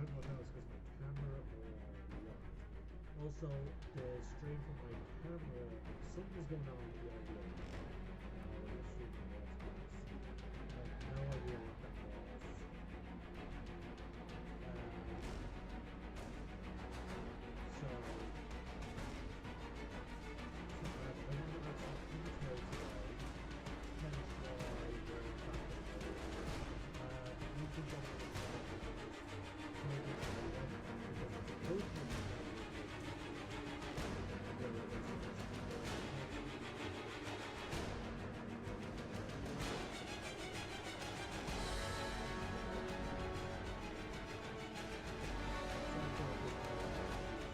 talking about now is because my camera or what. Also, the stream from my camera, something was going on with the audio when I was streaming the I have no idea what that was. So, I want to add some commentary today, hence why we're back on the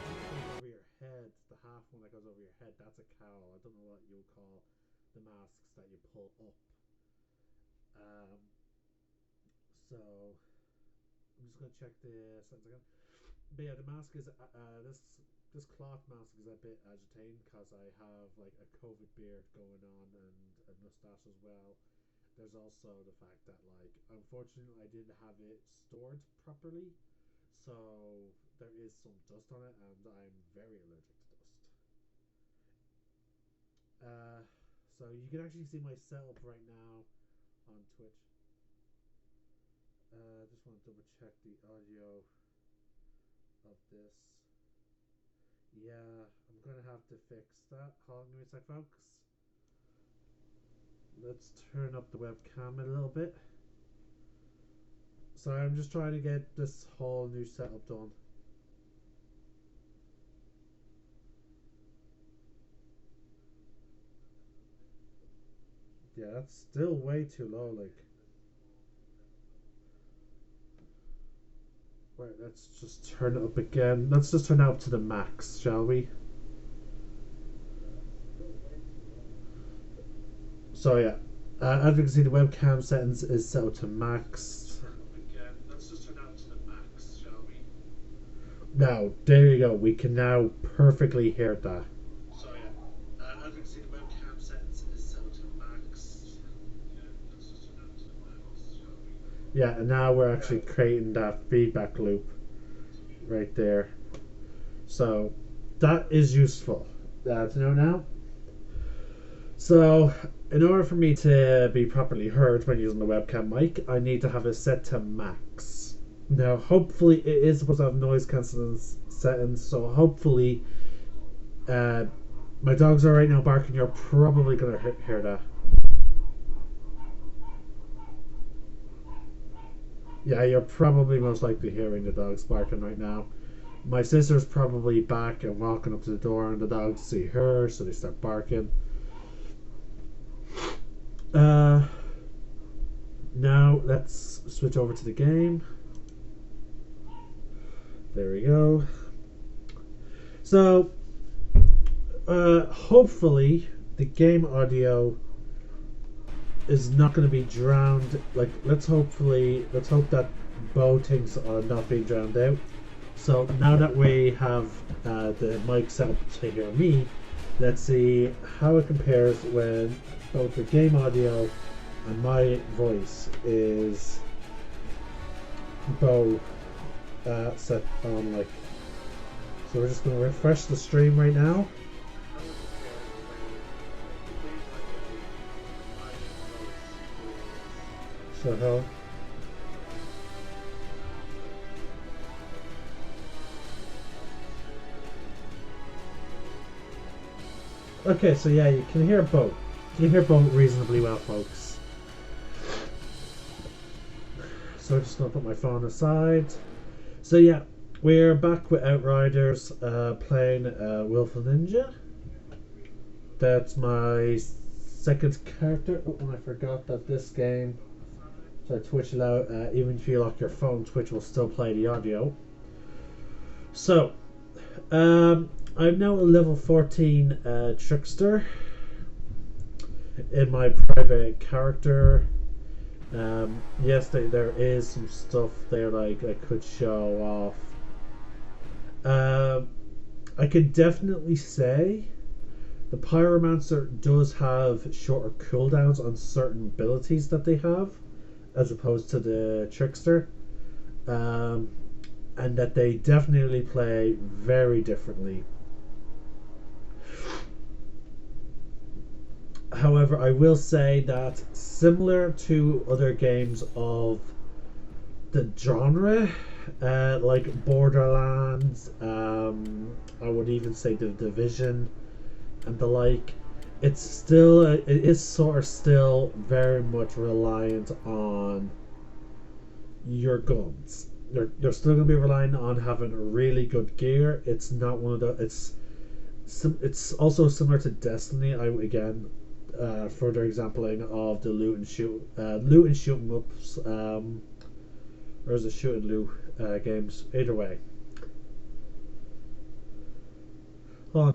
we've been going on over your head, the half one that goes over your head, that's a cowl. I don't know what you would call the masks that you pull up. Um, so I'm just gonna check the settings again. But yeah, the mask is this cloth mask is a bit agitating because I have like a COVID beard going on and a mustache as well. There's also the fact that like unfortunately I didn't have it stored properly, so there is some dust on it, and I'm very allergic to dust. So you can actually see my setup right now on Twitch. Just want to double check the audio of this. Yeah, I'm gonna have to fix that. Hold on, give me a sec, folks. Let's turn up the webcam a little bit. So I'm just trying to get this whole new setup done. Yeah, that's still way too low, like. Right, let's just turn it up again. Let's just turn it up to the max, shall we? So yeah, as you can see, the webcam settings is set up to max. Again, let's just turn it up to the max, shall we? Now, there you go. We can now perfectly hear that. So yeah, as you can see, the webcam settings is set up to max. Yeah, let's just turn it up to the max, shall we? Yeah, and now we're actually creating that feedback loop right there. So that is useful to know now. So, in order for me to be properly heard when using the webcam mic, I need to have it set to max. Now, hopefully, it is supposed to have noise cancelling settings, so hopefully, my dogs are right now barking. You're probably going to hear that. Yeah, you're probably most likely hearing the dogs barking right now. My sister's probably back and walking up to the door, and the dogs see her, so they start barking. Now let's switch over to the game. There we go. So, hopefully the game audio is not going to be drowned. Like, let's hope that both things are not being drowned out. So now that we have the mic set up to hear me, let's see how it compares when both the game audio and my voice is both set on like. So we're just going to refresh the stream right now. So how? Okay, so yeah, you can hear both. You can hear both reasonably well, folks. So I'm just going to put my phone aside. So yeah, we're back with Outriders, playing Willful Ninja. That's my second character. Oh, and I forgot that this game, so Twitch allow, even if you lock your phone, Twitch will still play the audio. So, I'm now a level 14 trickster in my private character. Yes, there is some stuff there like I could show off. I could definitely say The Pyromancer does have shorter cooldowns on certain abilities that they have, as opposed to the Trickster, um, and that they definitely play very differently. However, I will say that similar to other games of the genre, like Borderlands, I would even say The Division and the like, it is sort of still very much reliant on your guns. You're still going to be relying on having really good gear. It's not one of the. It's also similar to Destiny. I again further exampling of the loot and shoot 'em ups, or is it shoot and loot games? Either way. Hold on.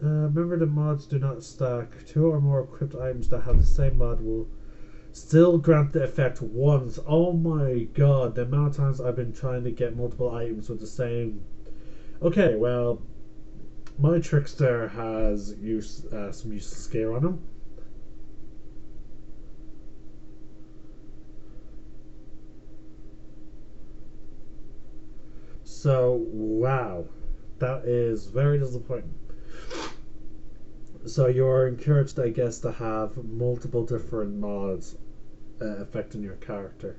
Remember, the mods do not stack. Two or more equipped items that have the same mod will still grant the effect once. Oh my god, the amount of times I've been trying to get multiple items with the same. Okay, well, my Trickster has some useless gear on him. So, wow, that is very disappointing. So you're encouraged, I guess, to have multiple different mods affecting your character.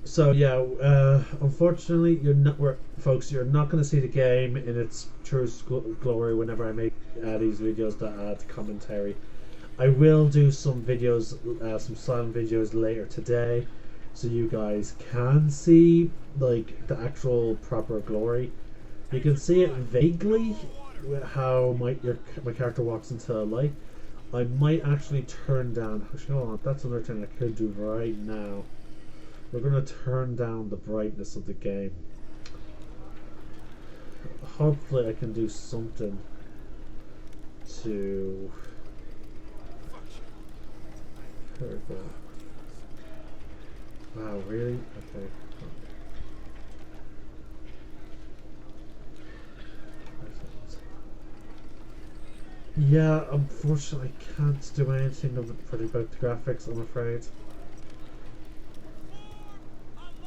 So yeah, unfortunately, folks. You're not going to see the game in its true glory whenever I make these videos that add commentary. I will do some videos, some silent videos later today, so you guys can see like the actual proper glory. You can see it vaguely how my character walks into a light. I might actually turn down. Actually, hold on, that's another thing I could do right now. We're gonna turn down the brightness of the game. Hopefully, I can do something to. Wow, really? Okay. Yeah, unfortunately, I can't do anything about the graphics, I'm afraid.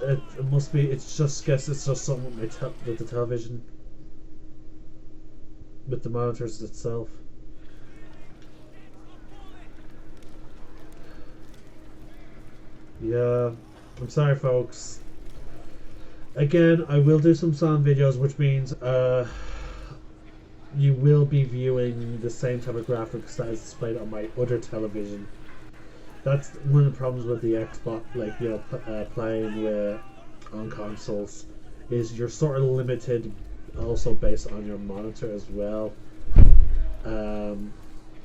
It must be. It's just something with the television, with the monitors itself. Yeah, I'm sorry, folks. Again, I will do some sound videos, which means you will be viewing the same type of graphics that is displayed on my other television. That's one of the problems with the Xbox, like playing with on consoles, is you're sort of limited, also based on your monitor as well.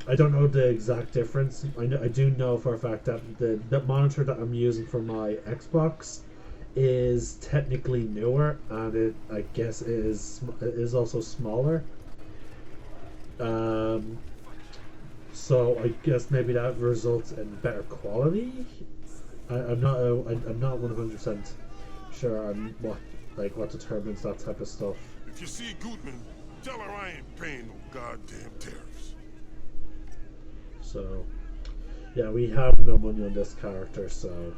I don't know the exact difference. I do know for a fact that the monitor that I'm using for my Xbox is technically newer, and I guess it is also smaller. Um, so I guess maybe that results in better quality. I'm not 100% sure on what determines that type of stuff. If you see Goodman, tell her I ain't paying no goddamn tariffs. So, yeah, we have no money on this character, so.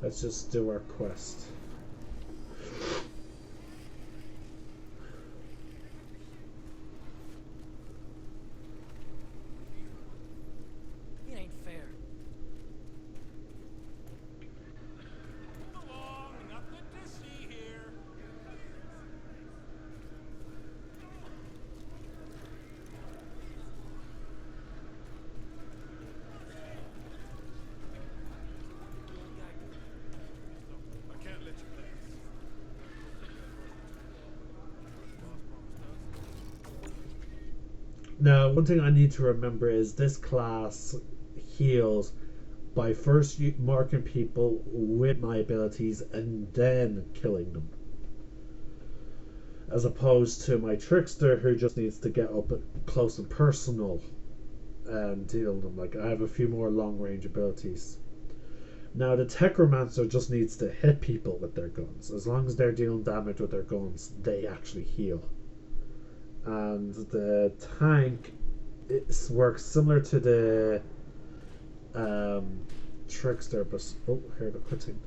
Let's just do our quest. It ain't fair. Come along, nothing to see here. I can't let you pass. Now, one thing I need to remember is this class heals by first marking people with my abilities and then killing them. As opposed to my Trickster, who just needs to get up close and personal and deal them. Like I have a few more long range abilities. Now the Techromancer just needs to hit people with their guns. As long as they're dealing damage with their guns, they actually heal. And the tank works similar to the Trickster, but here the quitting.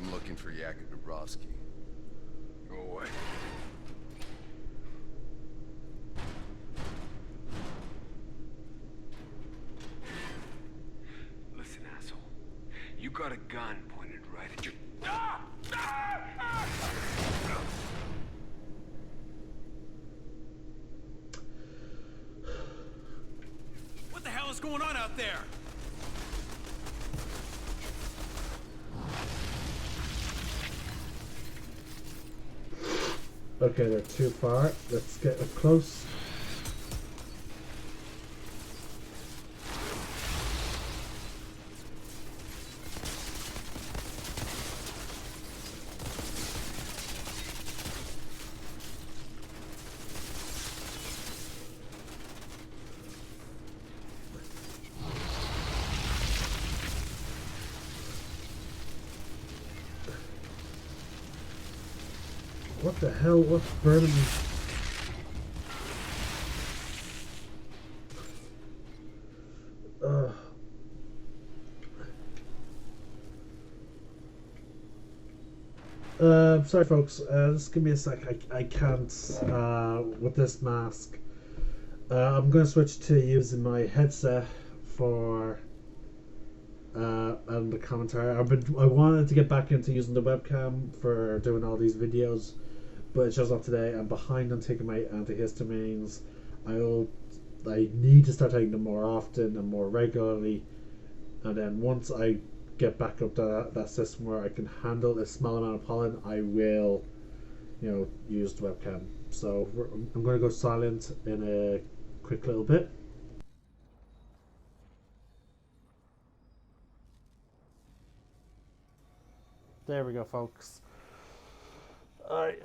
I'm looking for Yakov Dabrowski. Go away. Listen, asshole. You got a gun pointed right at your... What the hell is going on out there? Okay, they're too far. Let's get up close. What the hell? What's burning me? Ugh. Sorry folks, just give me a sec. I can't with this mask. I'm going to switch to using my headset for and the commentary. I wanted to get back into using the webcam for doing all these videos, but it's just not today. I'm behind on taking my antihistamines. I need to start taking them more often and more regularly, and then once I get back up to that system where I can handle a small amount of pollen, I will, use the webcam. So I'm going to go silent in a quick little bit. There we go, folks. Alright,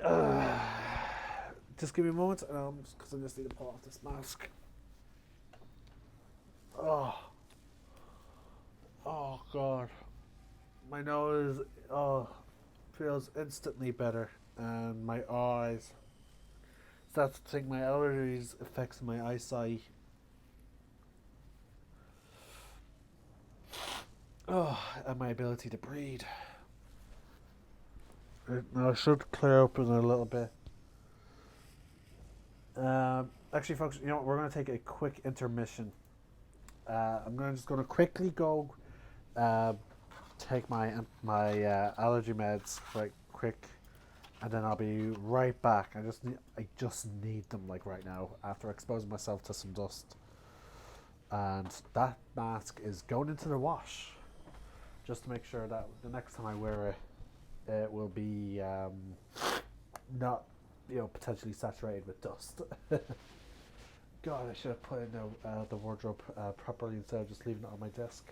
just give me a moment, because I just need to pull off this mask. Oh god, my nose feels instantly better, and my eyes. That's the thing. My allergies affects my eyesight. And my ability to breathe. Now I should clear open a little bit. Actually, folks, you know what? We're going to take a quick intermission. I'm just going to quickly go take my allergy meds right quick, and then I'll be right back. I just need them like right now after exposing myself to some dust. And that mask is going into the wash, just to make sure that the next time I wear it, it will be not, potentially saturated with dust. God, I should have put in the wardrobe properly instead of just leaving it on my desk.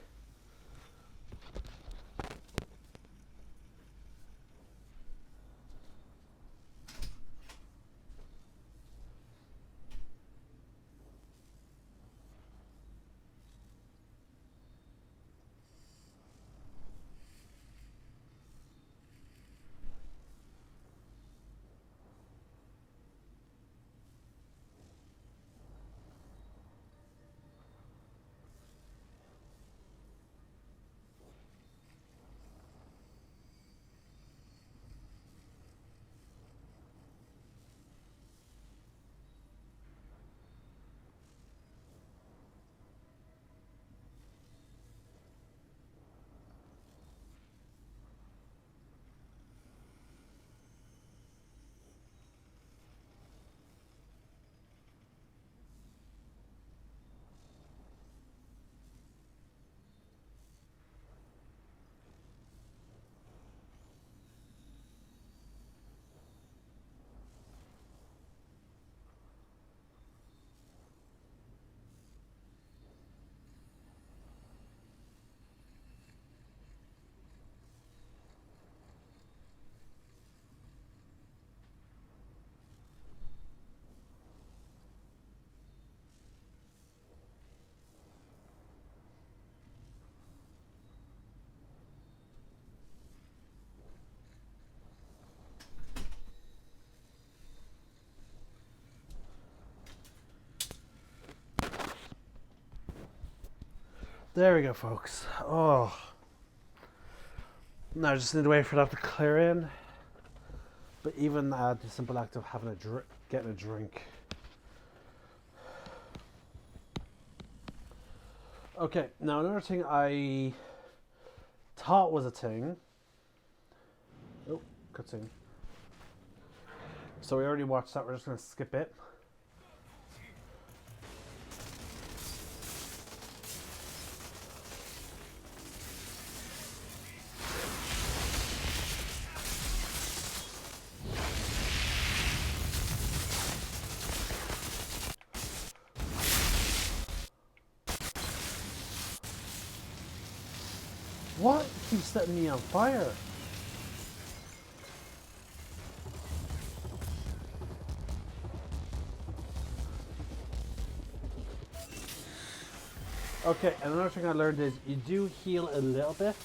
There we go, folks. Oh. Now I just need to wait for that to clear in. But even the simple act of having getting a drink. Okay, now another thing I thought was a thing. Oh, cutscene. So we already watched that, we're just going to skip it. What keeps setting me on fire? Okay, another thing I learned is you do heal a little bit.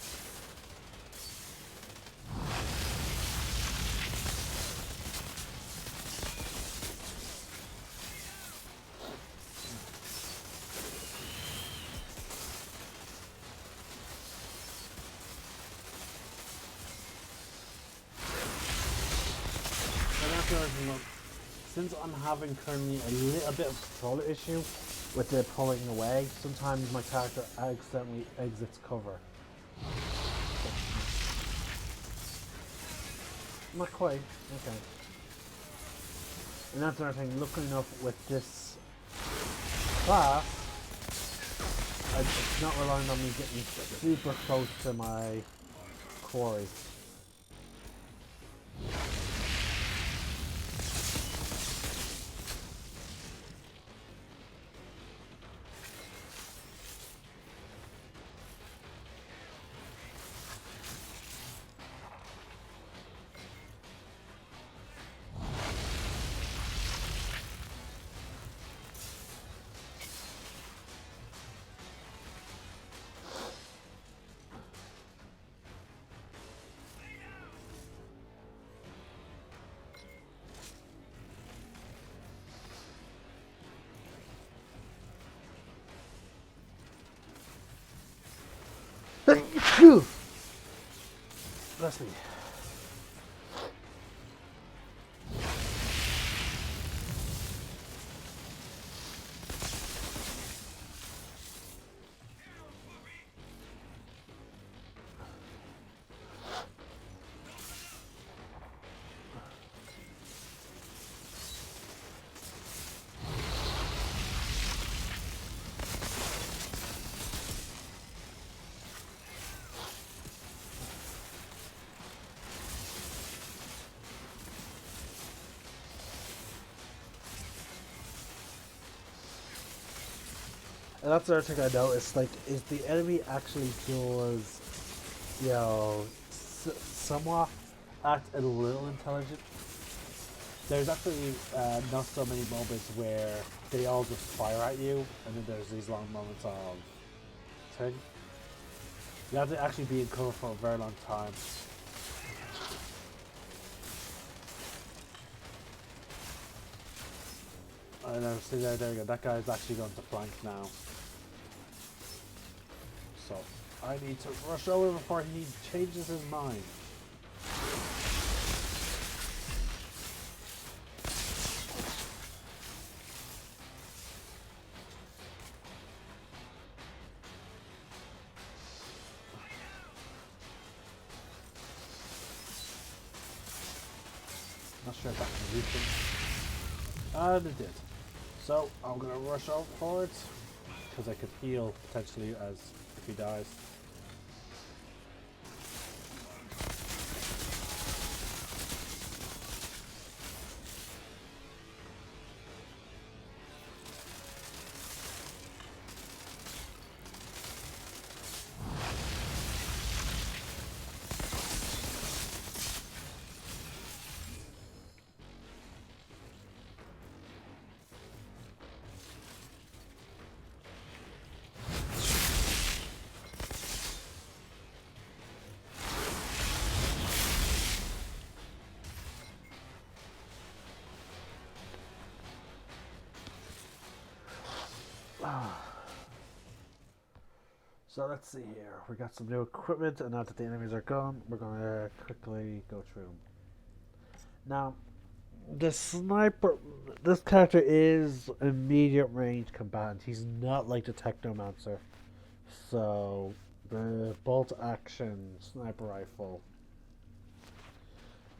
Since I'm having currently a little bit of controller issue with the pulling away, sometimes my character accidentally exits cover. Not quite, okay. And that's another thing, luckily enough with this class, it's not relying on me getting super close to my quarry. Bless me. And that's the other thing I noticed, like, is the enemy actually does, you know, somewhat act a little intelligent. There's actually not so many moments where they all just fire at you, and then there's these long moments of thing. You have to actually be in cover for a very long time. And then see there we go. That guy's actually going to flank now. So I need to rush over before he changes his mind. Not sure if that can reach him. And it did. So I'm gonna rush out forward because I could heal potentially as if he dies. So let's see here. We got some new equipment, and now that the enemies are gone, we're gonna quickly go through them. Now, the sniper. This character is immediate range combatant. He's not like the Technomancer. So, the bolt action sniper rifle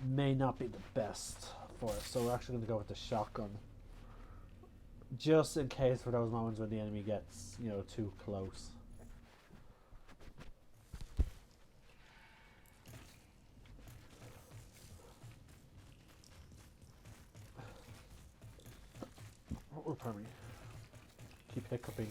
may not be the best for it. So, we're actually going to go with the shotgun. Just in case for those moments when the enemy gets, too close. Oh, pardon me. Keep hiccuping.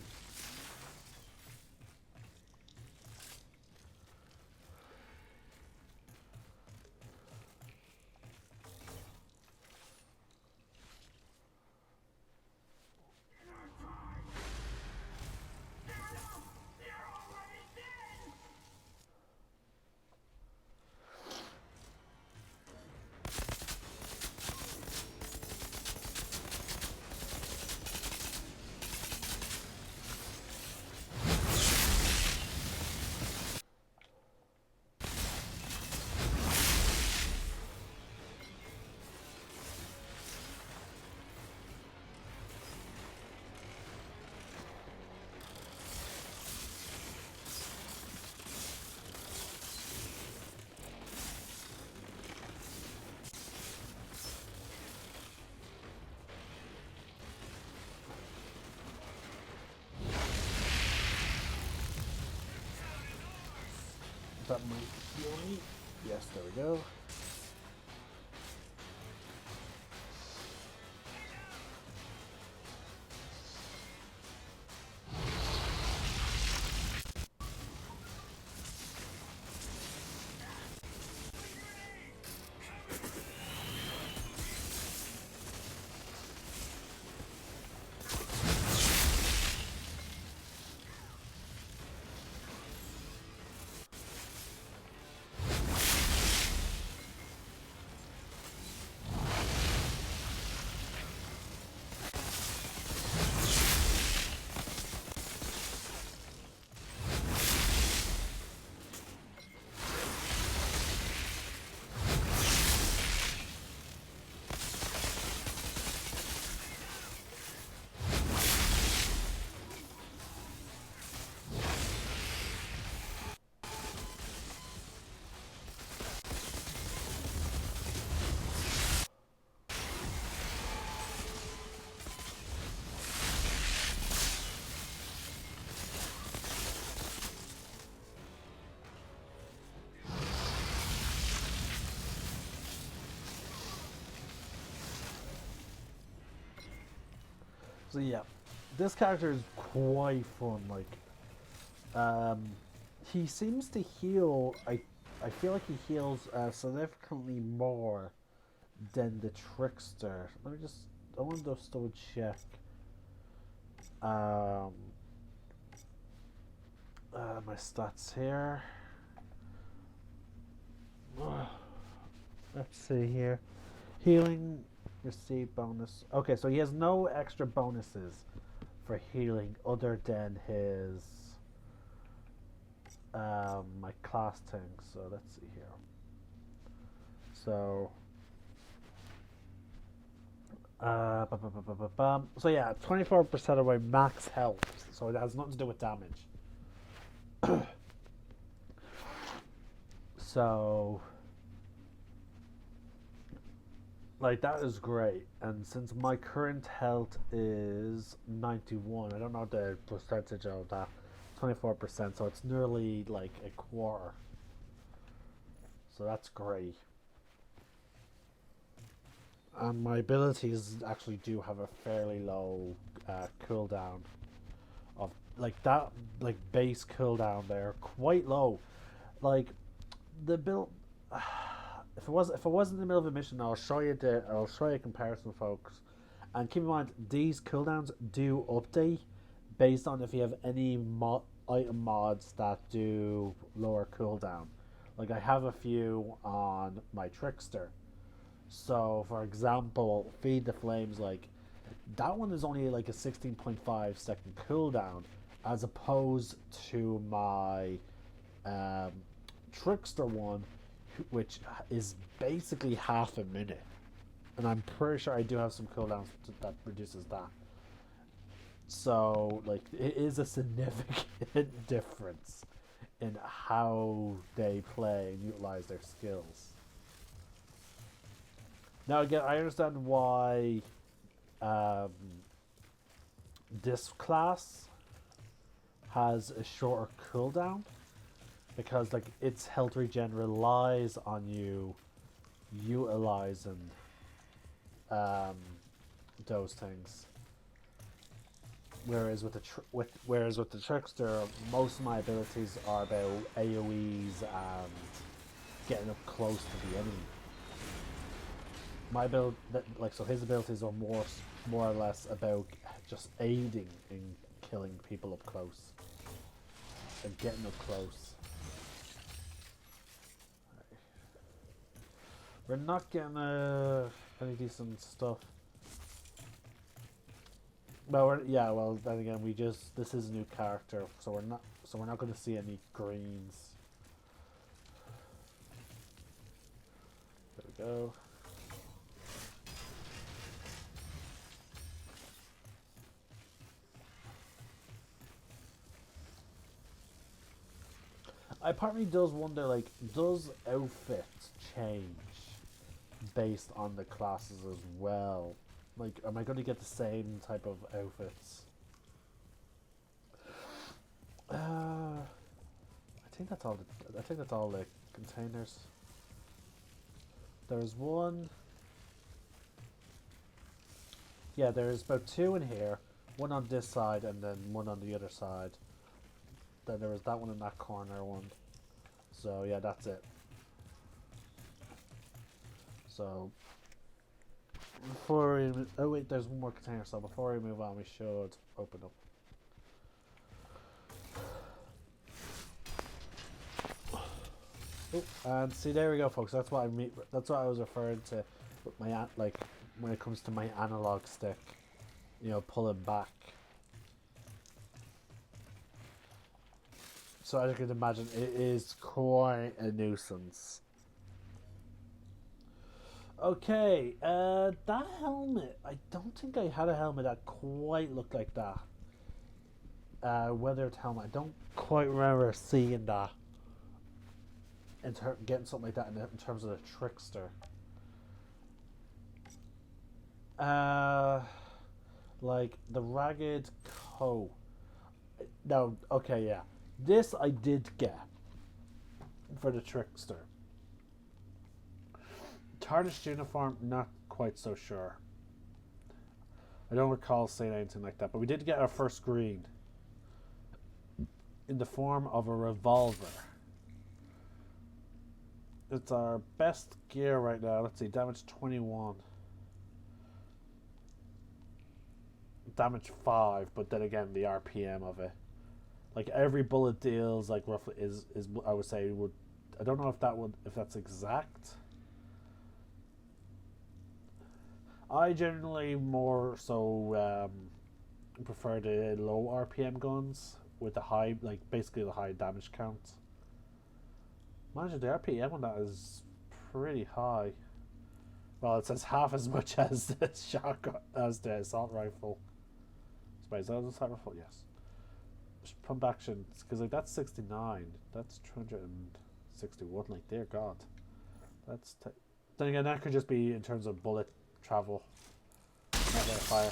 That might heal me. Yes, there we go. So yeah, this character is quite fun. He seems to heal. I feel like he heals significantly more than the Trickster. I want to just double check. My stats here. Let's see here. Healing receive bonus. Okay, so he has no extra bonuses for healing other than his my class thing. So let's see here. So so yeah, 24% of my max health. So it has nothing to do with damage. So like that is great, and since my current health is 91, I don't know the percentage of that, 24%, so it's nearly like a quarter, so that's great. And my abilities actually do have a fairly low cooldown of like that, like base cooldown. They're quite low. Like the build. If it was in the middle of a mission, I'll show you a comparison, folks. And keep in mind, these cooldowns do update based on if you have any item mods that do lower cooldown. Like I have a few on my Trickster. So, for example, Feed the Flames, like that one is only like a 16.5 second cooldown, as opposed to my trickster one, which is basically half a minute, and I'm pretty sure I do have some cooldowns that reduces that. So like it is a significant difference in how they play and utilize their skills. Now again, I understand why this class has a shorter cooldown, because like its health regen relies on you utilizing those things. Whereas with the trickster, most of my abilities are about AoEs and getting up close to the enemy. My build, so his abilities are more or less about just aiding in killing people up close and getting up close. Right. We're not getting any decent stuff. Well, then again, this is a new character, so we're not going to see any greens. There we go. I partly does wonder, like, does outfits change based on the classes as well? Like, am I going to get the same type of outfits? I think that's all. I think that's all the containers. There's one. Yeah, there's about 2 in here. One on this side and then one on the other side. Then there was that one in that corner one. So yeah, that's it. So before we oh wait, there's one more container. So before we move on, we should open up. Oh, and see, there we go, folks. That's what that's what I was referring to with my like when it comes to my analog stick. You know, pulling back. So as you can imagine, it is quite a nuisance. Okay, that helmet. I don't think I had a helmet that quite looked like that. Weathered helmet. I don't quite remember seeing that. Getting something like that in terms of the trickster. Like the ragged coat. No, okay, yeah. This I did get for the trickster. Tarnished uniform, not quite so sure. I don't recall saying anything like that, but we did get our first green in the form of a revolver. It's our best gear right now. Let's see, damage 21. Damage 5, but then again, the RPM of it. Like every bullet deals like roughly is I would say would, I don't know if that's exact. I generally more so prefer the low RPM guns with the high, like basically the high damage count. Imagine the RPM on that is pretty high. Well, it says half as much as the shotgun as the assault rifle. Wait, is that an assault rifle? Yes. Pump action, because like that's 69, that's 261. Like, dear God, that's then again that could just be in terms of bullet travel, not their fire.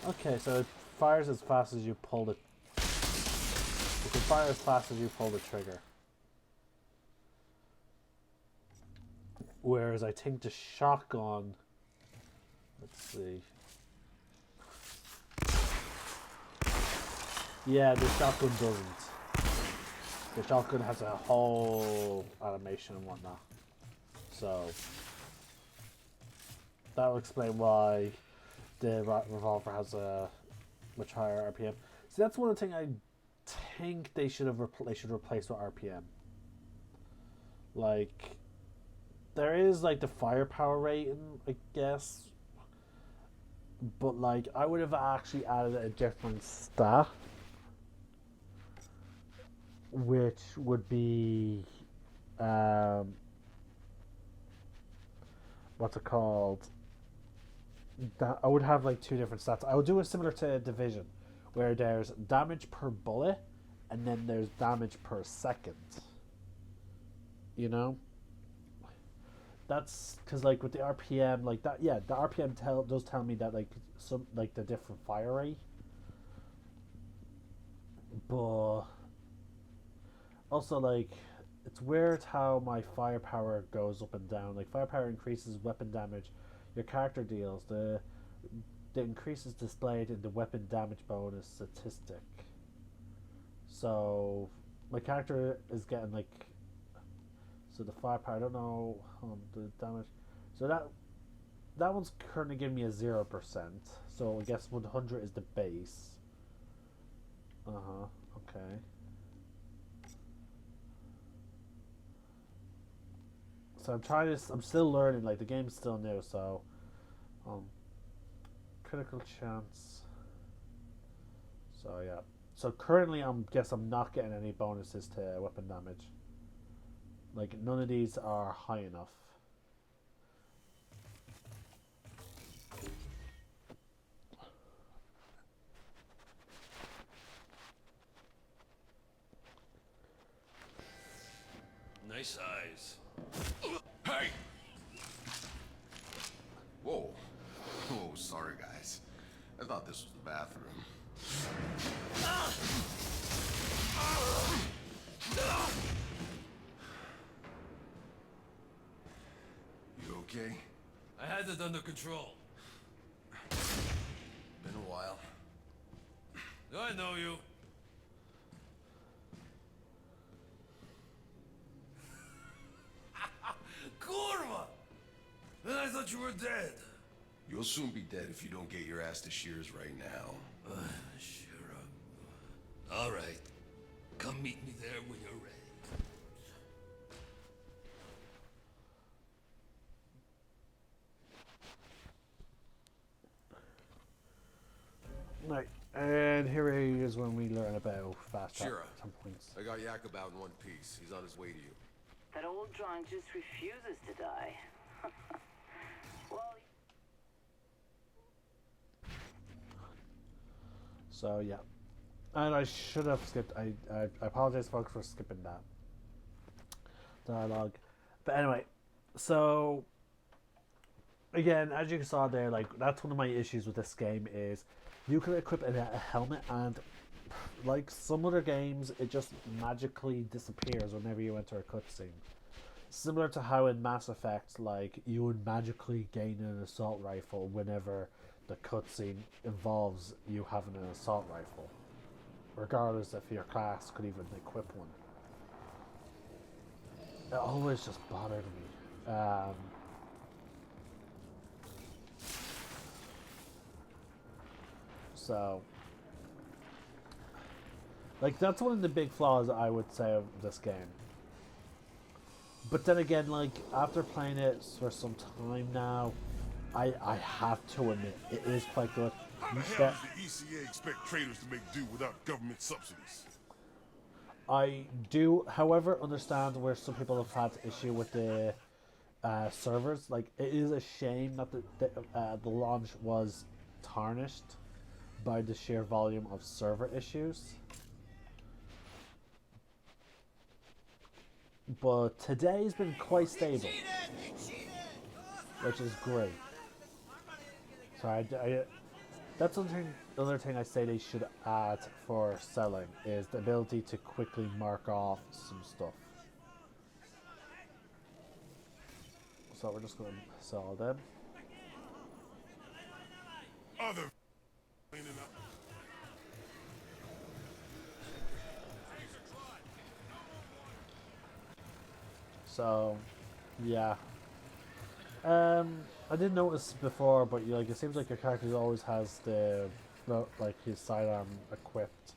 Okay, so it fires as fast as you pull it. It can fire as fast as you pull the trigger. Whereas I think the shotgun, let's see. Yeah, the shotgun doesn't. The shotgun has a whole animation and whatnot. So that will explain why the revolver has a much higher RPM. See, that's one thing I think they should have replace with RPM. Like, there is like the firepower rating, I guess, but like I would have actually added a different stat, which would be um, what's it called? That I would have like two different stats. I would do it similar to Division, where there's damage per bullet, and then there's damage per second. You know, that's because like with the RPM, like that. Yeah, the RPM does tell me that like some like the different fire rate, but also like it's weird how my firepower goes up and down. Like firepower increases weapon damage your character deals. The increase is displayed in the weapon damage bonus statistic. So my character is getting like so the firepower. I don't know the damage. So that one's currently giving me a 0%. So I guess 100 is the base. Okay. So I'm trying to. I'm still learning. Like the game's still new, so critical chance. So yeah. So currently, I'm not getting any bonuses to weapon damage. Like none of these are high enough. Nice eyes. Hey! Whoa. Oh, sorry, guys. I thought this was the bathroom. You okay? I had it under control. Been a while. I know you. Kurva! Then I thought you were dead. You'll soon be dead if you don't get your ass to Shears right now. Sure. All right. Come meet me there when you're ready. Right, and here is when we learn about fast travel Shira, at some points. I got Yak about in one piece. He's on his way to you. That old drunk just refuses to die. Well, So yeah, and I should have skipped. I apologize, folks, for skipping that dialogue. But anyway, so again, as you saw there, like that's one of my issues with this game is you can equip a helmet and like some other games, it just magically disappears whenever you enter a cutscene. Similar to how in Mass Effect, like you would magically gain an assault rifle whenever the cutscene involves you having an assault rifle, regardless if your class could even equip one. It always just bothered me. So, like that's one of the big flaws I would say of this game. But then again, like after playing it for some time now, I have to admit it is quite good. How the hell does the ECA expect traders to make do without government subsidies? I do, however, understand where some people have had issue with the servers. Like it is a shame that the launch was tarnished by the sheer volume of server issues. But today's been quite stable, which is great. So that's another thing I say they should add for selling is the ability to quickly mark off some stuff. So we're just going to sell them. Other cleaning up. So, yeah. I didn't notice before, but like it seems like your character always has the like his sidearm equipped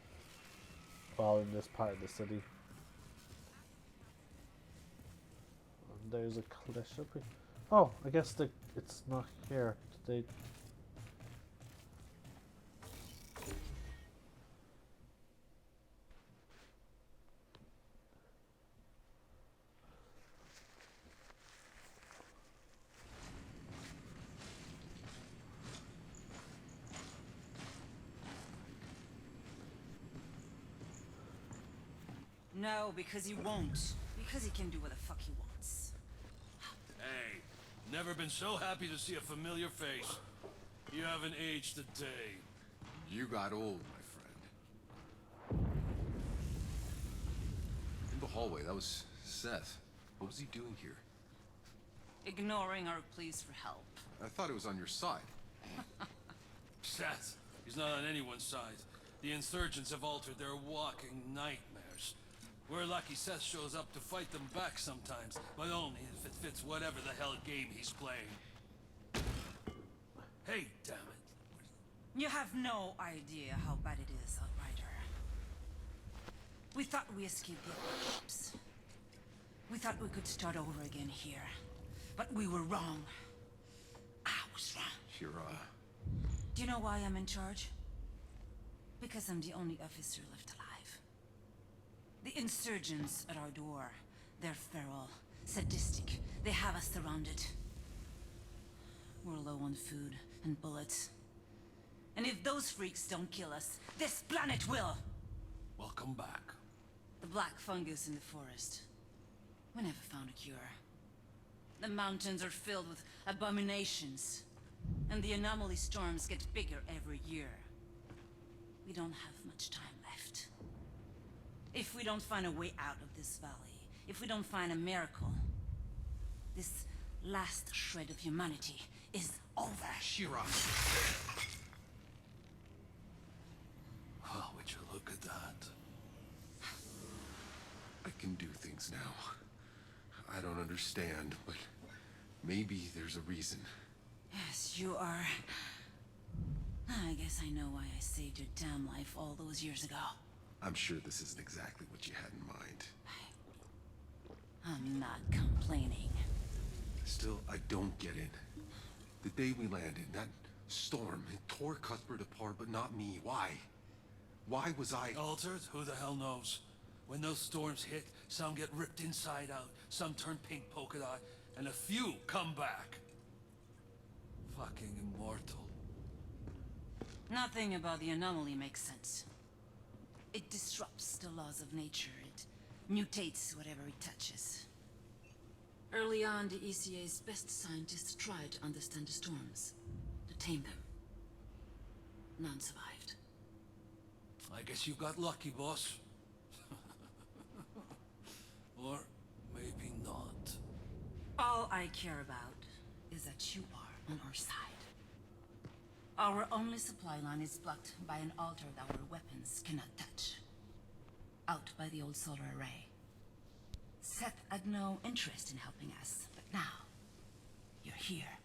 while in this part of the city. And there's a cliff. Oh, I guess it's not here. They No, because he won't. Because he can do what the fuck he wants. Hey, never been so happy to see a familiar face. You haven't aged a day. You got old, my friend. In the hallway, that was Seth. What was he doing here? Ignoring our pleas for help. I thought it was on your side. Seth, he's not on anyone's side. The insurgents have altered their walking nightmares. We're lucky Seth shows up to fight them back sometimes, but only if it fits whatever the hell game he's playing. Hey, damn it. You have no idea how bad it is, Outrider. We thought we escaped the apocalypse. We thought we could start over again here. But we were wrong. I was wrong. Shira. Do you know why I'm in charge? Because I'm the only officer left alive. The insurgents at our door, they're feral, sadistic. They have us surrounded. We're low on food and bullets. And if those freaks don't kill us, this planet will! Welcome back. The black fungus in the forest. We never found a cure. The mountains are filled with abominations. And the anomaly storms get bigger every year. We don't have much time left. If we don't find a way out of this valley, if we don't find a miracle, this last shred of humanity is over. Shira. Oh, would you look at that? I can do things now. I don't understand, but maybe there's a reason. Yes, you are. I guess I know why I saved your damn life all those years ago. I'm sure this isn't exactly what you had in mind. I'm not complaining. Still, I don't get it. The day we landed, that storm, it tore Cuthbert apart, but not me. Why? Why was I... Altered? Who the hell knows? When those storms hit, some get ripped inside out, some turn pink polka dot, and a few come back. Fucking immortal. Nothing about the anomaly makes sense. It disrupts the laws of nature. It mutates whatever it touches. Early on, the ECA's best scientists tried to understand the storms, to tame them. None survived. I guess you got lucky, boss. Or maybe not. All I care about is that you are on our side. Our only supply line is blocked by an altar that our weapons cannot touch. Out by the old solar array. Seth had no interest in helping us, but now, you're here.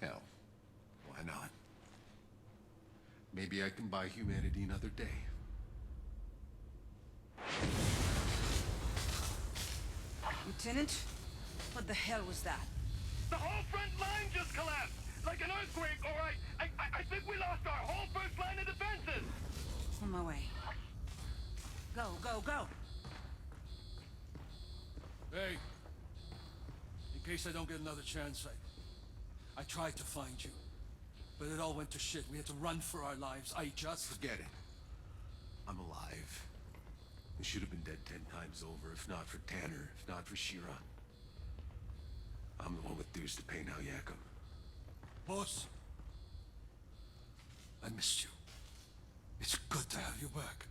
Hell, why not? Maybe I can buy humanity another day. Lieutenant? What the hell was that? The whole front line just collapsed! Like an earthquake, all right? I think we lost our whole first line of defenses! On my way. Go, go, go! Hey. In case I don't get another chance, I tried to find you. But it all went to shit. We had to run for our lives. Forget it. I'm alive. I should have been dead 10 times over, if not for Tanner, if not for Shira. I'm the one with dues to pay now, Yakum. Boss. I missed you. It's good to have you back.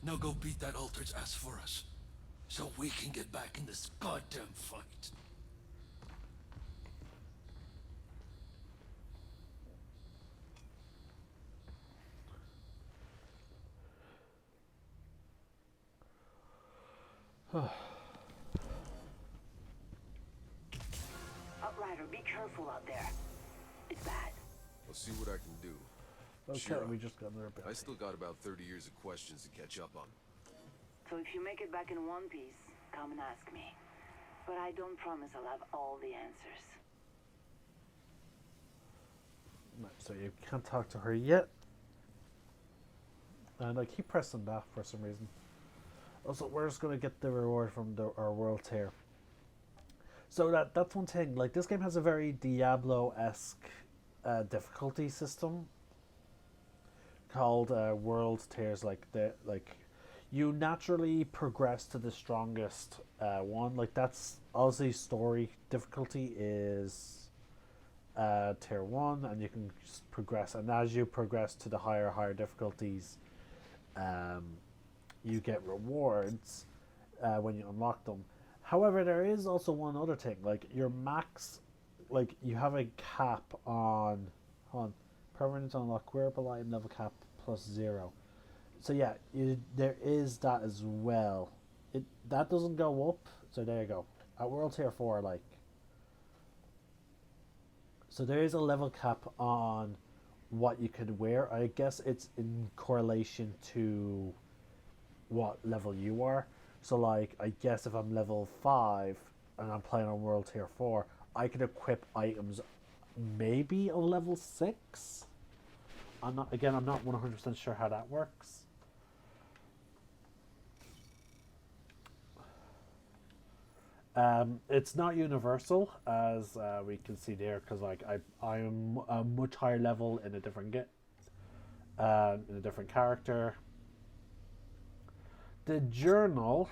Now go beat that Altered's ass for us. So we can get back in this goddamn fight. Outrider, be careful out there. It's bad. I'll see what I can do. Okay, Shira, we just got another bit. I still got about 30 years of questions to catch up on. So if you make it back in one piece, come and ask me. But I don't promise I'll have all the answers. No, so you can't talk to her yet. And I keep pressing that for some reason. Also, we're just going to get the reward from our world tier. So that's one thing. Like, this game has a very Diablo-esque difficulty system called world tiers. Like you naturally progress to the strongest one. Like that's obviously story difficulty is tier 1, and you can just progress. And as you progress to the higher difficulties, you get rewards when you unlock them. However, there is also one other thing. Like your max, like you have a cap on permanent unlock wearable item level cap +0. So yeah, there is that as well. That doesn't go up. So there you go. At World Tier 4, like, so there is a level cap on what you can wear. I guess it's in correlation to what level you are. So like, I guess if I'm level 5 and I'm playing on World Tier 4, I can equip items maybe of level 6. I'm not 100% sure how that works. It's not universal, as we can see there, because like I'm a much higher level in a different in a different character. The journal,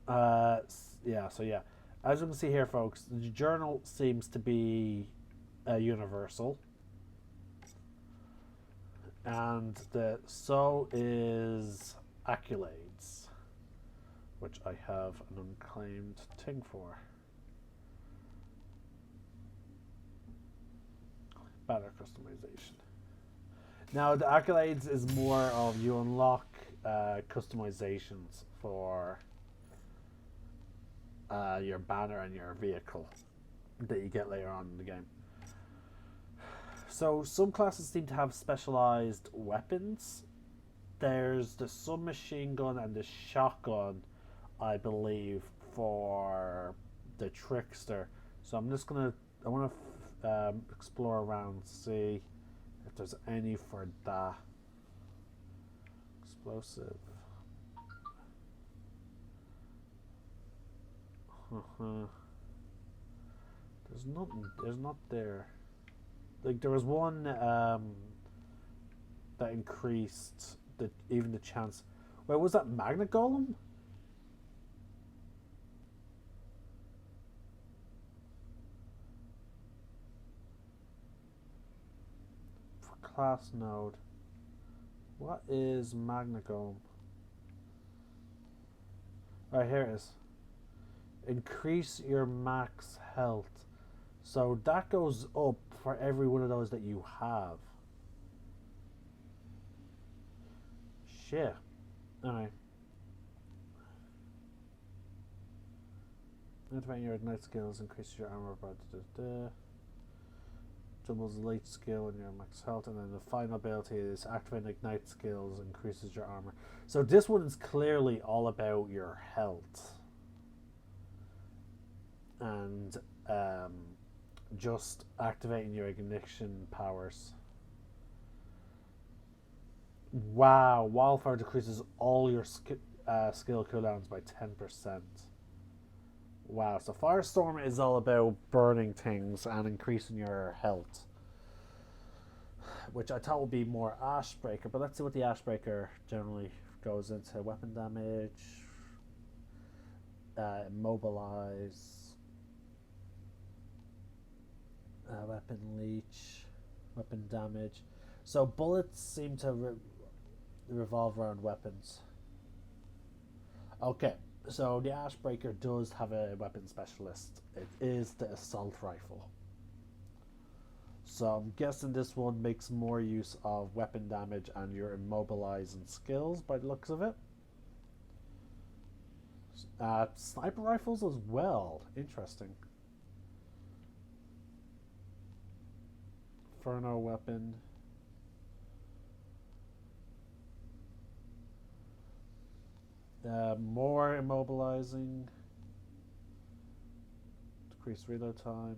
yeah. So yeah, as you can see here, folks, the journal seems to be universal, and so is accolades, which I have an unclaimed thing for. Banner customization. Now the accolades is more of you unlock customizations for your banner and your vehicle that you get later on in the game. So some classes seem to have specialized weapons. There's the submachine gun and the shotgun, I believe, for the trickster. So I'm just gonna, I want to explore around, see if there's any for that. Explosive. There's nothing. There's not there. Like there was one that increased even the chance. Wait, was that Magnet Golem? For class node. What is Magnet Golem? Alright, here it is. Increase your max health. So that goes up for every one of those that you have. Shit. Alright. Activating your ignite skills increases your armor by doubles the late skill and your max health, and then the final ability is activating ignite skills increases your armor. So this one is clearly all about your health. And just activating your ignition powers. Wow, Wildfire decreases all your skill cooldowns by 10%. Wow, so Firestorm is all about burning things and increasing your health, which I thought would be more Ashbreaker, but let's see what the Ashbreaker generally goes into. Weapon damage, immobilize, weapon leech, weapon damage. So bullets seem to revolve around weapons. Okay, so the Ashbreaker does have a weapon specialist. It is the assault rifle. So I'm guessing this one makes more use of weapon damage and your immobilizing skills by the looks of it. Sniper rifles as well. Interesting. Inferno weapon. More immobilizing. Decrease reload time.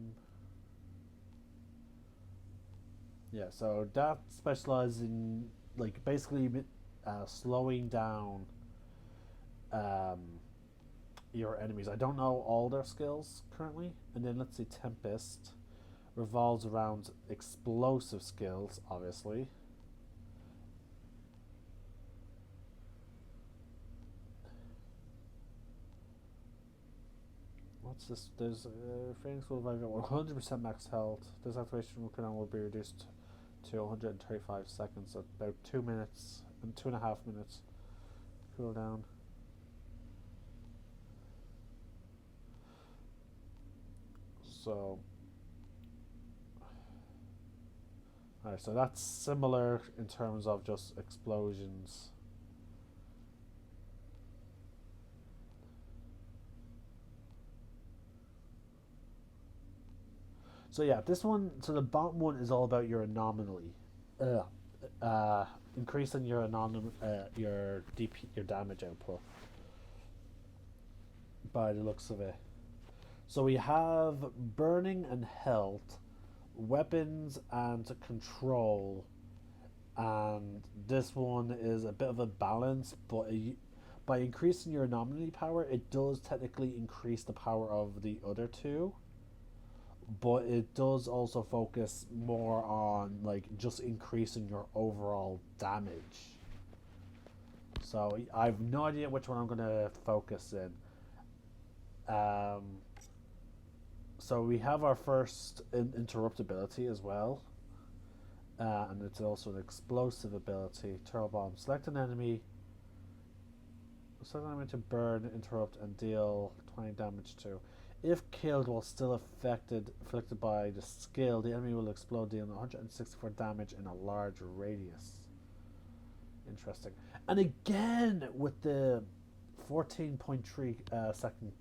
Yeah, so that specializes in like basically slowing down your enemies. I don't know all their skills currently. And then let's see, Tempest revolves around explosive skills, obviously. what's this? There's Phoenix will revive at 100% max health. This activation cooldown will be reduced to 135 seconds, so about 2 minutes and 2.5 minutes cooldown. So, alright, so that's similar in terms of just explosions. So yeah, this one, so the bottom one is all about your anomaly, increasing your your your damage output. By the looks of it, so we have burning and health, weapons and control, and this one is a bit of a balance, but by increasing your anomaly power, it does technically increase the power of the other two. But it does also focus more on like just increasing your overall damage. So I have no idea which one I'm gonna focus in. So we have our first interrupt ability as well, and it's also an explosive ability. Turtle bomb. Select an enemy to burn, interrupt, and deal 20 damage to. If killed while still afflicted by the skill, the enemy will explode, dealing 164 damage in a large radius. Interesting. And again, with the 14.3 second,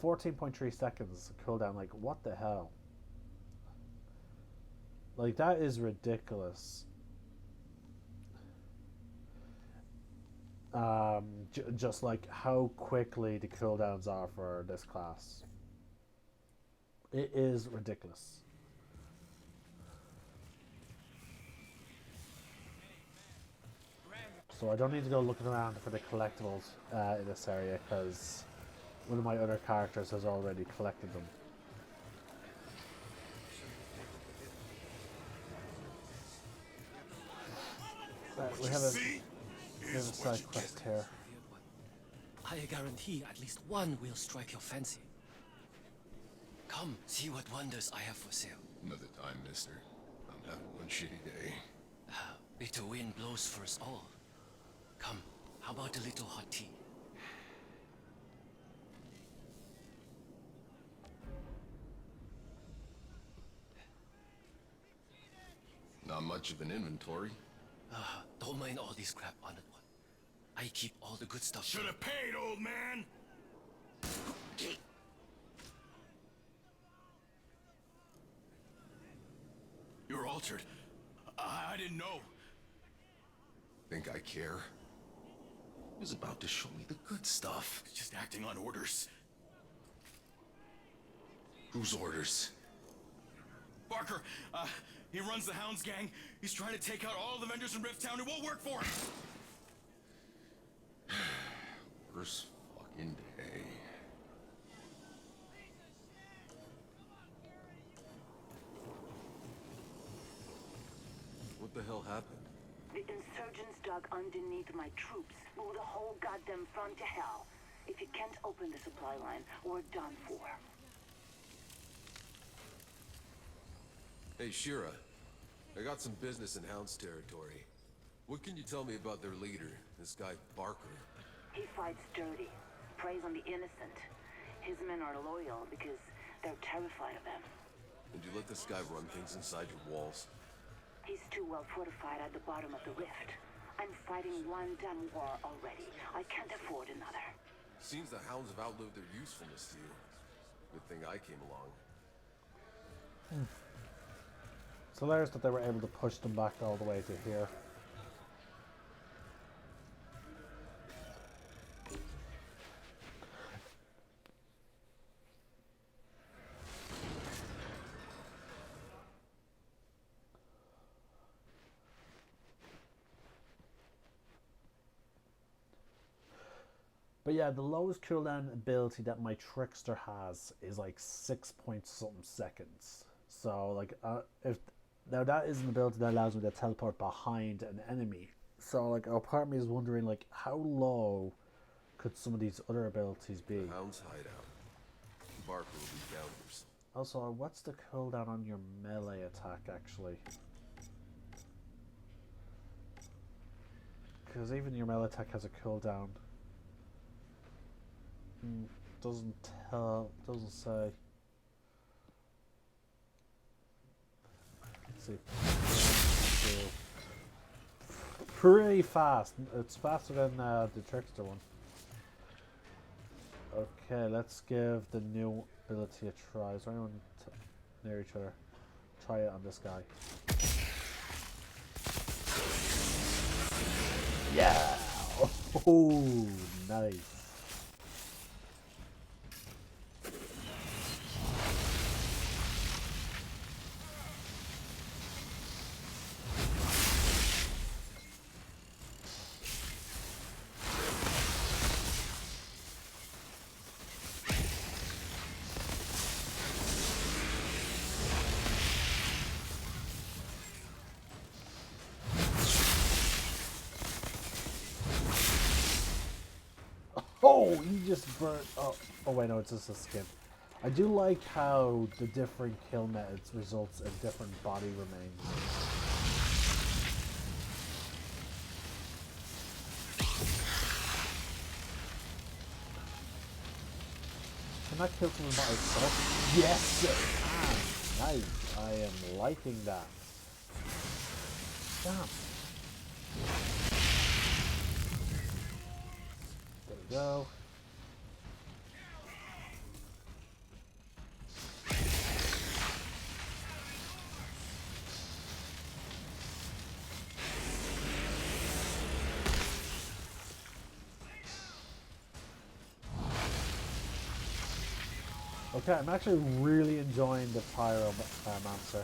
14.3 seconds cooldown. Like, what the hell? Like, that is ridiculous. Just like how quickly the cooldowns are for this class. It is ridiculous. So I don't need to go looking around for the collectibles in this area, because one of my other characters has already collected them. We have a side quest here. I guarantee at least one will strike your fancy. Come, see what wonders I have for sale. Another time, mister. I'm having one shitty day. Bitter wind blows for us all. Come, how about a little hot tea? Not much of an inventory. Don't mind all this crap, honored one. I keep all the good stuff. Should have paid, old man! You're altered. I didn't know. Think I care? He was about to show me the good stuff. Just acting on orders. Whose orders? Barker, he runs the Hounds gang. He's trying to take out all the vendors in Rift Town. It won't work for him. Worst fucking day. What the hell happened? The insurgents dug underneath my troops, moved the whole goddamn front to hell. If you can't open the supply line, we're done for. Hey, Shira. I got some business in Hound's territory. What can you tell me about their leader, this guy Barker? He fights dirty, preys on the innocent. His men are loyal because they're terrified of him. Did you let this guy run things inside your walls? He's too well fortified at the bottom of the rift. I'm fighting one damn war already. I can't afford another. Seems the Hounds have outlived their usefulness to you. Good thing I came along. It's hilarious that they were able to push them back all the way to here. But yeah, the lowest cooldown ability that my Trickster has is like 6 point something seconds. So like if now that is an ability that allows me to teleport behind an enemy. So like a part of me is wondering like how low could some of these other abilities be? The Hound's hideout. Barker will be counters. Also, what's the cooldown on your melee attack, actually? Because even your melee attack has a cooldown. Doesn't tell, doesn't say. Let's see. Pretty fast. It's faster than the Trickster one. Okay, let's give the new ability a try. Is there anyone near each other? Try it on this guy. Yeah! Oh, nice. Oh, he just burnt. Oh, wait, no, it's just a skin. I do like how the different kill methods results in different body remains. Can I kill someone by itself? Yes, it can. Nice. I am liking that. Damn. There we go. Okay, I'm actually really enjoying the Pyromancer.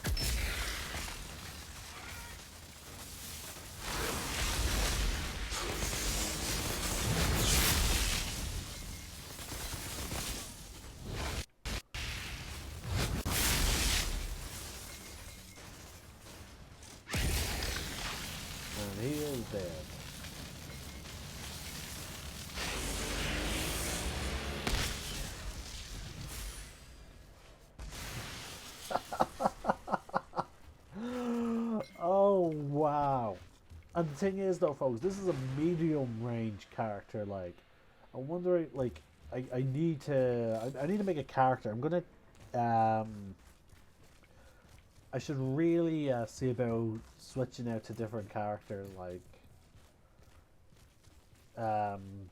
And he is dead. Oh, wow. And the thing is, though, folks, this is a medium range character. Like, I'm wondering, like, I need to, I need to make a character. I'm gonna, I should really see about switching out to different characters, like,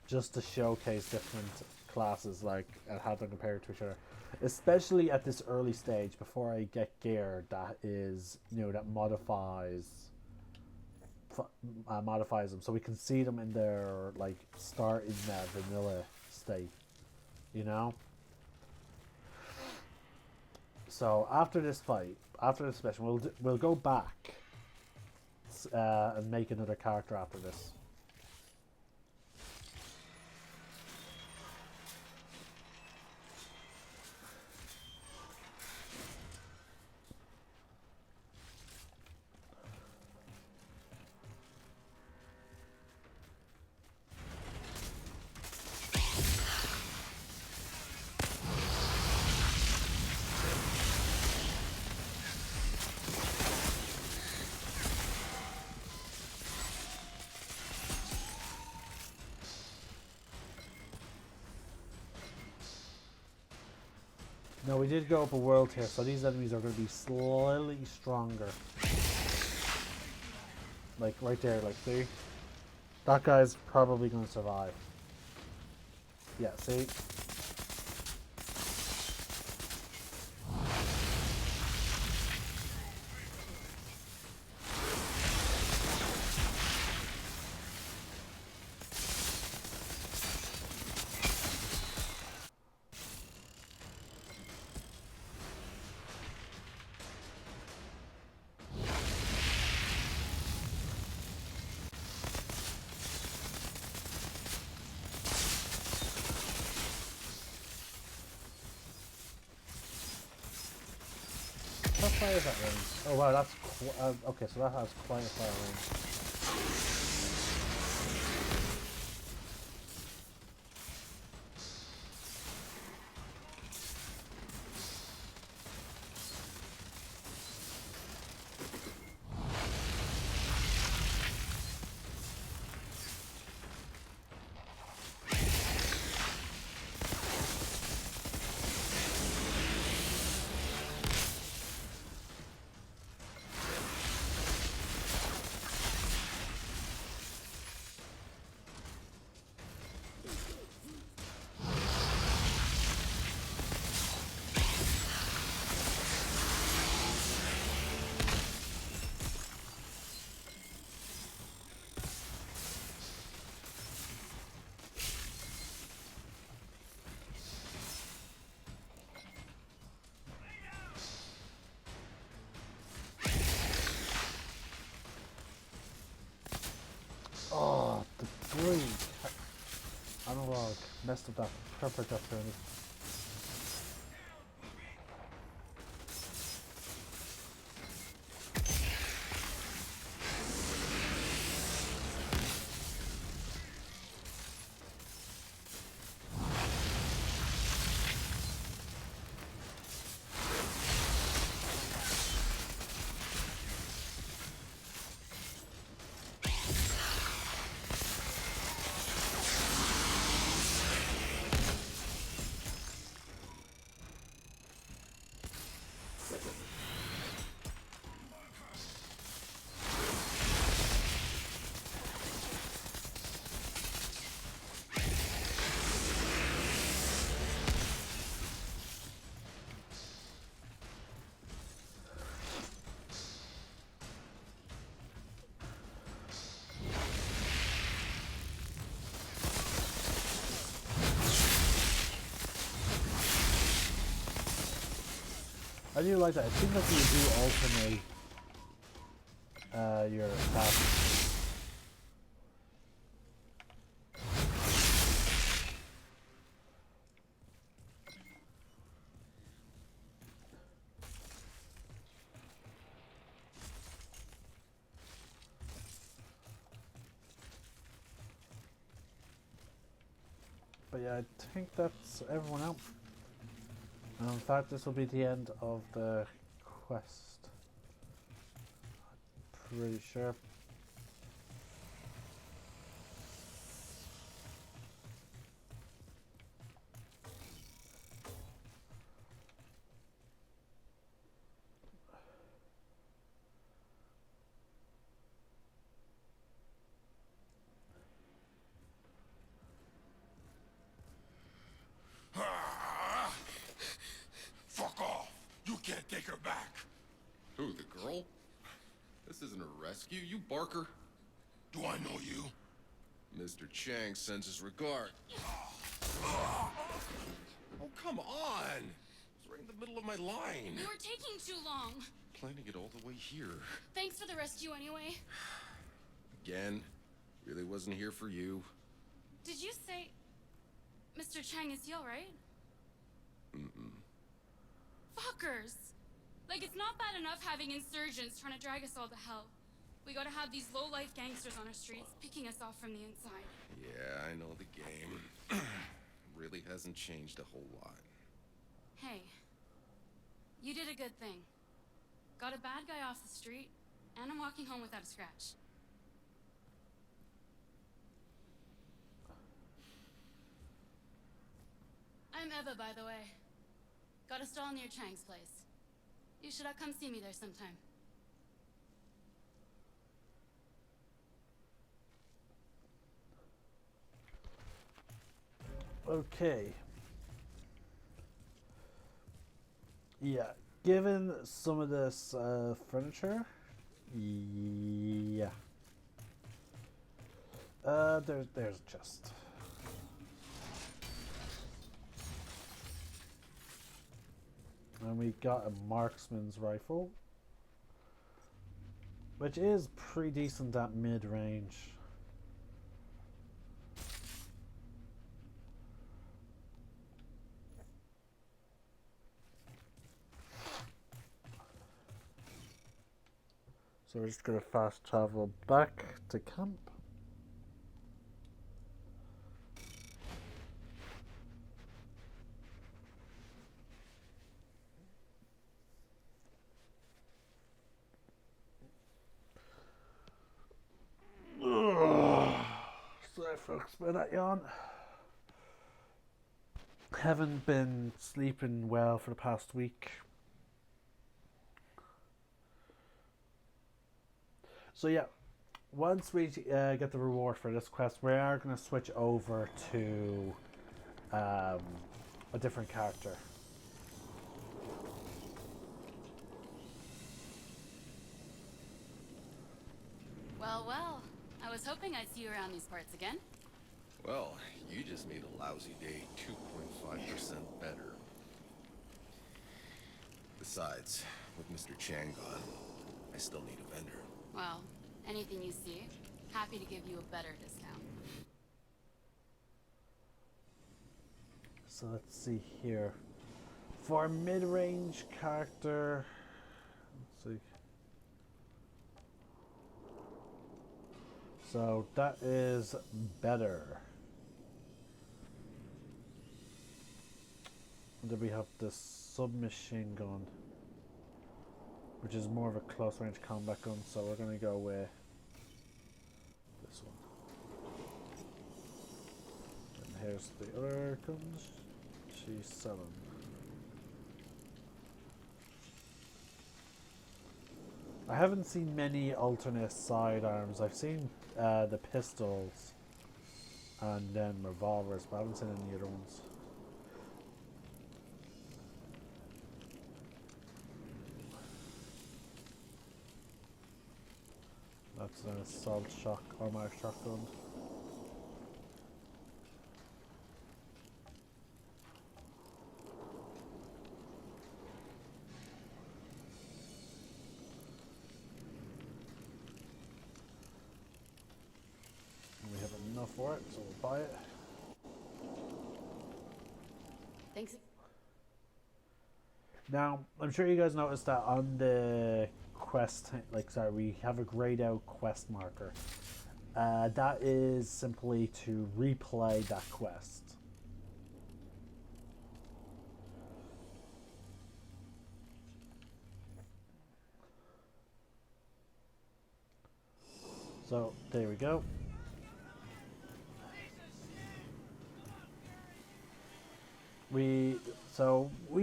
just to showcase different classes, like, and how they're compared to each other. Especially at this early stage, before I get gear that is, you know, that modifies them, so we can see them in their, like, start in that vanilla state, you know. So after this fight, after this mission, we'll go back and make another character after this. No, we did go up a world here, so these enemies are going to be slightly stronger. Like, right there, like, see? That guy's probably going to survive. Yeah, see? How far is that range? Oh wow, that's okay. So that has quite a far range. rest of that perfect opportunity. I do like that. It seems like you do alternate your attacks. But yeah, I think that's everyone out. And in fact, this will be the end of the quest. I'm pretty sure. Fuck off! You can't take her back! Who, the girl? This isn't a rescue, you Barker. Do I know you? Mr. Chang sends his regard. Oh, come on! It's right in the middle of my line. You were taking too long. Planning it all the way here. Thanks for the rescue anyway. Again, really wasn't here for you. Did you say... Mr. Chang is he alright? Fuckers! Like, it's not bad enough having insurgents trying to drag us all to hell. We gotta have these low-life gangsters on our streets, picking us off from the inside. Yeah, I know the game. Really hasn't changed a whole lot. Hey. You did a good thing. Got a bad guy off the street, and I'm walking home without a scratch. I'm Eva, by the way. Got a stall near Chang's place. You should come see me there sometime. Okay. Yeah, given some of this furniture, yeah. There's just. And we got a marksman's rifle, which is pretty decent at mid-range. So we're just gonna fast travel back to camp. Sorry folks about that yawn. Haven't been sleeping well for the past week. So yeah, once we get the reward for this quest, we are going to switch over to a different character. Well, I was hoping I'd see you around these parts again. Well, you just made a lousy day 2.5% better. Besides, with Mr. Chang gone, I still need a vendor. Well, anything you see, happy to give you a better discount. So let's see here. For a mid-range character, let's see. So that is better. And then we have the submachine gun, which is more of a close range combat gun, so we're going to go with this one. And here's the other guns. G7. I haven't seen many alternate sidearms. I've seen the pistols and then revolvers, but I haven't seen any other ones. That's an assault automatic shotgun. And we have enough for it, so we'll buy it. Thanks. Now, I'm sure you guys noticed that on the quest, we have a grayed out quest marker. That is simply to replay that quest. So, there we go. We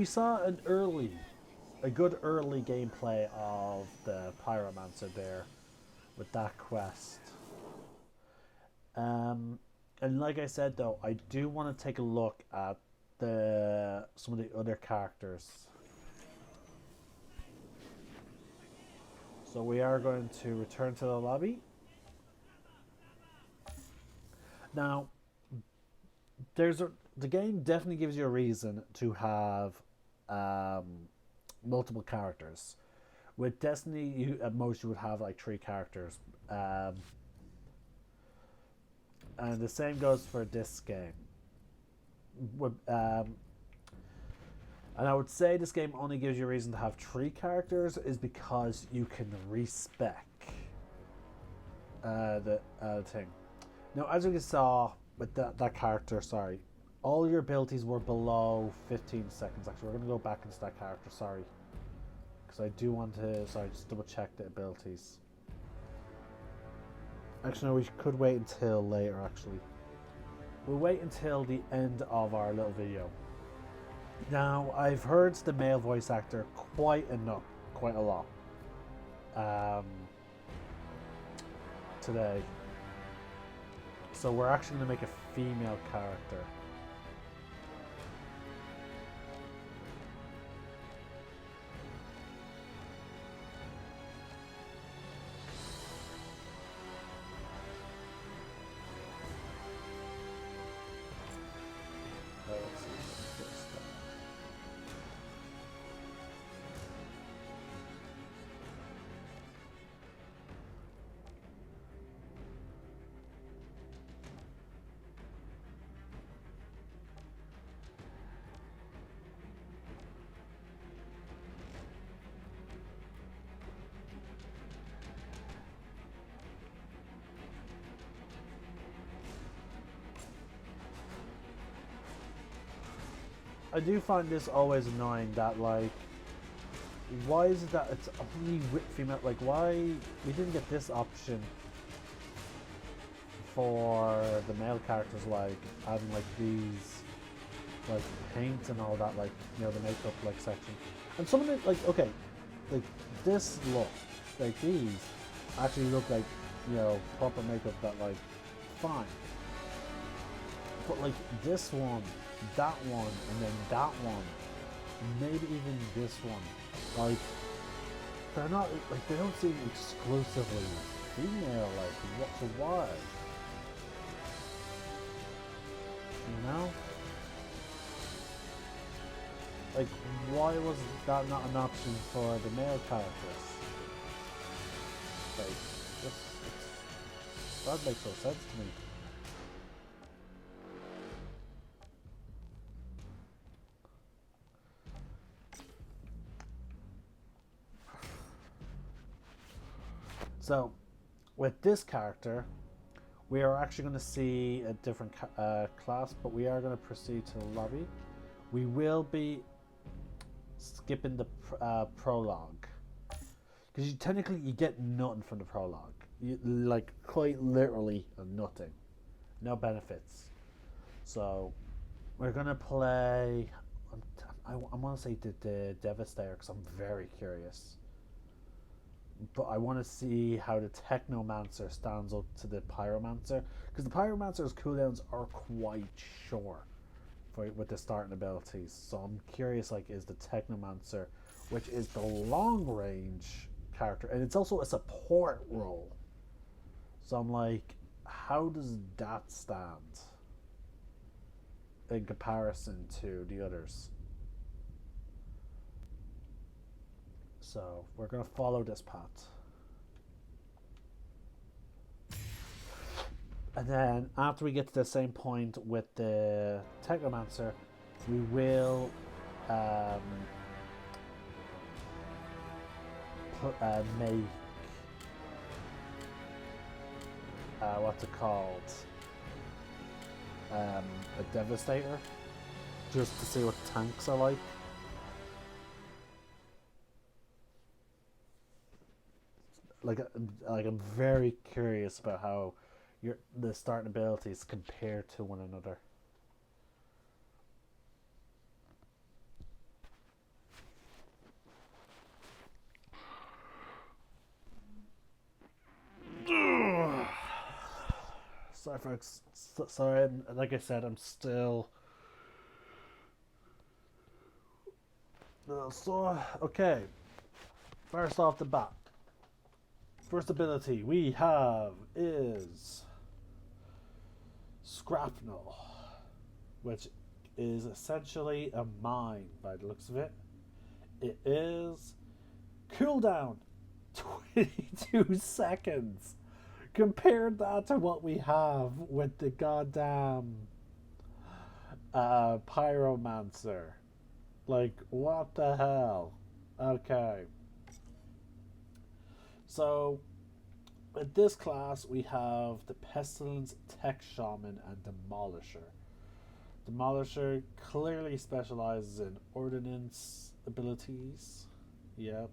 saw a good early gameplay of the Pyromancer there with that quest. And like I said though, I do want to take a look at some of the other characters. So we are going to return to the lobby. Now, the game definitely gives you a reason to have multiple characters. With Destiny, at most you would have like 3 characters, and the same goes for this game. And I would say this game only gives you a reason to have 3 characters is because you can respec the thing. Now, as we saw with that character, sorry, all your abilities were below 15 seconds. Actually, we're going to go back into that character, sorry. Because I do want to, just double check the abilities. Actually, no, we could wait until later, actually. We'll wait until the end of our little video. Now, I've heard the male voice actor quite a lot. Today. So we're actually going to make a female character. I do find this always annoying that, like, why is it that it's only with female? Like, why we didn't get this option for the male characters, like having like these like paint and all that, like, you know, the makeup like section. And some of it, like, okay, like this look, like these actually look like, you know, proper makeup that, like, fine. But like this one, that one, and then that one, maybe even this one, like, they're not, like, they don't seem exclusively female, like, what, so why? You know? Like, why was that not an option for the male characters? Like, that makes no sense to me. So, with this character, we are actually going to see a different class, but we are going to proceed to the lobby. We will be skipping the prologue, because technically you get nothing from the prologue. You, like, quite literally nothing, no benefits. So we're going to play. I want to say the Devastator because I'm very curious. But I want to see how the Technomancer stands up to the Pyromancer, because the Pyromancer's cooldowns are quite short with the starting abilities. So I'm curious, like, is the Technomancer, which is the long range character, and it's also a support role. So I'm like, how does that stand in comparison to the others? So we're going to follow this path. And then after we get to the same point with the Technomancer, we will make what's it called? A Devastator, just to see what the tanks are like. Like I'm very curious about how the starting abilities compare to one another. Sorry, folks. Sorry, like I said, I'm still. So okay. First off the bat. First ability we have is Scrapnel, which is essentially a mine by the looks of it. It is cooldown 22 seconds. Compare that to what we have with the goddamn Pyromancer. Like, what the hell? Okay. So, with this class, we have the Pestilence, Tech Shaman, and Demolisher. Demolisher clearly specializes in ordnance abilities. Yep.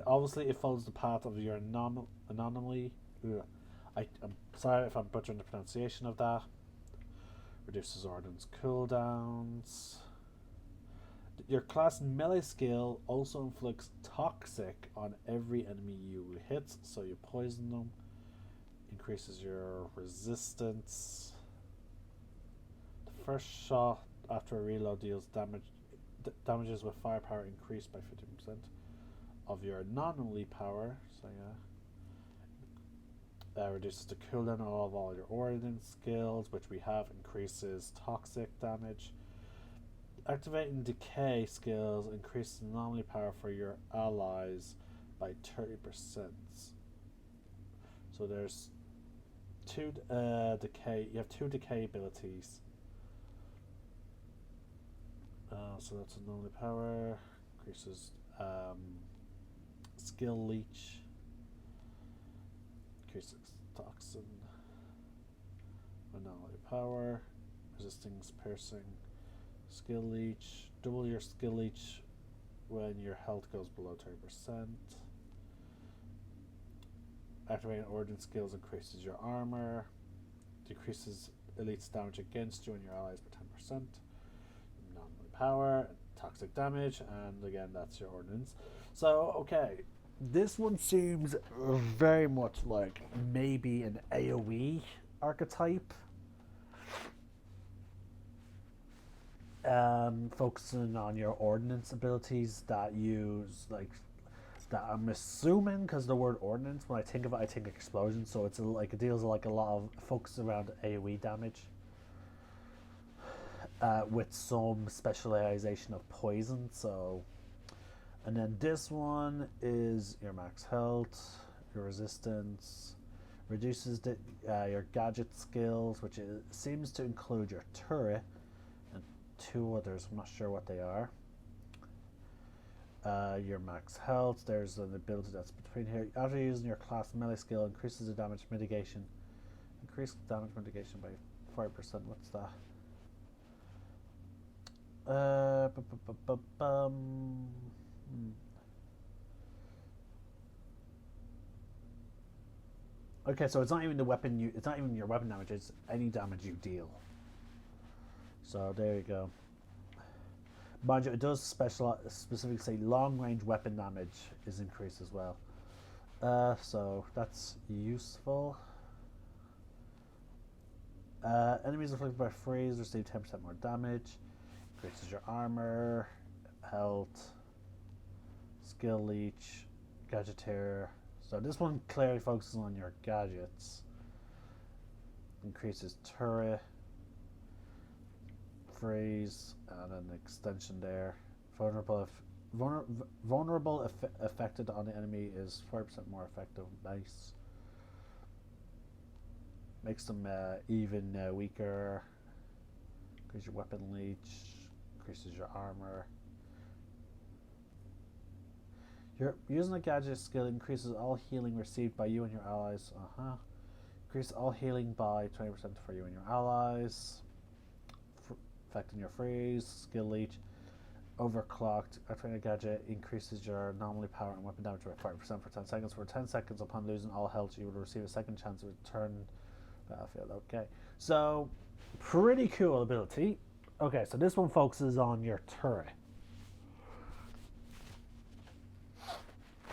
Obviously, it follows the path of your anomaly. I'm sorry if I'm butchering the pronunciation of that. Reduces ordnance cooldowns. Your class melee skill also inflicts toxic on every enemy you hit, so you poison them. Increases your resistance. The first shot after a reload deals damages with firepower increased by 15% of your non-melee power. So yeah. Reduces the cooldown of all your ordnance skills, which we have. Increases toxic damage. Activating decay skills increases the anomaly power for your allies by 30%. So there's two decay. You have two decay abilities. So that's anomaly power. Increases skill leech. Increases toxin. Anomaly power. Resistance piercing. Skill leech. Double your skill leech when your health goes below 30%. Activating ordnance skills increases your armor. Decreases elite's damage against you and your allies by 10%. Non-melee power. Toxic damage. And again, that's your ordnance. So, okay. This one seems very much like maybe an AoE archetype. Focusing on your ordnance abilities that use like that. I'm assuming because the word ordnance, when I think of it, I think explosion. So it's like it deals like a lot of focus around AoE damage, with some specialization of poison. So, and then this one is your max health, your resistance, reduces your gadget skills, which seems to include your turret. Two others, I'm not sure what they are. your max health. There's an ability that's between here. After using your class melee skill, increases the damage mitigation. Increase damage mitigation by 5%. What's that? Okay, so it's not even the weapon you. It's not even your weapon damage. It's any damage you deal. So there you go. Mind you, it does specifically say long range weapon damage is increased as well. So that's useful. Enemies afflicted by freeze receive 10% more damage. Increases your armor, health, skill leech, gadgeteer. So this one clearly focuses on your gadgets. Increases turret, freeze, and an extension there. Vulnerable affected on the enemy is 4% more effective. Nice. Makes them even weaker. Increases your weapon leech. Increases your armor. You're using a gadget skill increases all healing received by you and your allies. Increase all healing by 20% for you and your allies. Affecting your freeze, skill leech. Overclocked. Activating a gadget increases your anomaly power and weapon damage by 5% for 10 seconds. For 10 seconds upon losing all health, you will receive a second chance to return battlefield. Okay. So, pretty cool ability. Okay, so this one focuses on your turret.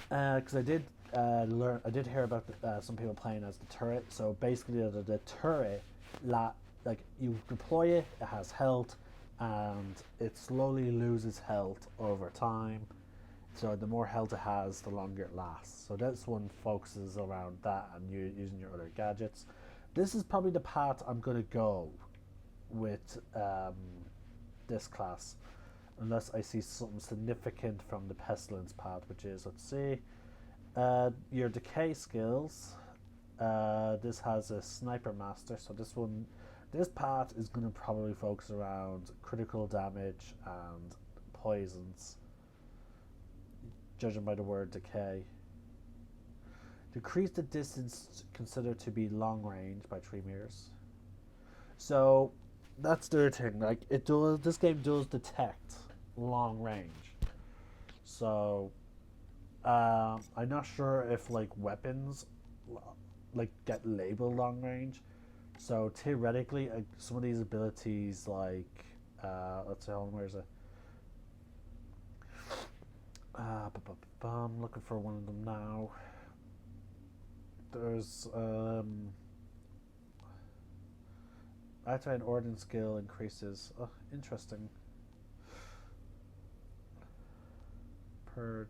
Because I did hear about some people playing as the turret. So basically, the turret, like you deploy it, it has health, and it slowly loses health over time. So the more health it has, the longer it lasts. So this one focuses around that and you using your other gadgets. This is probably the path I'm gonna go with this class. Unless I see something significant from the Pestilence path, which is, let's see, your decay skills. This has a Sniper Master, so this path is going to probably focus around critical damage and poisons, judging by the word decay. Decrease the distance considered to be long range by 3 meters. So that's the thing. Like this game does detect long range. So I'm not sure if like weapons like get labeled long range. So theoretically, some of these abilities, like let's say, where's it? I'm looking for one of them now. There's activate ordnance skill increases. Oh, interesting. Purge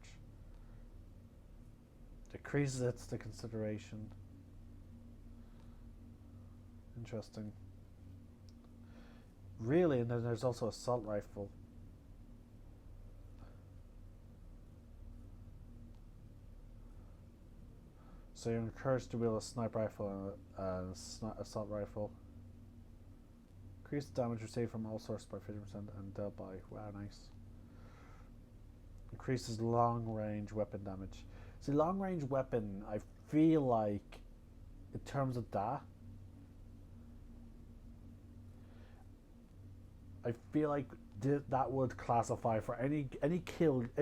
decreases its the consideration. Interesting. Really, and then there's also assault rifle. So you're encouraged to wield a sniper rifle and assault rifle. Increase the damage received from all sources by 50% and dealt by. Wow, nice. Increases long range weapon damage. See, long range weapon, I feel like, in terms of that, I feel like that would classify for any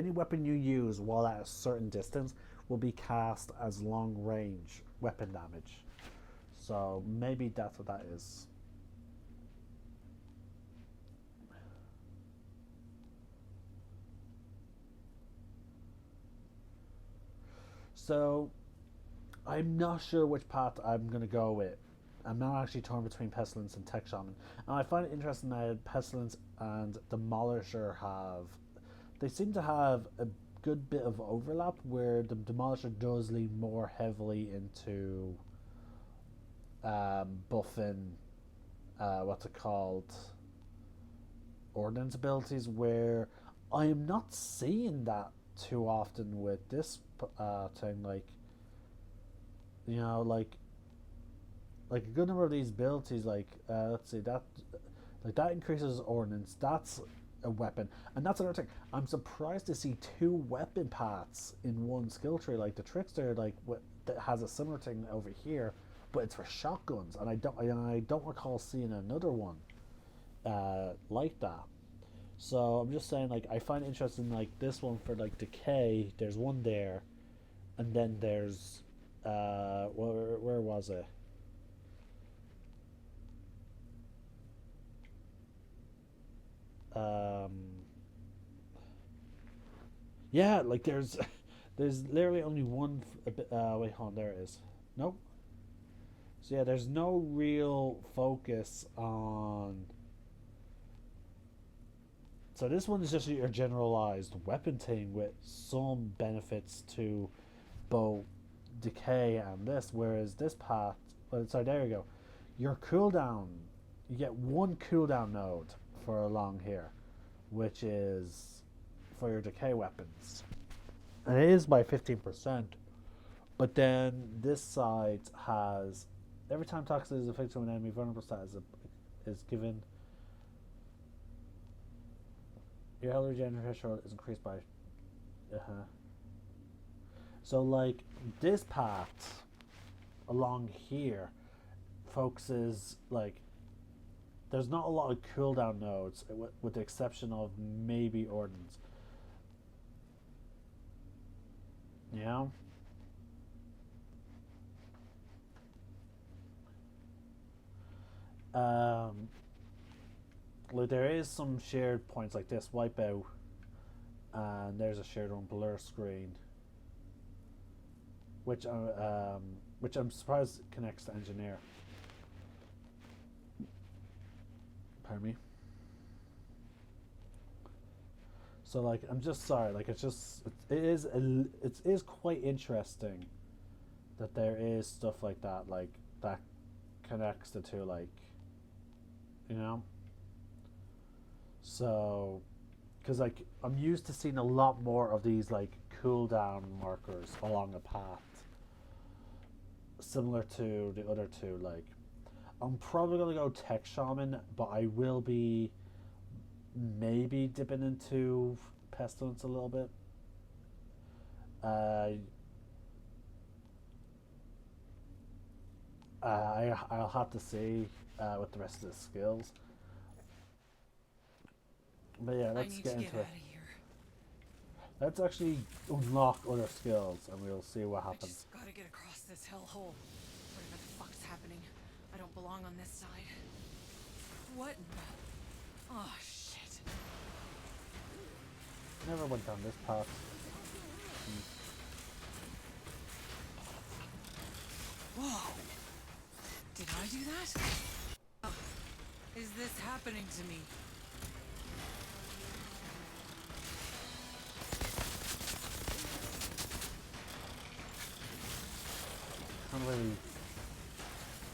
weapon you use while at a certain distance will be cast as long range weapon damage. So maybe that's what that is. So I'm not sure which path I'm going to go with. I'm now actually torn between Pestilence and Tech Shaman. And I find it interesting that Pestilence and Demolisher they seem to have a good bit of overlap, where the Demolisher does lean more heavily into buffing, what's it called, ordnance abilities, where I am not seeing that too often with this thing. Like, you know, like a good number of these abilities, like let's see, that increases ordnance. That's a weapon. And that's another thing. I'm surprised to see 2 weapon paths in one skill tree. Like the Trickster, like that has a similar thing over here, but it's for shotguns, and I don't recall seeing another one like that. So I'm just saying, like, I find it interesting, like this one for like decay. There's one there, and then there's where was it? Yeah, like there's there's literally only one. Wait, hold on, there it is. Nope. So yeah, there's no real focus on. So this one is just your generalized weapon team with some benefits to both decay and this, whereas this path, well, sorry, there you go. Your cooldown, you get 1 cooldown node for along here, which is for your decay weapons, and it is by 15%. But then this side has every time toxic is affected to an enemy, vulnerable status is given. Your health regeneration threshold is increased by. So like this path along here focuses like there's not a lot of cooldown nodes with the exception of maybe ordnance. Yeah. Like there is some shared points like this wipeout, and there's a shared one blur screen, which I'm surprised connects to engineer. Pardon me. So like I'm just sorry, like it is quite interesting that there is stuff like that, like that connects the two, like, you know. So, because like I'm used to seeing a lot more of these like cooldown markers along a path, similar to the other two. Like, I'm probably gonna go Tech Shaman, but I will be maybe dipping into Pestilence a little bit. I'll have to see with the rest of the skills. But yeah, let's get into it. Let's actually unlock other skills and we'll see what happens. I just gotta get across this hellhole. Whatever the fuck's happening, I don't belong on this side. What in the... Oh, shit. Never went down this path. Whoa! Did I do that? Oh, is this happening to me? Can't really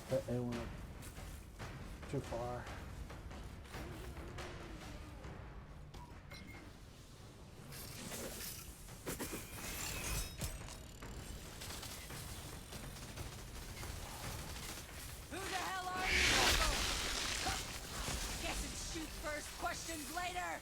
hit anyone too far. Who the hell are you? Guess it's shoot first, questions later!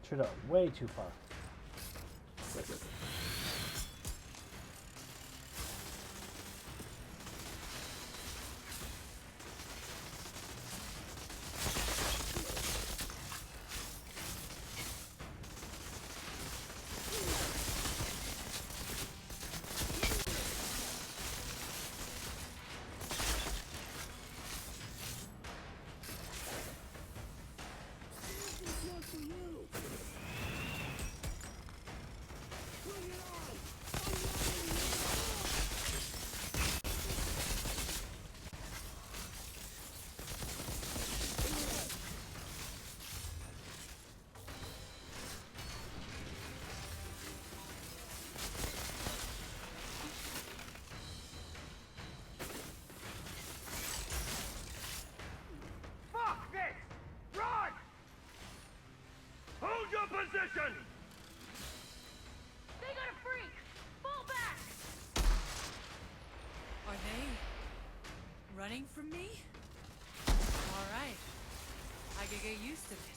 Shoot up way too far. hang from me? Alright. I could get used to this.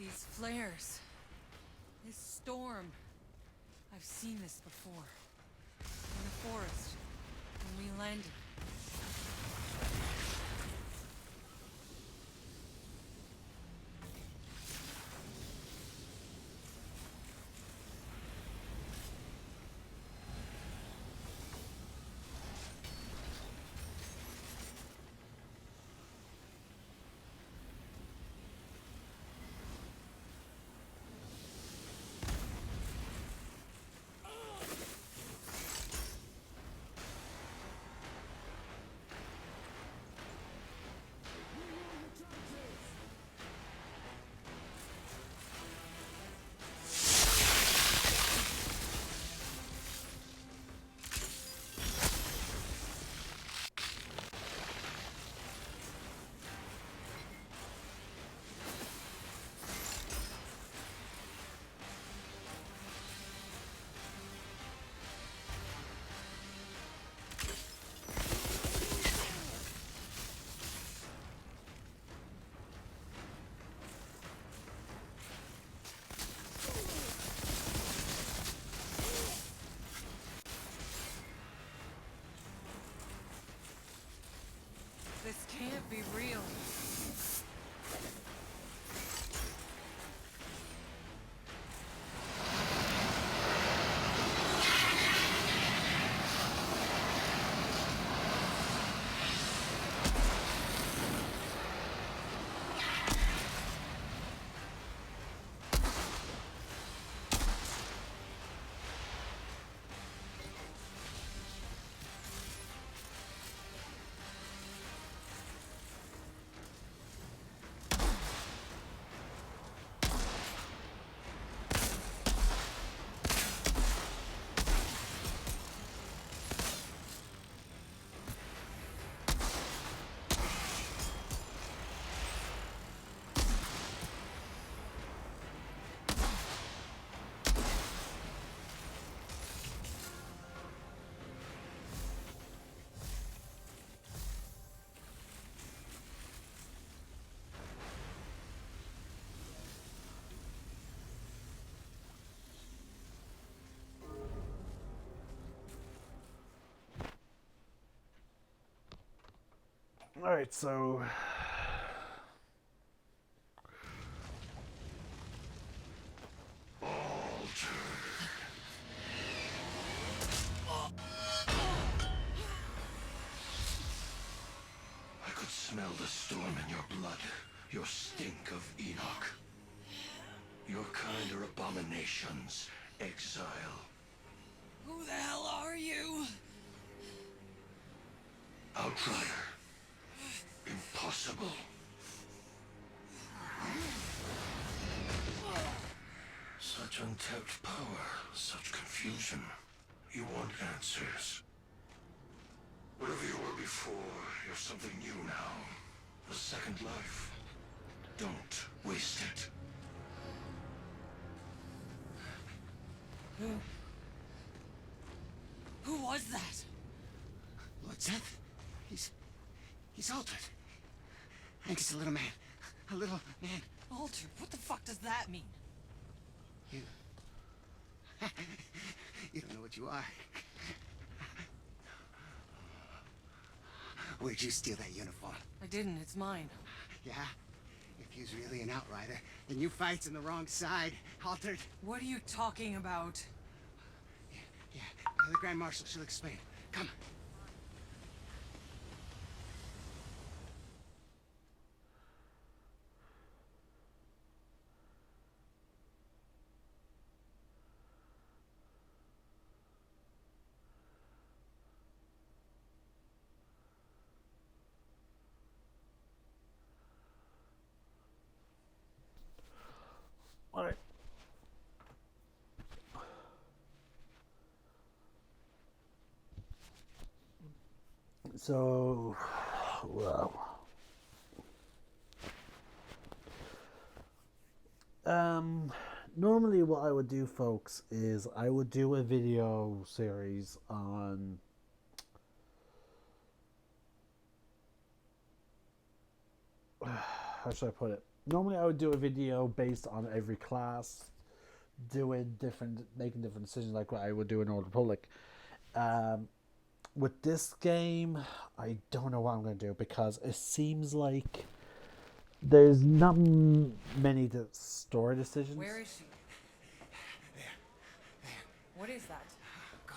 These flares. This storm. I've seen this before. In the forest. When we landed. This can't be real. Alright, so I could smell the storm in your blood, your stink of Enoch. Your kind are abominations, exile. Who the hell are you? Outrider. Impossible. Such untapped power, such confusion. You want answers. Whatever you were before, you're something new now. A second life. Don't waste it. Who was that? Lord Seth? He's altered. I think he's a little man. A little man. Altered? What the fuck does that mean? You... you don't know what you are. Where'd you steal that uniform? I didn't, it's mine. Yeah? If he's really an outrider, then you fights on the wrong side. Altered. What are you talking about? Yeah. The Grand Marshal, she'll explain. Come. alright. So, well, normally what I would do, folks, is I would do a video series on how should I put it? Normally I would do a video based on every class, making different decisions like what I would do in Old Republic. With this game, I don't know what I'm going to do because it seems like there's not many story decisions. Where is she? What is that? Go.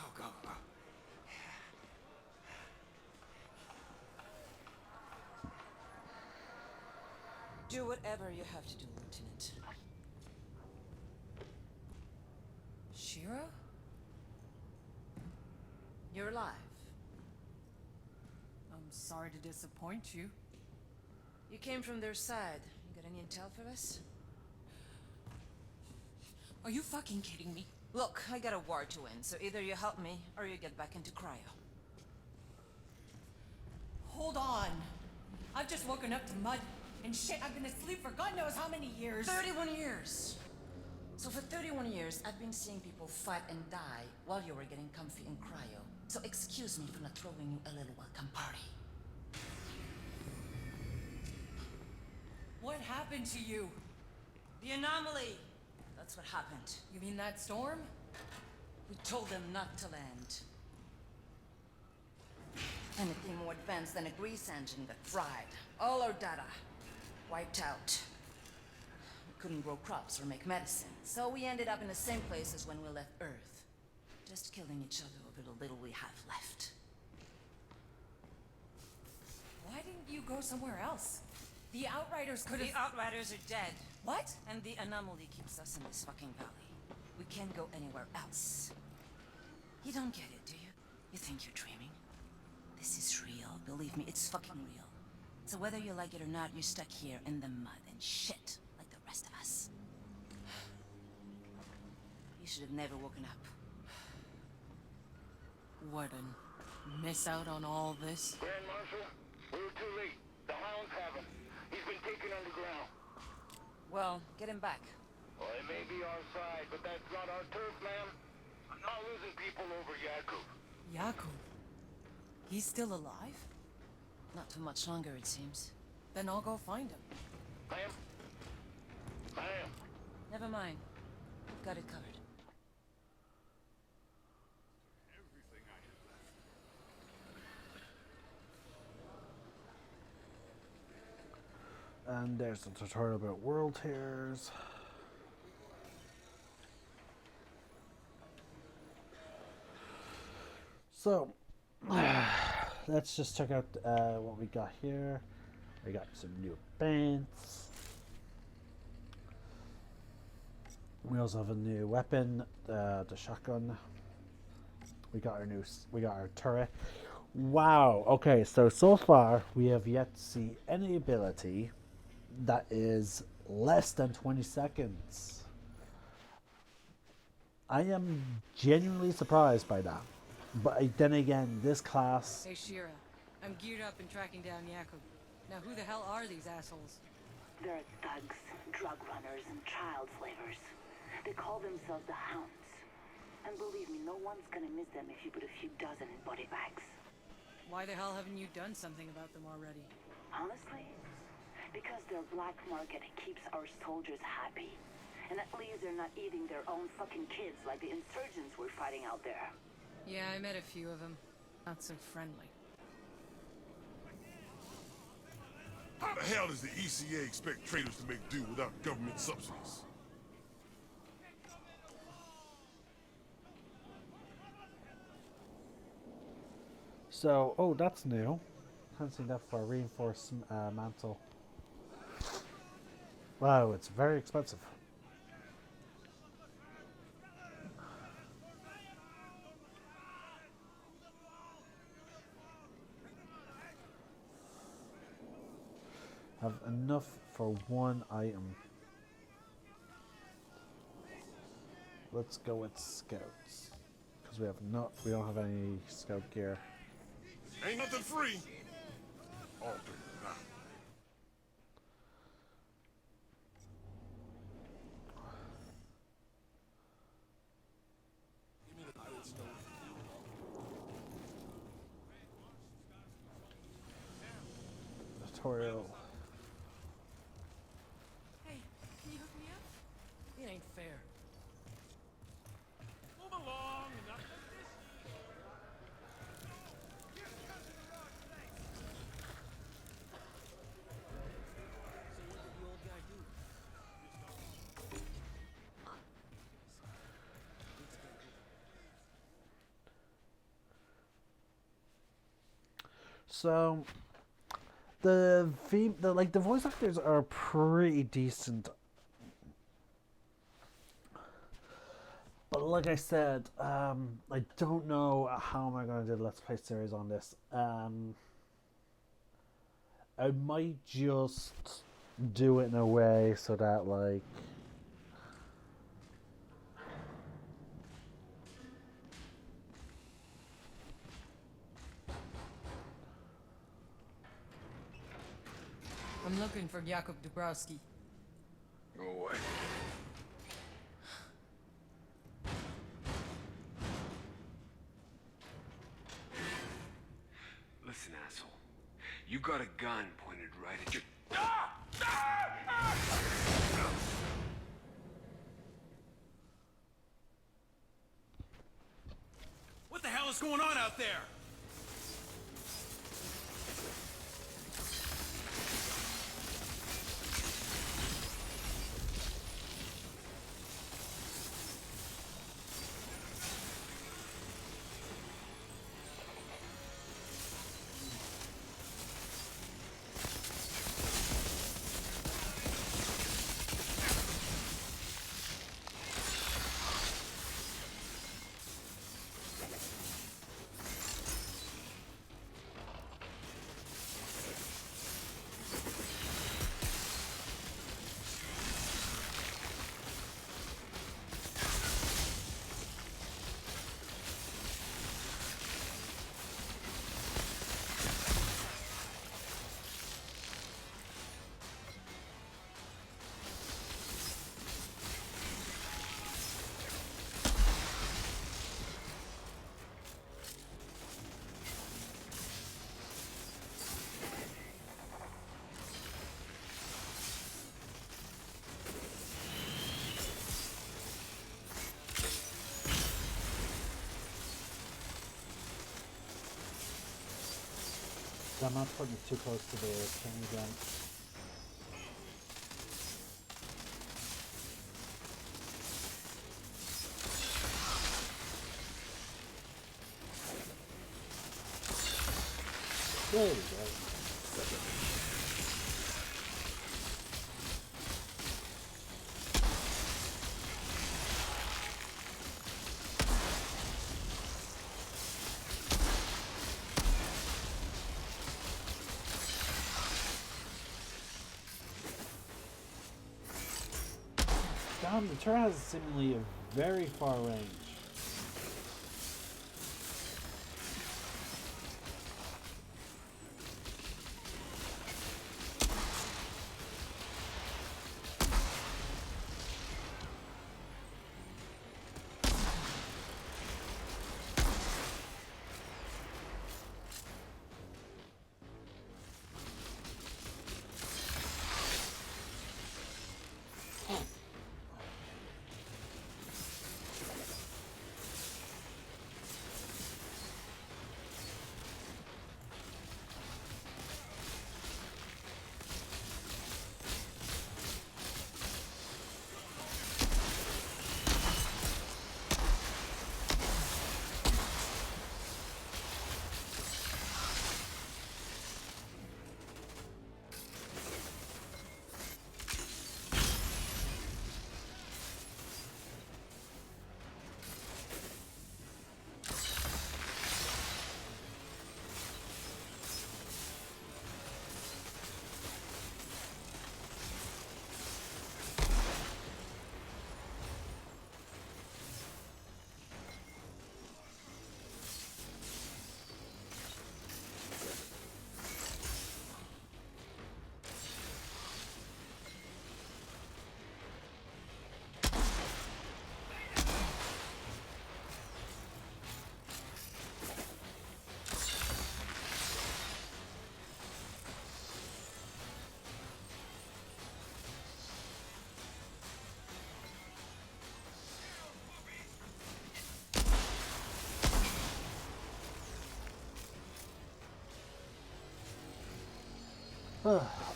Do whatever you have to do, Lieutenant. Shira? You're alive. I'm sorry to disappoint you. You came from their side. You got any intel for us? Are you fucking kidding me? Look, I got a war to win, so either you help me or you get back into cryo. Hold on. I've just woken up to mud and shit. I've been asleep for God knows how many years. 31 years. So for 31 years, I've been seeing people fight and die while you were getting comfy in cryo. So excuse me for not throwing you a little welcome party. What happened to you? The anomaly. That's what happened. You mean that storm? We told them not to land. Anything more advanced than a grease engine got fried. All our data wiped out. We couldn't grow crops or make medicine, so we ended up in the same place as when we left Earth. Just killing each other over the little we have left. Why didn't you go somewhere else? The Outriders could have... The Outriders are dead. What? And the anomaly keeps us in this fucking valley. We can't go anywhere else. You don't get it, do you? You think you're dreaming? This is real. Believe me, it's fucking real. So whether you like it or not, you're stuck here in the mud and shit like the rest of us. You should have never woken up. Warden, miss out on all this? Grand Marshal, we were too late. The hounds have him. He's been taken underground. Well, get him back. Well, it may be our side, but that's not our turf, ma'am. I'm not losing people over Yakub. Yakub? He's still alive? Not for much longer, it seems. Then I'll go find him. Ma'am? Ma'am? Never mind. We've got it covered. And there's a tutorial about world tears. So, let's just check out what we got here. We got some new paints. We also have a new weapon, the shotgun. We got our turret. Wow. Okay, so far we have yet to see any ability that is less than 20 seconds. I am genuinely surprised by that. But then again, this class... Hey, Shira. I'm geared up and tracking down Jakub. Now, who the hell are these assholes? They're thugs, drug runners, and child slavers. They call themselves the Hounds. And believe me, no one's gonna miss them if you put a few dozen in body bags. Why the hell haven't you done something about them already? Honestly, because their black market keeps our soldiers happy. And at least they're not eating their own fucking kids like the insurgents we're fighting out there. Yeah, I met a few of them. Not so friendly. How the hell does the ECA expect traders to make do without government subsidies? So, oh, that's new. Haven't seen that for a reinforced mantle. Wow, it's very expensive. Have enough for one item. Let's go with scouts, because we don't have any scout gear. Ain't nothing free. Alter now. Tutorial. Hey, can you hook me up? It ain't fair. Move along, enough of this. So what did the old guy do? So the voice actors are pretty decent, but like I said, I don't know how am I going to do the Let's Play series on this. I might just do it in a way so that like I'm looking for Jakub Dabrowski. Go away. Listen, asshole. You got a gun pointed right at your... What the hell is going on out there? I'm not putting it too close to the king again. There we go. Damn, the turret has seemingly a very far range.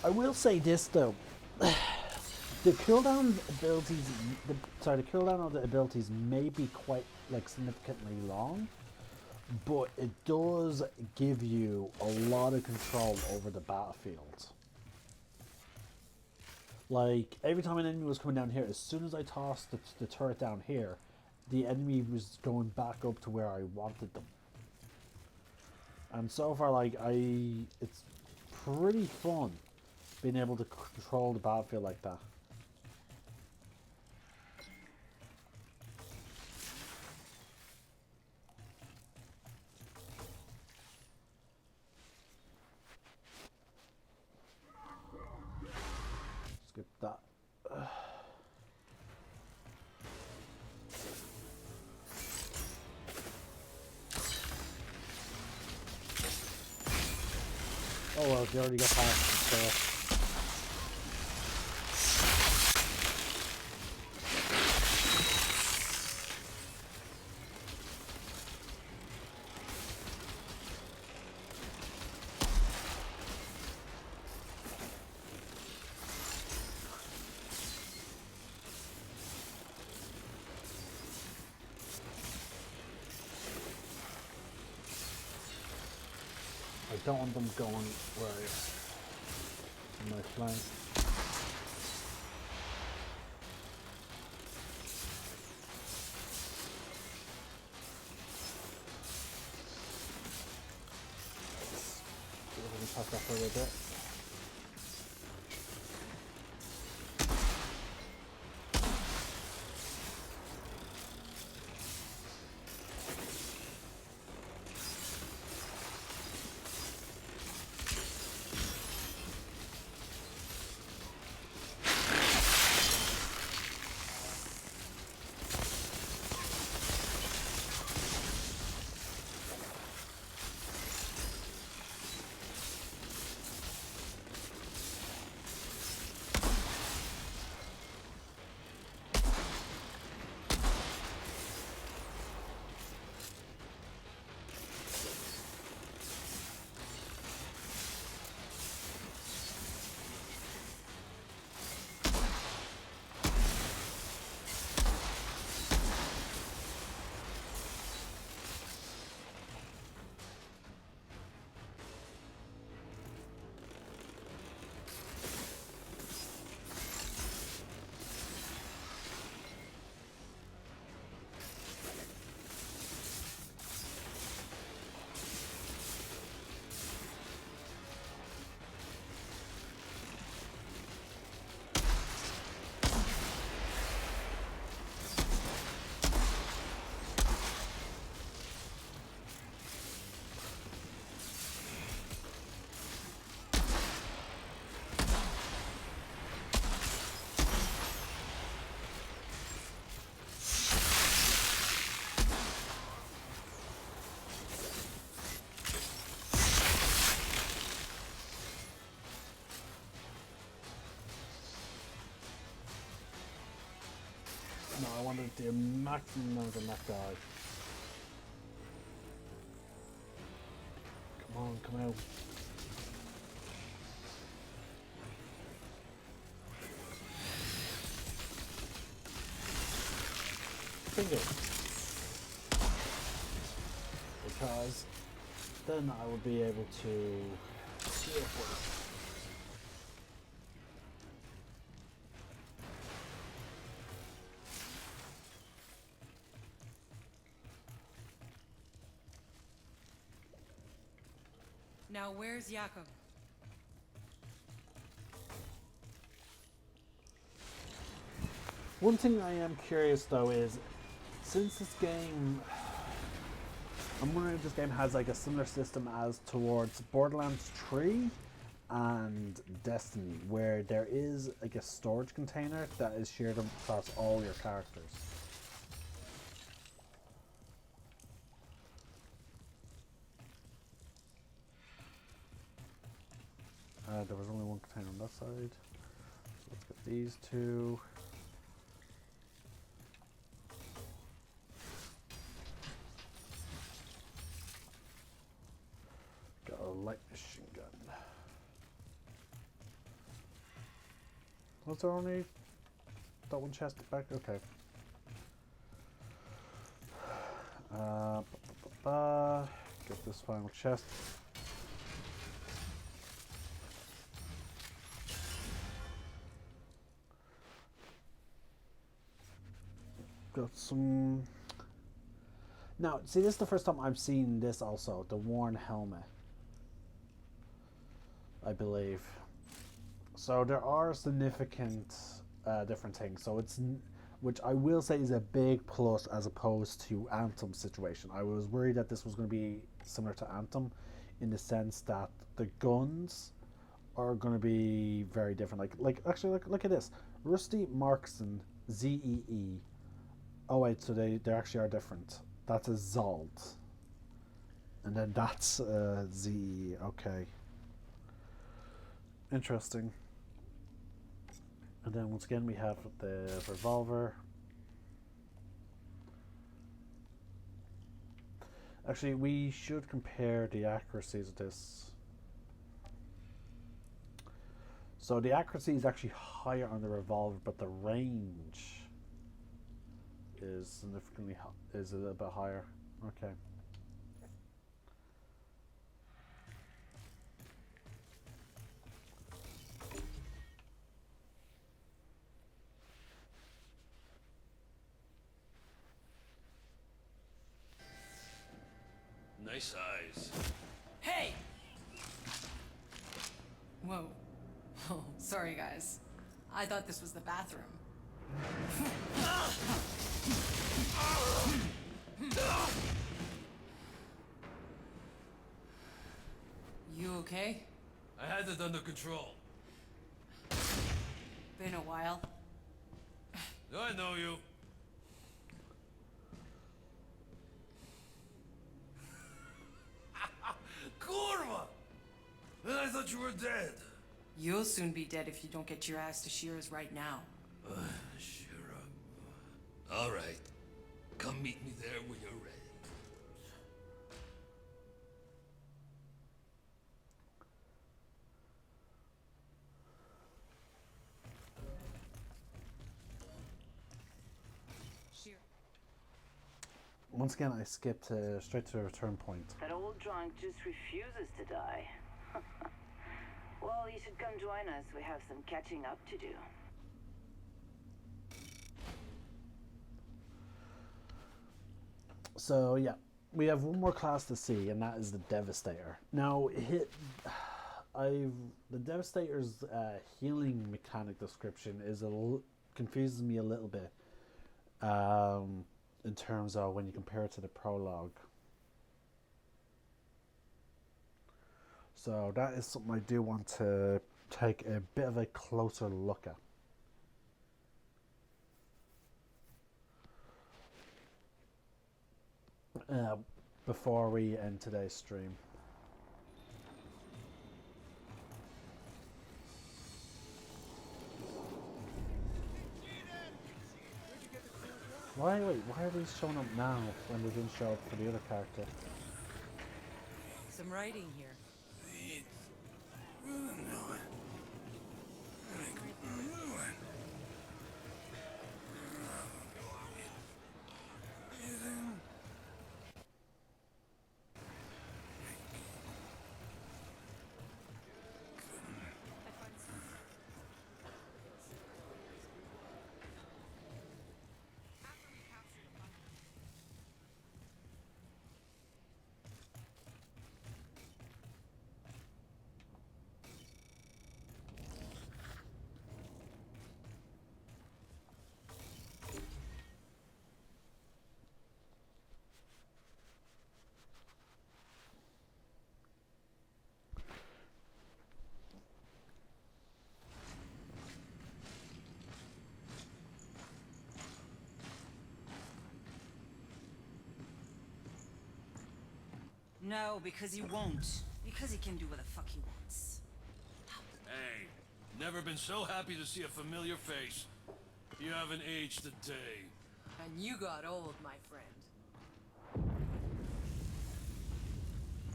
I will say this though, the cooldown abilities, the cooldown of the abilities may be quite like significantly long, but it does give you a lot of control over the battlefield. Like every time an enemy was coming down here, as soon as I tossed the turret down here, the enemy was going back up to where I wanted them. And so far, like it's pretty fun being able to control the battlefield like that. Skip that. Oh well, they already got past the stuff. I don't want them going where in my flank. Let me pass that for a little bit. No, I wanted to do maximum amount on that guy. Come on, come out. Finger. Because then I will be able to see it for it. Now where's Jakob? One thing I am curious though is, since this game, I'm wondering if this game has like a similar system as towards Borderlands 3 and Destiny, where there is like a storage container that is shared across all your characters. There was only one container on that side. So let's get these two. Got a light machine gun. Was there only that one chest back? Okay. Get this final chest. Got some. Now, see, this is the first time I've seen this also, the worn helmet, I believe. So there are significant different things. So it's, which I will say is a big plus as opposed to Anthem's situation. I was worried that this was going to be similar to Anthem in the sense that the guns are going to be very different. Like actually, look at this. Rusty Markson ZEE. Oh wait, so they actually are different. That's a Zolt. And then that's ZEE. Okay. Interesting. And then once again we have the revolver. Actually, we should compare the accuracies of this. So the accuracy is actually higher on the revolver, but the range is significantly is a little bit higher. Okay. Nice eyes. Hey! Whoa. Oh, sorry guys. I thought this was the bathroom. You okay? I had it under control. Been a while. Do I know you? Kurva! Then I thought you were dead. You'll soon be dead if you don't get your ass to Shira's right now. Shira. All right. Come meet me there when you're ready. Shira. Once again, I skipped straight to the return point. That old drunk just refuses to die. Well, you should come join us. We have some catching up to do. So yeah, we have one more class to see, and that is the Devastator. Now, the Devastator's healing mechanic description is confuses me a little bit in terms of when you compare it to the prologue. So that is something I do want to take a bit of a closer look at. Before we end today's stream. Where'd you get the Why are these showing up now when they didn't show up for the other character? Some writing here. No, because he won't. Because he can do what the fuck he wants. Hey, never been so happy to see a familiar face. You haven't aged a day. And you got old, my friend.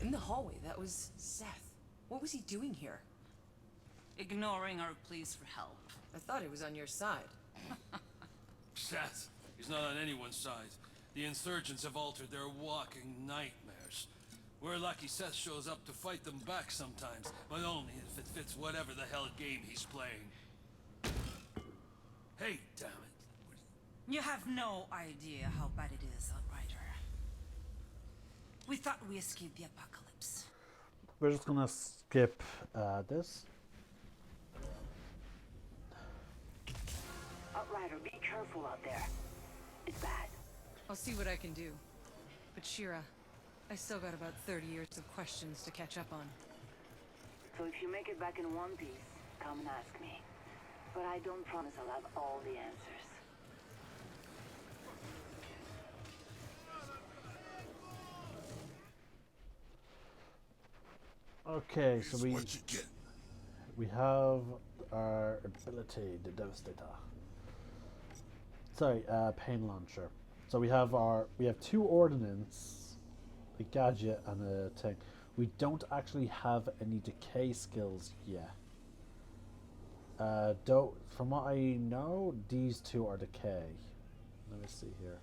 In the hallway, that was Seth. What was he doing here? Ignoring our pleas for help. I thought he was on your side. Seth, he's not on anyone's side. The insurgents have altered their walking nightmares. We're lucky Seth shows up to fight them back sometimes, but only if it fits whatever the hell game he's playing. Hey, damn it. You have no idea how bad it is, Outrider. We thought we escaped the apocalypse. We're just gonna skip this. Outrider, be careful out there. It's bad. I'll see what I can do. But Shira, I still got about 30 years of questions to catch up on. So if you make it back in one piece, come and ask me. But I don't promise I'll have all the answers. Okay, so we have our ability, the Devastator. Sorry, Pain Launcher. So we have two ordnance, a gadget, and a thing. We don't actually have any decay skills yet. From what I know, these two are decay. Let me see here.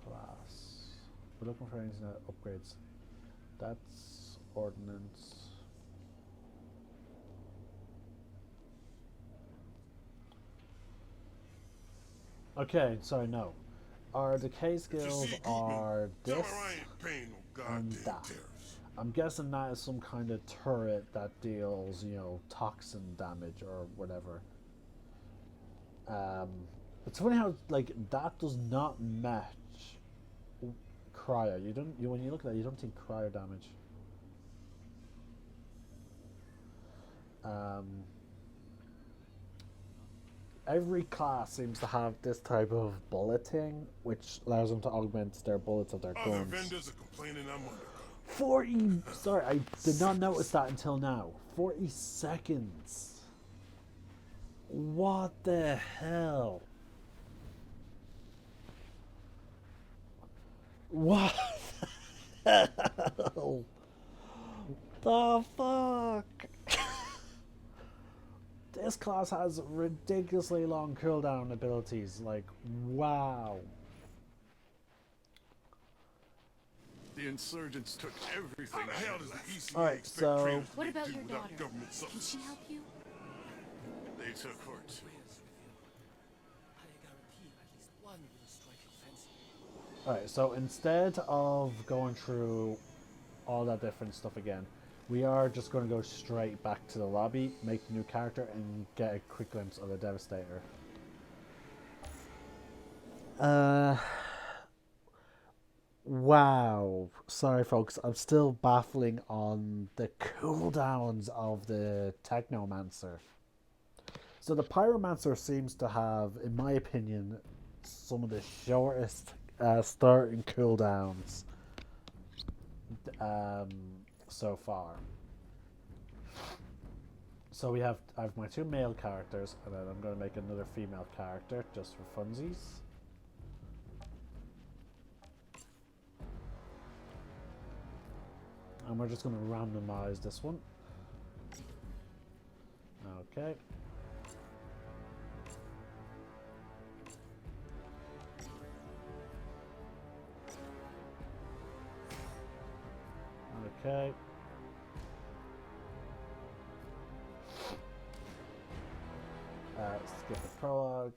Class. We're looking for anything that upgrades. That's ordnance. Okay, sorry, no. Our decay skills are this and that. I'm guessing that is some kind of turret that deals, toxin damage or whatever. It's funny how that does not match cryo. When you look at that, you don't see cryo damage. Every class seems to have this type of bulleting, which allows them to augment their bullets of their guns. Other vendors are complaining I'm under. 40. Sorry, I did not notice that until now. 40 seconds. What the hell? What the hell? The fuck? This class has ridiculously long cooldown abilities. Like, wow. The insurgents took everything. How the hell does the ECA Alright, so What about your daughter? Can she help you? They took her too. I guarantee at least one will strike your fancy. alright, so instead of going through all that different stuff again, we are just going to go straight back to the lobby, make a new character, and get a quick glimpse of the Devastator. Wow. Sorry, folks. I'm still baffling on the cooldowns of the Technomancer. So the Pyromancer seems to have, in my opinion, some of the shortest starting cooldowns so far. So I have my two male characters, and then I'm going to make another female character just for funsies. And we're just going to randomize this one. Okay. Okay. Skip the prologue.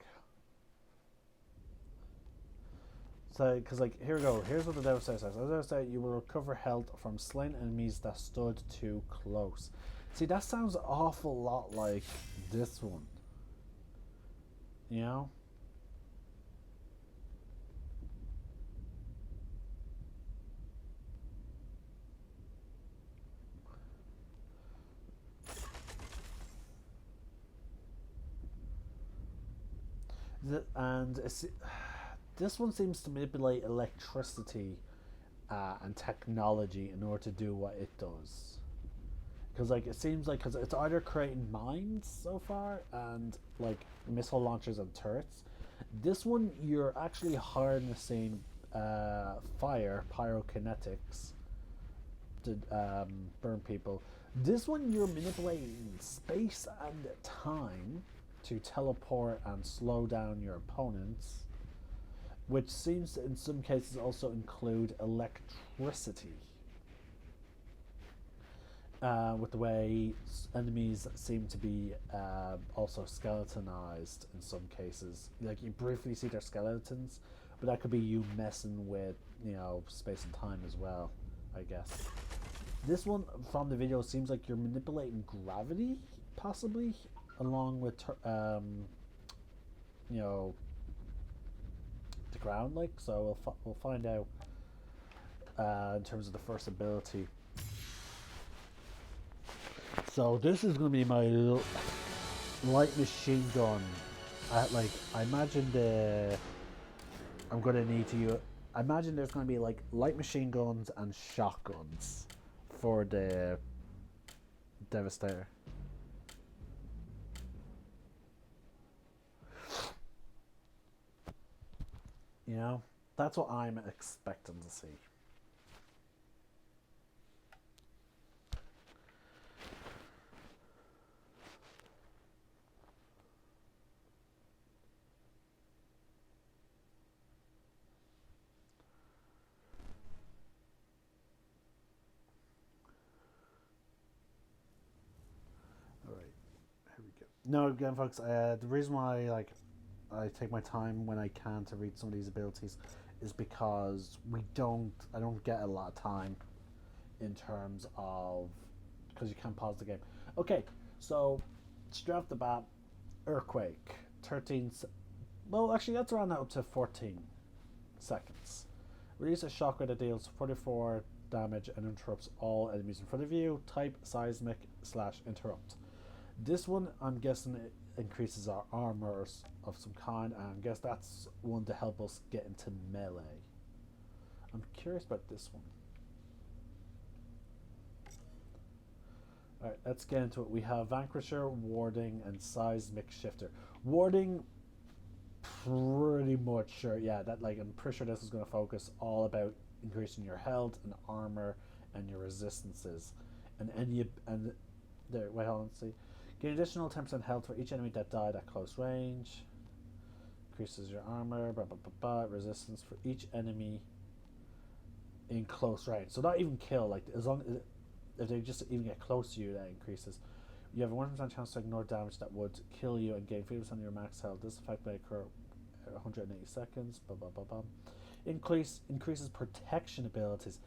So, because like, here we go. Here's what the Devastator says. As I say, you will recover health from slain enemies that stood too close. See, that sounds an awful lot like this one. You know? And this one seems to manipulate electricity and technology in order to do what it does. Because like it seems like because it's either creating mines so far and like missile launchers and turrets. This one you're actually harnessing fire, pyrokinetics to burn people. This one you're manipulating space and time to teleport and slow down your opponents, which seems to in some cases also include electricity. With the way enemies seem to be also skeletonized in some cases. Like you briefly see their skeletons, but that could be you messing with, you know, space and time as well, I guess. This one from the video seems like you're manipulating gravity, possibly, along with, you know, the ground, like. So we'll find out in terms of the first ability. So this is going to be my light machine gun. I imagine I'm going to need to use. I imagine there's going to be like light machine guns and shotguns for the Devastator. You know, that's what I'm expecting to see. No, again, folks. The reason why I take my time when I can to read some of these abilities is because I don't get a lot of time in terms of because you can't pause the game. Okay, so straight off the bat, Earthquake, 13. Well, actually, that's around up to 14 seconds. Release a shockwave that deals 44 damage and interrupts all enemies in front of you. Type seismic / interrupt. This one, I'm guessing, it increases our armor of some kind, and I guess that's one to help us get into melee. I'm curious about this one. Alright, let's get into it. We have Vanquisher, Warding, and Seismic Shifter. Warding, pretty much sure, yeah, that I'm pretty sure this is going to focus all about increasing your health and armor and your resistances. And there, wait, hold on, see. Gain additional 10% health for each enemy that died at close range. Increases your armor, resistance for each enemy in close range. So not even kill, like as long as if they just even get close to you, that increases. You have a 100% chance to ignore damage that would kill you and gain 50% of your max health. This effect may occur 180 seconds. Increases protection abilities.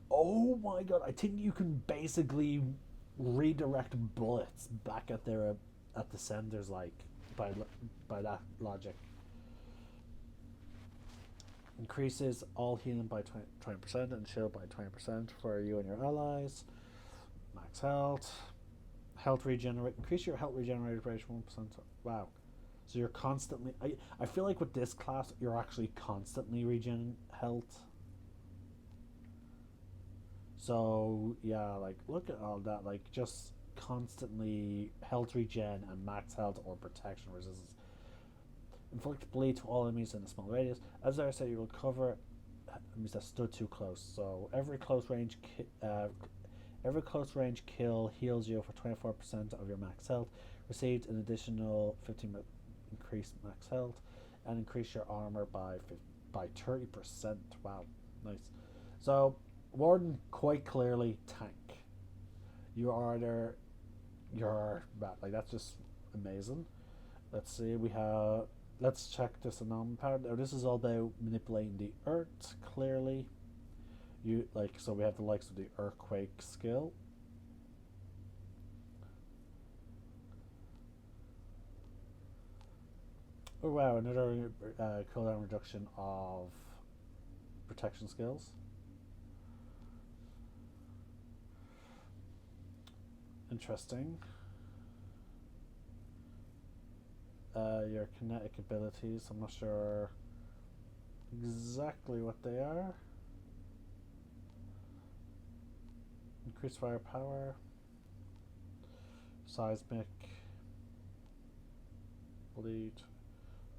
Oh my god! I think you can basically redirect bullets back at the senders, like by that logic. Increases all healing by 20% and shield by 20% for you and your allies. Max health regenerate. Increase your health regeneration 1%. Wow. So you're constantly. I feel like with this class you're actually constantly regen health. So yeah, like look at all that, like just constantly health regen and max health or protection resistance. Inflict bleed to all enemies in a small radius. As I said, you will cover enemies that stood too close. So every close range Every close range kill heals you for 24% of your max health. Received an additional 15 increased max health, and increase your armor by 30%. Wow, nice. So Warden, quite clearly tank. You are either you're like, that's just amazing. Let's see, we have, let's check this anomaly power. Now this is all about manipulating the earth, clearly. You like, so we have the likes of the earthquake skill. Oh wow, another cooldown reduction of protection skills. Interesting. Your kinetic abilities, I'm not sure exactly what they are. Increased firepower, seismic, bleed,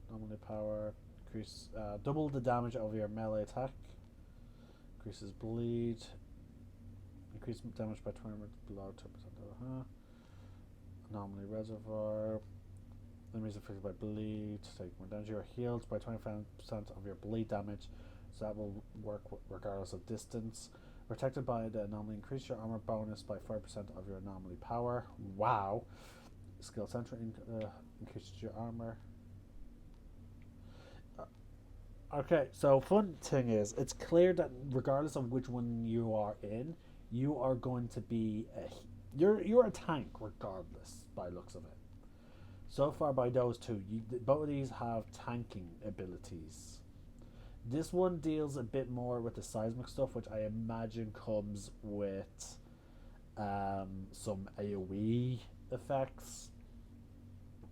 anomaly power, increase double the damage of your melee attack, increases bleed, increase damage by 20% below 2%. Anomaly reservoir. Enemies affected by bleed take more damage. You are healed by 25% of your bleed damage, so that will work regardless of distance. Protected by the anomaly, increase your armor bonus by 5% of your anomaly power. Wow. Skill center increases your armor. Okay, so fun thing is, it's clear that regardless of which one you are in, you are going to be you're a tank regardless by looks of it. So far by those two, both of these have tanking abilities. This one deals a bit more with the seismic stuff, which I imagine comes with some AoE effects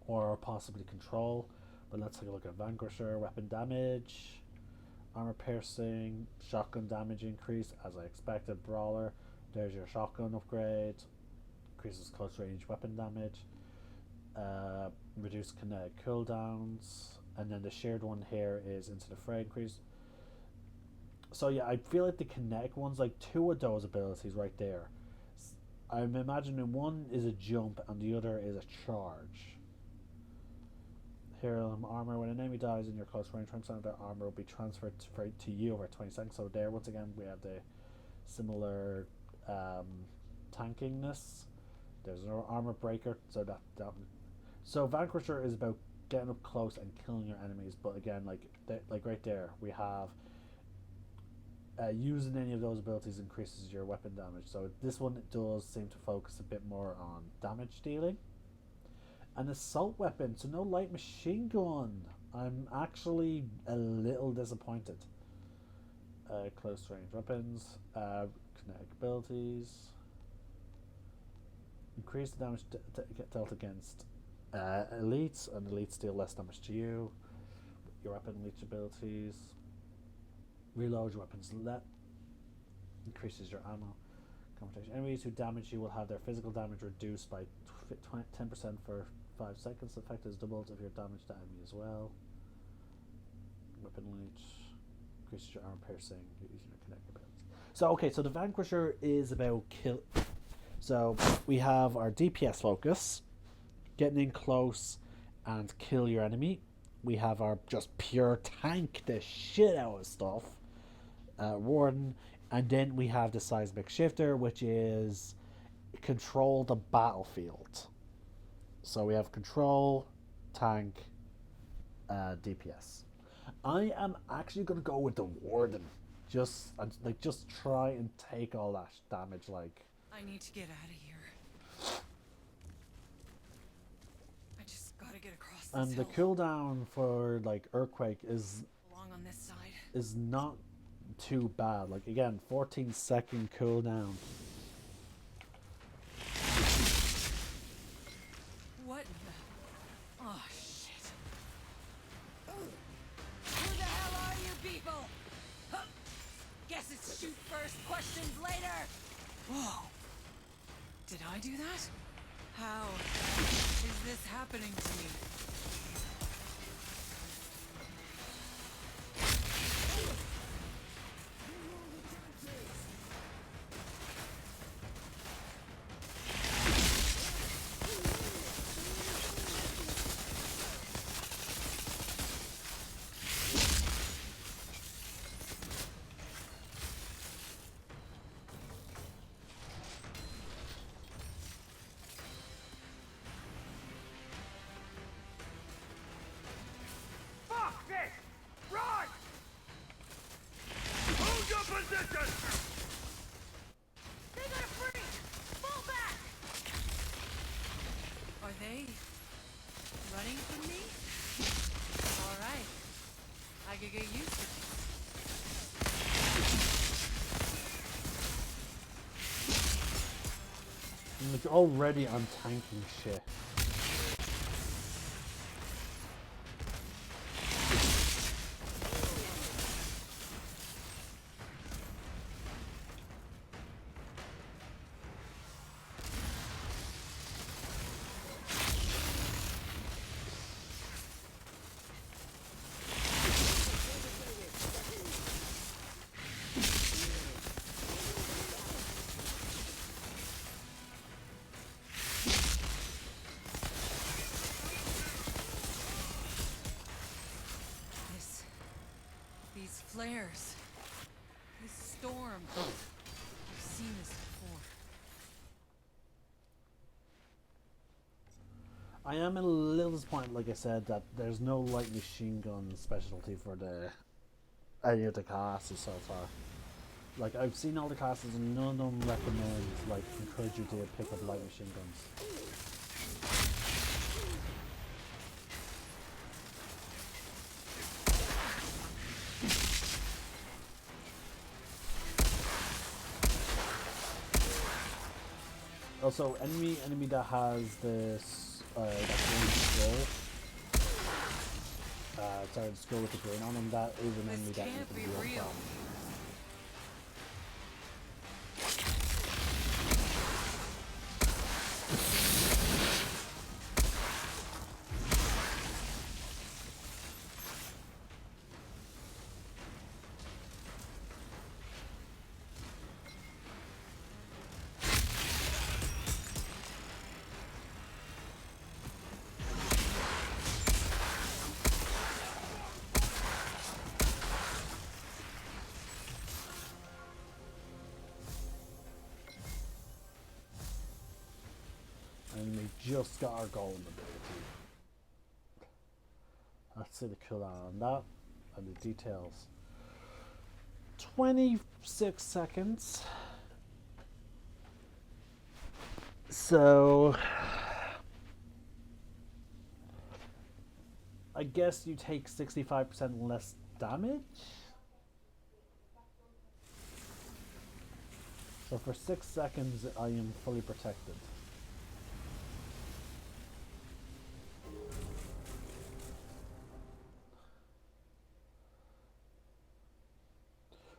or possibly control. But let's take a look at Vanquisher. Weapon damage, armor piercing, shotgun damage increase, as I expected. Brawler, there's your shotgun upgrade, increases close range weapon damage. Reduce kinetic cooldowns, and then the shared one here is into the fray increase. So yeah, I feel like the kinetic ones, like two of those abilities right there, I'm imagining one is a jump and the other is a charge. Here, armor. When an enemy dies in your close range, 20% of their armor will be transferred to you over 20 seconds. So there, once again, we have the similar tankingness. There's an armor breaker, so so Vanquisher is about getting up close and killing your enemies. But again, like right there, we have using any of those abilities increases your weapon damage. So this one does seem to focus a bit more on damage dealing. An assault weapon, so no light machine gun. I'm actually a little disappointed. Close range weapons, kinetic abilities. Increase the damage dealt against elites, and elites deal less damage to you. Your weapon leech abilities. Reload your weapons. Increases your ammo. Confrontation. Enemies who damage you will have their physical damage reduced by 10% for 5 seconds. The effect is doubled if your damage to enemy as well. Weapon leech. Increases your armor piercing using your kinetic abilities. So okay, so the Vanquisher is about kill. So we have our DPS focus, getting in close and kill your enemy. We have our just pure tank the shit out of stuff, Warden, and then we have the seismic shifter, which is control the battlefield. So we have control, tank, DPS. I am actually gonna go with the Warden. Just try and take all that damage. Like, I need to get out of here. I just gotta get across this and the hill. cooldown for like earthquake is Along on this side. is not too bad. Like again, 14-second cooldown. What in the... Oh, shit. Who the hell are you people? Huh. Guess it's shoot first, questions later. Whoa. Did I do that? How is this happening to me? I could get used to this. Like, already I'm tanking shit. These flares. This storm. I've seen this before. I am a little disappointed, like I said, that there's no light machine gun specialty for any of the classes so far. Like, I've seen all the classes and none of them recommend, like, encourage you to pick up light machine guns. Also, enemy that has this that green skull. Sorry, the skull with the green on him. That is an enemy that you can be real. And we just got our golden ability. Let's see the cooldown on that and the details. 26 seconds. So I guess you take 65% less damage. So for 6 seconds I am fully protected.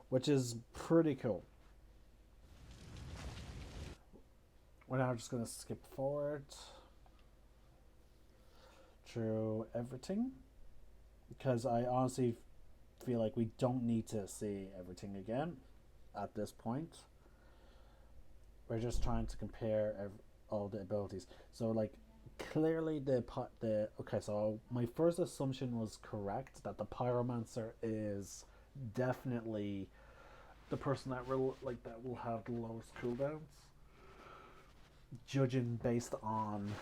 Which is pretty cool. We're now just going to skip forward through everything, because I honestly feel like we don't need to see everything again at this point. We're just trying to compare all the abilities. So, like, clearly okay, so my first assumption was correct, that the Pyromancer is definitely the person that will have the lowest cooldowns, judging based on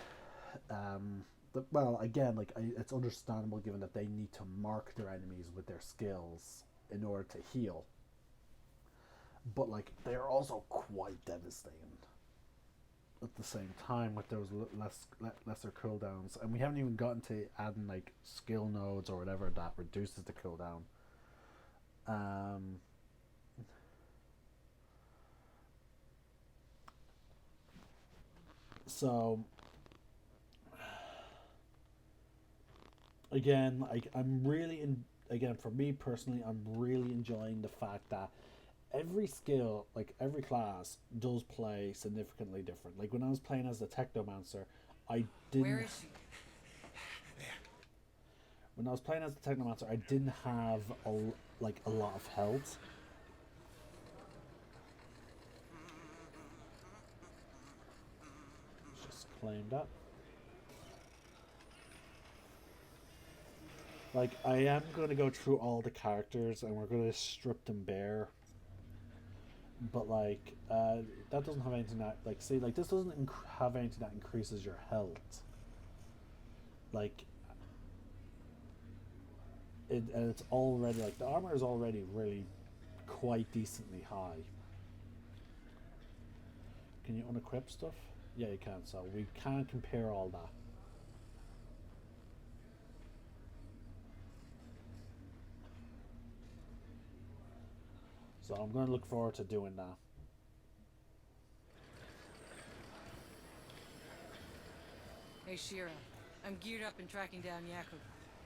it's understandable given that they need to mark their enemies with their skills in order to heal, but like they're also quite devastating at the same time with those lesser cooldowns, and we haven't even gotten to adding like skill nodes or whatever that reduces the cooldown. So again, for me personally, I'm really enjoying the fact that every skill, like every class, does play significantly different. Like when I was playing as the Technomancer, I didn't. Where is she? When I was playing as the Technomancer, I didn't have a lot of health. Just claim that. Like, I am going to go through all the characters and we're going to strip them bare. But, like, that doesn't have anything that, like, see, like, this doesn't have anything that increases your health. Like, and it's already, like, the armor is already really quite decently high. Can you unequip stuff? Yeah, you can, so we can't compare all that. So I'm going to look forward to doing that. Hey, Shira. I'm geared up in tracking down Yakub.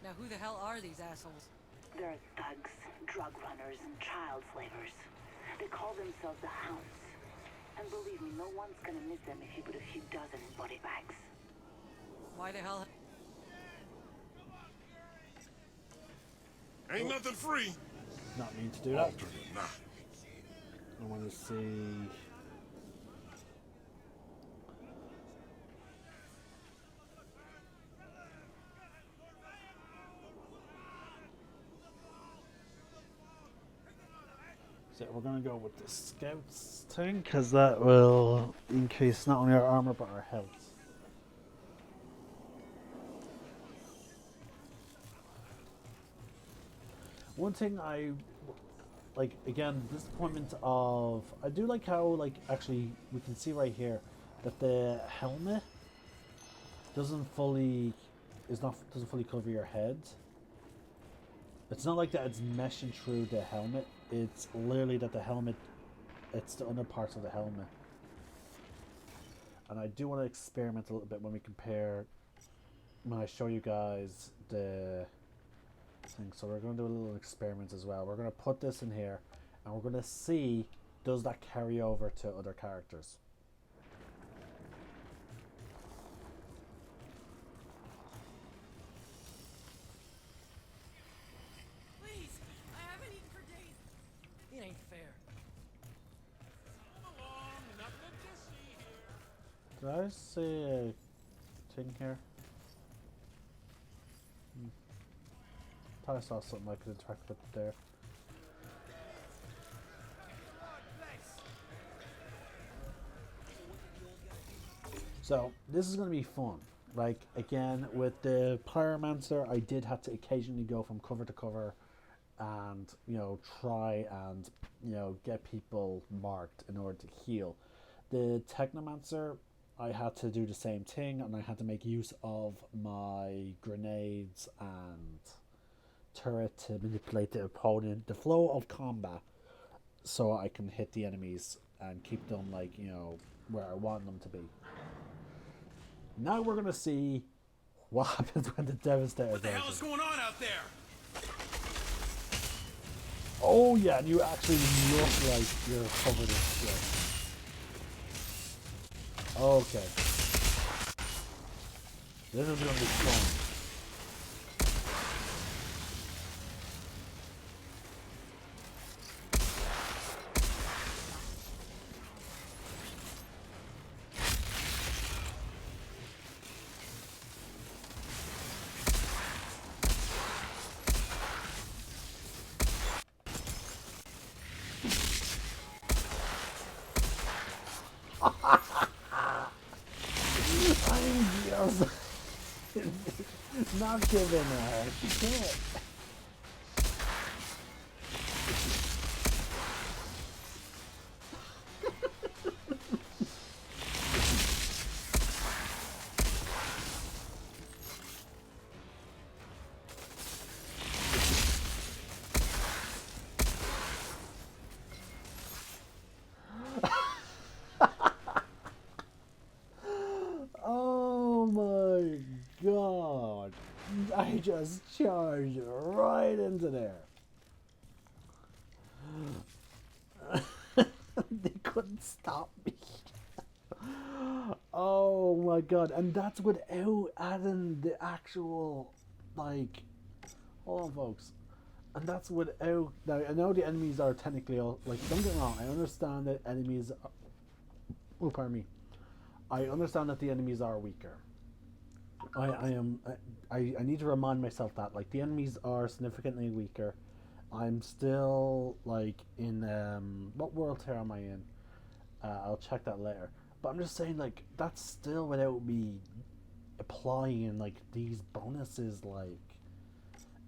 Now, who the hell are these assholes? They're thugs, drug runners, and child slavers. They call themselves the Hounds. And believe me, no one's gonna miss them if you put a few dozen in body bags. Why the hell? Ain't nothing free. Not mean to do that. Altered or not. I want to see. So we're going to go with the scouts thing because that will increase not only our armor but our health. One thing I like, again, disappointment of, I do like how, like, actually we can see right here that the helmet doesn't fully cover your head. It's not like that it's meshing through the helmet. It's literally that the helmet, it's the under parts of the helmet. And I do want to experiment a little bit when we compare, when I show you guys the thing. So we're going to do a little experiment as well. We're going to put this in here and we're going to see, does that carry over to other characters. Please, I haven't eaten for days. It ain't fair. Did I see a thing here? Thought I saw something I could interact with there. So this is going to be fun. Like, again, with the Pyromancer, I did have to occasionally go from cover to cover and, you know, try and, you know, get people marked in order to heal. The Technomancer, I had to do the same thing, and I had to make use of my grenades and turret to manipulate the opponent, the flow of combat, so I can hit the enemies and keep them, like, you know, where I want them to be. Now we're gonna see what happens when the Devastator. What the hell is going on out there? Oh yeah, and you actually look like you're covered in shit. Okay. This is gonna be fun. I'm just not giving a shit. Oh my god. I just charged right into there. They couldn't stop me. Oh my god. And that's without adding the actual, like, hold on folks. And that's without, now I know the enemies are technically all, like, don't get me wrong, I understand that enemies are, oh pardon me, I understand that the enemies are weaker. I need to remind myself that, like, the enemies are significantly weaker. I'm still, like, in, what world tier am I in? I'll check that later. But I'm just saying, like, that's still without me applying, like, these bonuses, like,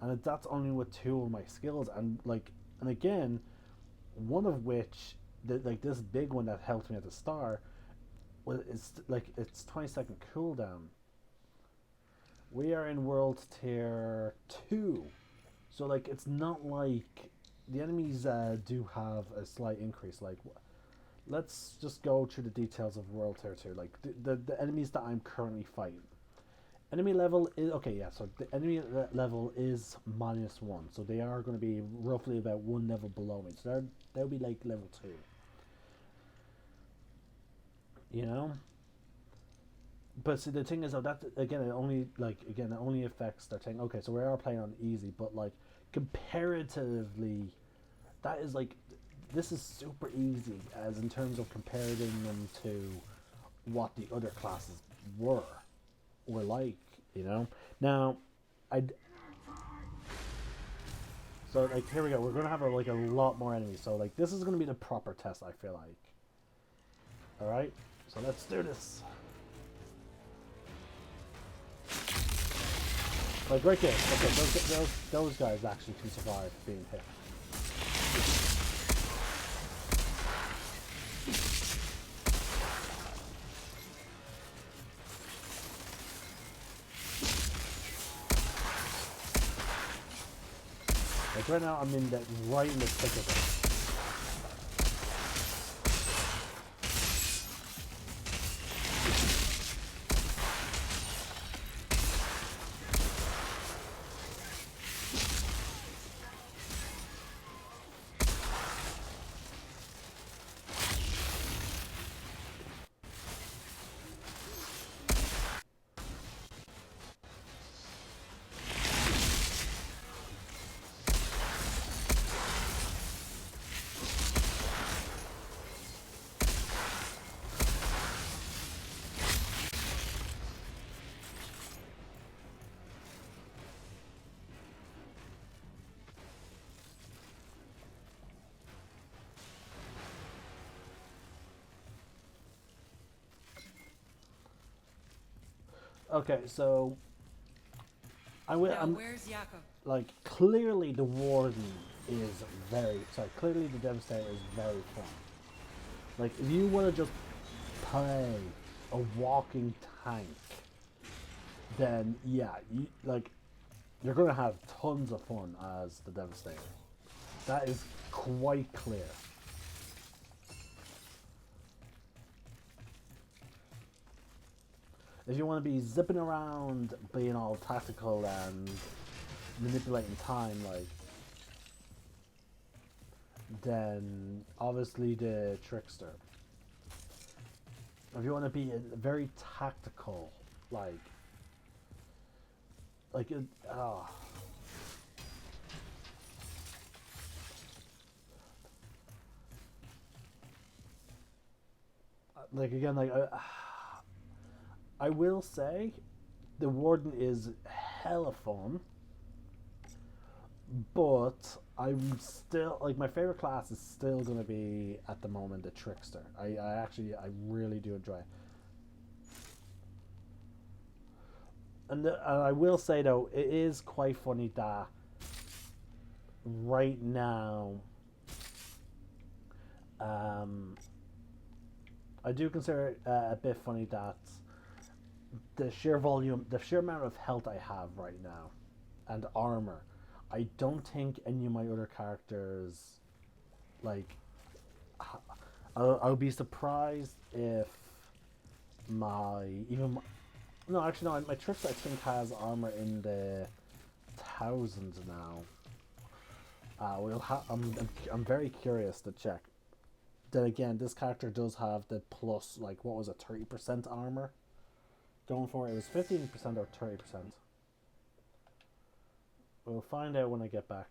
and that's only with 2 of my skills, and, like, and again, one of which, like, this big one that helped me at the start, well, it's, like, it's 20-second cooldown. We are in world tier 2, so, like, it's not like the enemies do have a slight increase. Like, let's just go through the details of World Territory. Like the enemies that I'm currently fighting. Enemy level is okay. Yeah, so the enemy level is -1, so they are going to be roughly about one level below me. So they'll be like level 2. You know. But see, the thing is, though, that again, it only affects their thing. Okay, so we are playing on easy, but like comparatively, that is like, this is super easy as in terms of comparing them to what the other classes were like, you know. Now, so like here we go. We're gonna have a lot more enemies. So like this is gonna be the proper test. I feel like. All right, so let's do this. Like right there. Okay, those guys actually can survive being hit. Like right now, I'm right in the thick of it. Okay, so I'm where's Jakob? like clearly the Warden is clearly the Devastator is very fun. Like if you want to just play a walking tank, then yeah, you're gonna have tons of fun as the Devastator. That is quite clear. If you want to be zipping around, being all tactical and manipulating time, like, then obviously the Trickster. If you want to be very tactical, like it, like again, like I will say, the Warden is hella fun, but I'm still like my favorite class is still gonna be at the moment the Trickster. I really do enjoy it. And I will say though, it is quite funny that right now, I do consider it a bit funny that the sheer amount of health I have right now, and armor, I don't think any of my other characters, like, I'll be surprised if no, actually no, my Trickster I think has armor in the thousands now. I'm very curious to check. Then again, this character does have the plus, like, what was it, 30% armor going for it. It was 15% or 30%. We'll find out when I get back.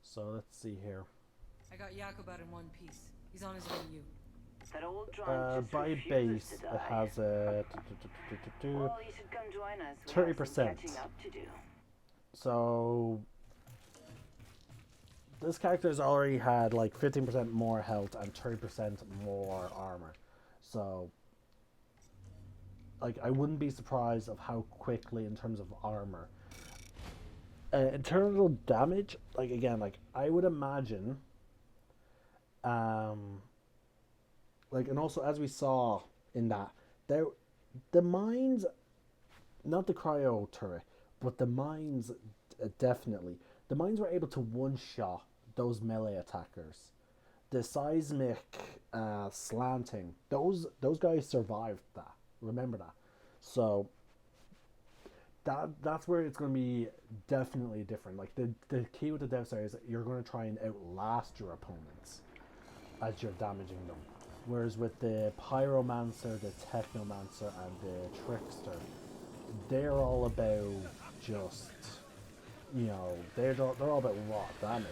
So let's see here. I got Jakob out in one piece. He's on his way to you. That old drunk just By refuses base, to die. it has a Well, you should come join us. We have some 30%. catching up to do. So this character's already had like 15% more health and 30% more armor. So like I wouldn't be surprised of how quickly in terms of armor. In terms of damage, like again, like I would imagine, like, and also as we saw in that, the mines, not the cryo turret, But the mines, definitely, the mines were able to one-shot those melee attackers. The seismic slanting, those guys survived that. Remember that. So that's where it's going to be definitely different. Like the key with the Devastator is that you're going to try and outlast your opponents as you're damaging them. Whereas with the Pyromancer, the Technomancer, and the Trickster, they're all about just, they're all about raw damage.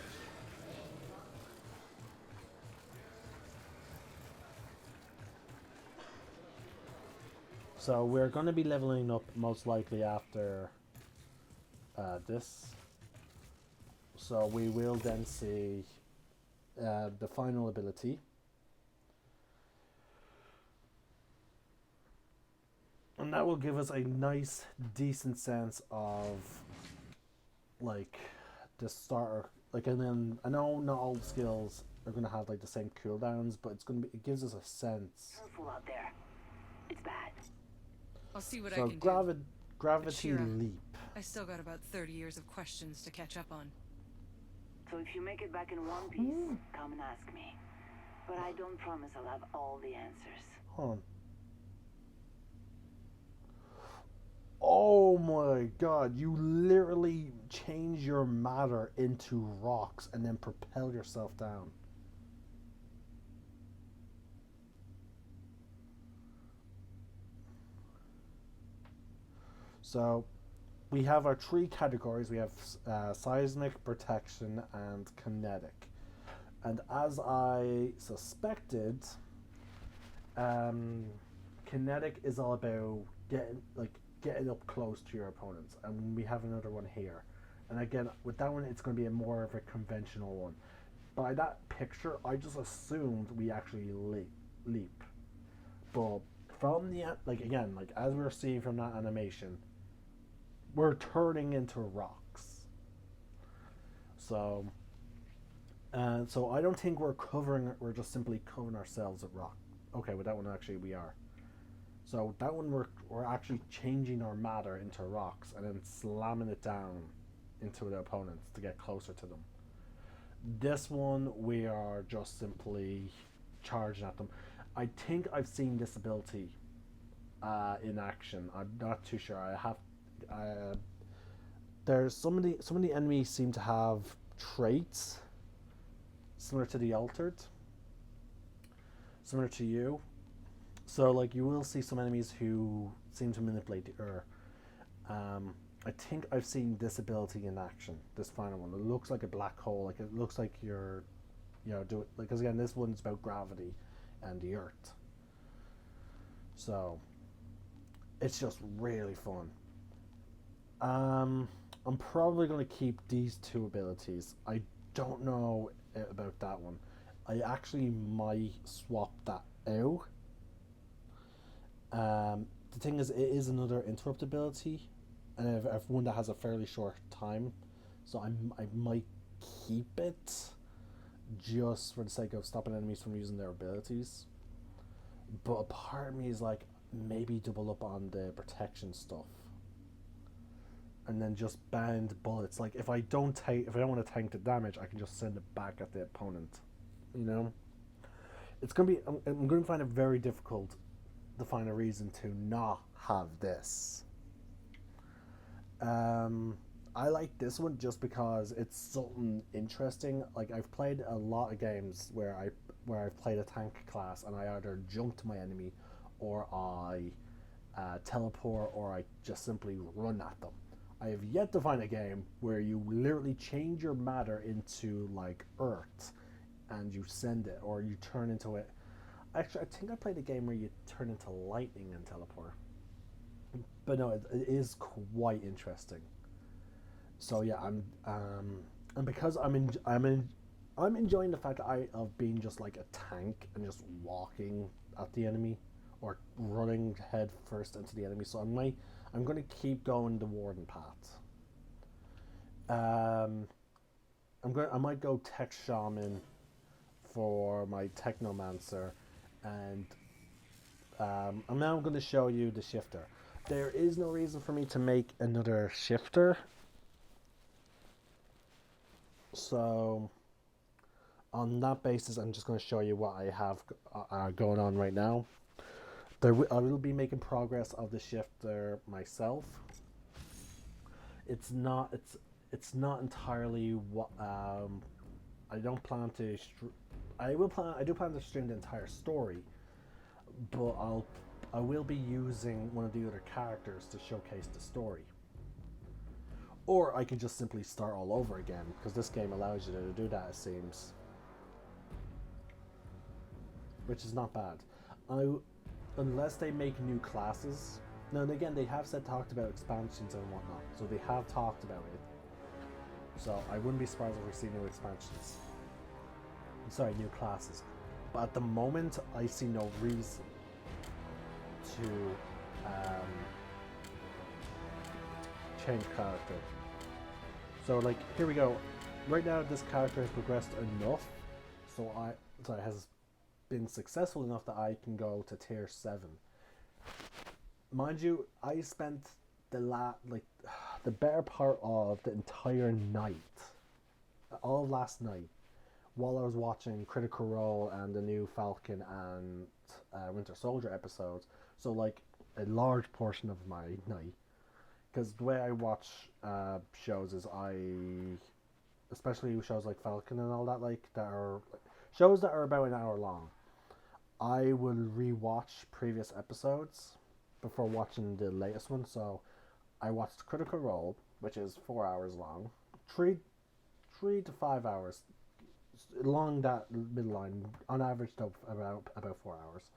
So we're going to be leveling up most likely after this. So we will then see the final ability. And that will give us a nice, decent sense of, like, the starter. Like, and then, I know not all the skills are going to have, like, the same cooldowns, but it gives us a sense. Careful out there. It's bad. I'll see what I So can do. Gravity Shira, leap. I still got about 30 years of questions to catch up on. So if you make it back in one piece, come and ask me. But I don't promise I'll have all the answers. Hold on. Oh my god, you literally change your matter into rocks and then propel yourself down. So we have our three categories. We have seismic, protection, and kinetic. And as I suspected, kinetic is all about getting up close to your opponents, and we have another one here. And again, with that one, it's going to be more of a conventional one. By that picture, I just assumed we actually leap. But from the as we're seeing from that animation, we're turning into rocks. So I don't think we're just simply covering ourselves with rock. Okay, with that one actually we are. So that one we're actually changing our matter into rocks and then slamming it down into the opponents to get closer to them. This one we are just simply charging at them. I think I've seen this ability in action. I'm not too sure. There's some of the enemies seem to have traits similar to the Altered, similar to you. So, like, you will see some enemies who seem to manipulate the air. I think I've seen this ability in action, this final one. It looks like a black hole. Like, it looks like you're, because again, this one's about gravity and the earth. So, it's just really fun. I'm probably going to keep these two abilities. I don't know about that one. I actually might swap that out. The thing is, it is another interrupt ability, and I've one that has a fairly short time, so I might keep it just for the sake of stopping enemies from using their abilities. But a part of me is like, maybe double up on the protection stuff, and then just band bullets. Like, if I don't want to tank the damage, I can just send it back at the opponent. It's gonna be. I'm going to find it very difficult to find a reason to not have this. I like this one just because it's something interesting. Like, I've played a lot of games where I've played a tank class and I either jump to my enemy, or I teleport, or I just simply run at them. I have yet to find a game where you literally change your matter into, like, earth and you send it, or you turn into it. Actually, I think I played a game where you turn into lightning and teleport. But no, it is quite interesting. So yeah, and because I'm enjoying the fact of being just like a tank and just walking at the enemy, or running head first into the enemy. So I'm going to keep going the warden path. I might go tech shaman for my technomancer, and I'm now going to show you the shifter. there is no reason for me to make another shifter. So on that basis, I'm just going to show you what I have going on right now. I will be making progress of the shifter myself. It's not entirely what I don't plan to. I do plan to stream the entire story, but I will be using one of the other characters to showcase the story. Or I can just simply start all over again, because this game allows you to do that, it seems. Which is not bad. Unless they make new classes. Now and again, they have talked about expansions and whatnot, so they have talked about it. So I wouldn't be surprised if we see new expansions. Sorry, new classes. But at the moment, I see no reason to change character. So like, here we go. Right now, this character has progressed enough, so it has been successful enough that I can go to tier 7. Mind you, I spent the better part of the entire night, all of last night, while I was watching Critical Role and the new Falcon and Winter Soldier episodes. So like a large portion of my night, because the way I watch shows is especially shows like Falcon and all that, like that are shows that are about an hour long, I will rewatch previous episodes before watching the latest one. So I watched Critical Role, which is 4 hours long, 3 to 5 hours along that middle line, on average about 4 hours.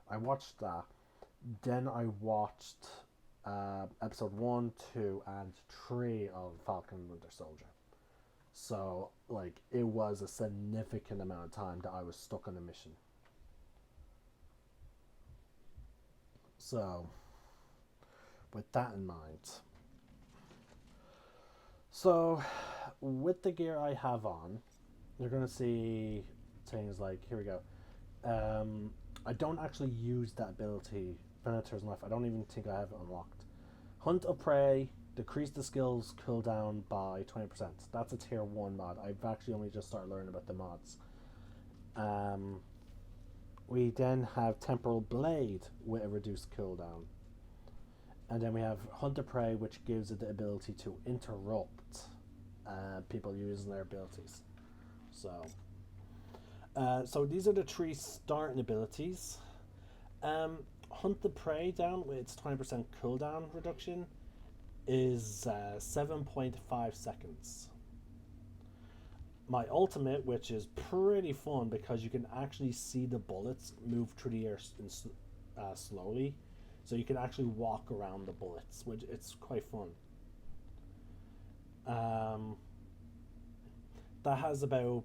I watched that. Then I watched episode 1, 2, and 3 of Falcon and Winter Soldier. So like, it was a significant amount of time that I was stuck on a mission. So with that in mind, so with the gear I have on, you're going to see things like, here we go. I don't actually use that ability, Venator's Knife. I don't even think I have it unlocked. Hunt of Prey, decrease the skills cooldown by 20%. That's a tier 1 mod. I've actually only just started learning about the mods. We then have Temporal Blade with a reduced cooldown. And then we have Hunt of Prey, which gives it the ability to interrupt people using their abilities. So these are the 3 starting abilities. Hunt the Prey down with its 20% cooldown reduction is 7.5 seconds. My ultimate, which is pretty fun because you can actually see the bullets move through the air slowly, so you can actually walk around the bullets, which it's quite fun. That has about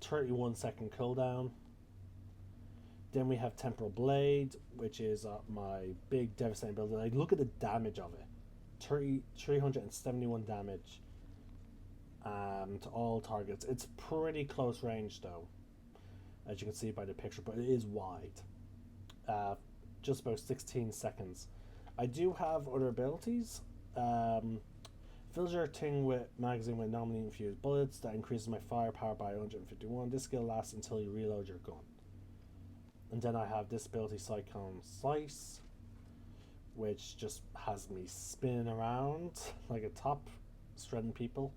31-second cooldown. Then we have Temporal Blade, which is my big devastating ability. Like, look at the damage of it. 371 damage to all targets. It's pretty close range though, as you can see by the picture, but it is wide. Just about 16 seconds. I do have other abilities. Fills your thing with magazine with nominally infused bullets that increases my firepower by 151. This skill lasts until you reload your gun. And then I have this ability, Cyclone Slice, which just has me spinning around like a top, shredding people.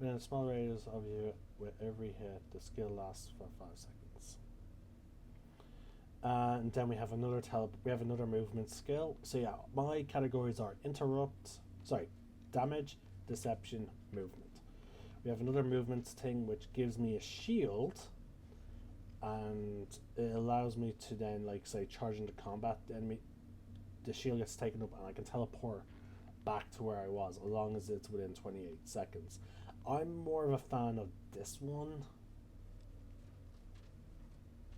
Within a small radius of you with every hit, the skill lasts for 5 seconds. And then we have another movement skill. So yeah, my categories are damage, deception, movement. We have another movement thing which gives me a shield, and it allows me to then, like, say, charge into combat. Then the shield gets taken up and I can teleport back to where I was, as long as it's within 28 seconds. I'm more of a fan of this one,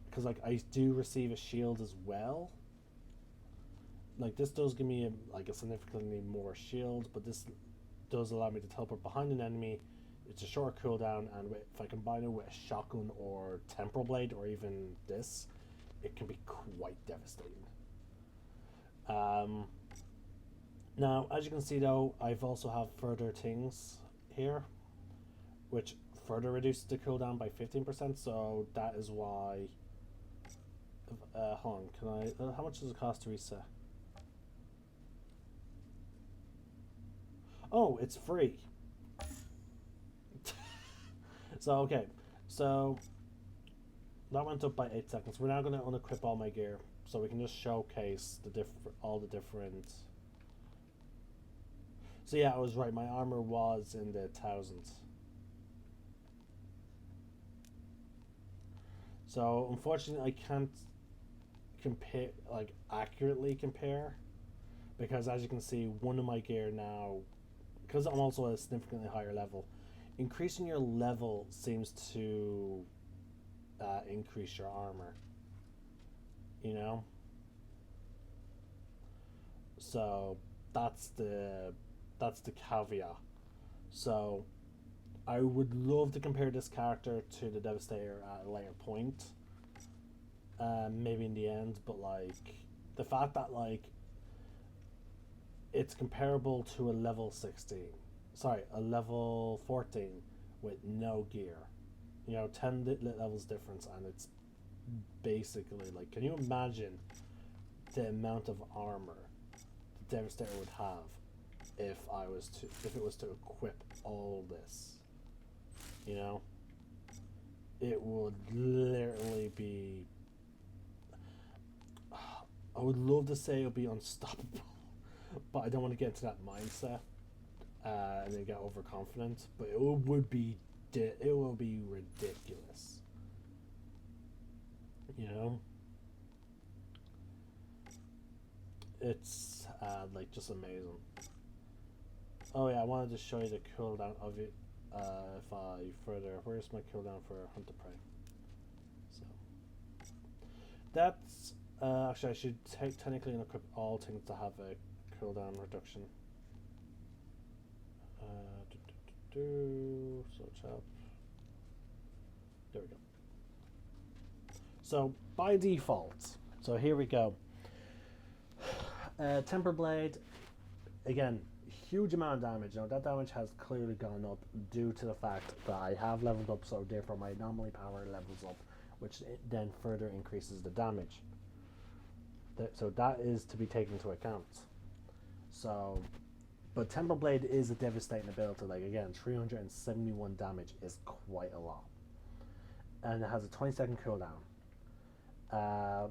because like, I do receive a shield as well. Like, this does give me a significantly more shield, but this does allow me to teleport behind an enemy. It's a short cooldown, and if I combine it with a shotgun or temporal blade or even this, it can be quite devastating. Now, as you can see though, I've also have further things here, which further reduces the cooldown by 15%, so that is why... hold on, can I... how much does it cost to reset? Oh, it's free! So, okay, so... that went up by 8 seconds. We're now going to unequip all my gear, so we can just showcase the all the different... So yeah, I was right, my armor was in the thousands. So unfortunately I can't compare, like accurately compare, because as you can see, one of my gear now, because I'm also at a significantly higher level, increasing your level seems to increase your armor, you know? So that's the caveat. So I would love to compare this character to the Devastator at a later point, maybe in the end, but like the fact that like it's comparable to a level 16, sorry, a level 14 with no gear, you know, 10 levels difference, and it's basically like, can you imagine the amount of armor the Devastator would have if it was to equip all this? You know, it would literally be... I would love to say it would be unstoppable, but I don't want to get into that mindset and then get overconfident. But it would be ridiculous. You know, it's like just amazing. Oh yeah, I wanted to show you the cooldown of it. If I further, where's my cooldown for Hunt the Prey? So that's actually I should technically equip all things to have a cooldown reduction. Switch up. There we go. So by default, so here we go. Temper Blade, again, huge amount of damage. Now that damage has clearly gone up due to the fact that I have leveled up, so therefore my anomaly power levels up, which then further increases the damage. So that is to be taken into account. So, but Temper Blade is a devastating ability. Like again, 371 damage is quite a lot, and it has a 20-second cooldown.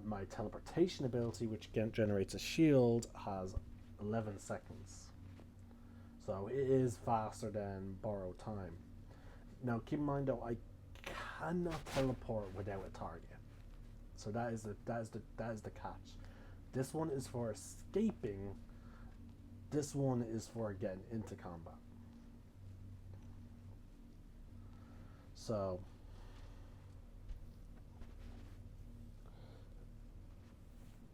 My teleportation ability, which generates a shield, has 11 seconds. So it is faster than borrowed time. Now keep in mind though, I cannot teleport without a target. So that is the catch. This one is for escaping. This one is for getting into combat. So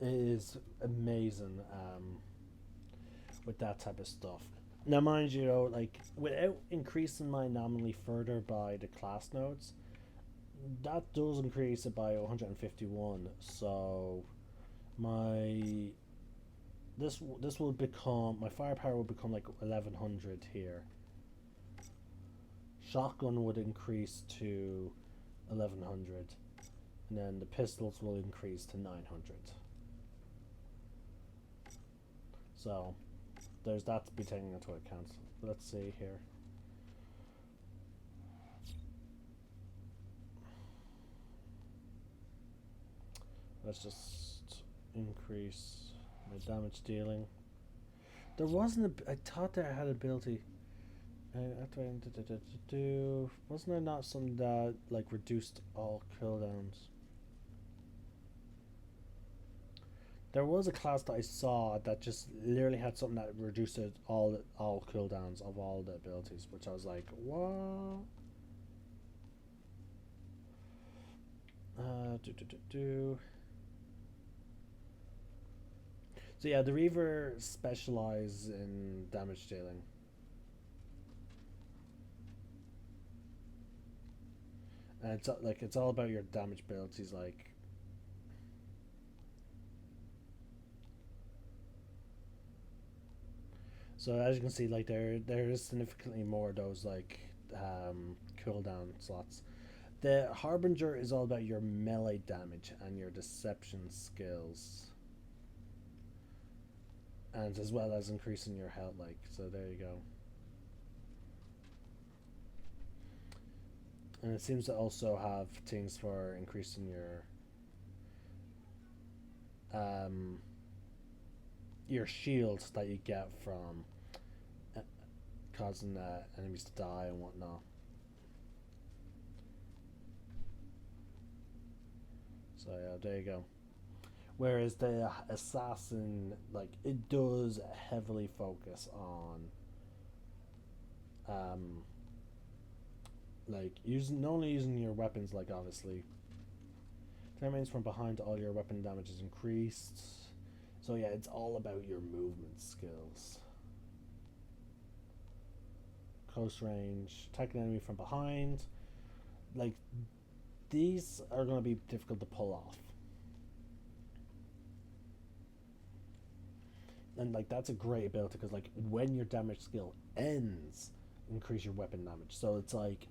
it is amazing with that type of stuff. Now mind you though, like without increasing my anomaly further by the class nodes, that does increase it by 151. So my this will become, my firepower will become like 1100 here. Shotgun would increase to 1100, and then the pistols will increase to 900. So there's that to be taken into account. Let's see here. Let's just increase my damage dealing. There wasn't I thought there had ability. Wasn't there not something that like reduced all cooldowns? There was a class that I saw that just literally had something that reduced all cooldowns of all the abilities, which I was like, what? So yeah, the Reaver specialize in damage dealing. and it's like it's all about your damage builds. He's like. So as you can see, like there is significantly more of those like cooldown slots. The Harbinger is all about your melee damage and your deception skills, and as well as increasing your health. Like so, there you go. And it seems to also have things for increasing your shield that you get from causing enemies to die and whatnot. So yeah, there you go. Whereas the assassin, like, it does heavily focus on like not only using your weapons, like obviously damage from behind, all your weapon damage is increased. So yeah, it's all about your movement skills. Close range, attack an enemy from behind. Like, these are going to be difficult to pull off. And like that's a great ability because like when your damage skill ends, increase your weapon damage. So it's like,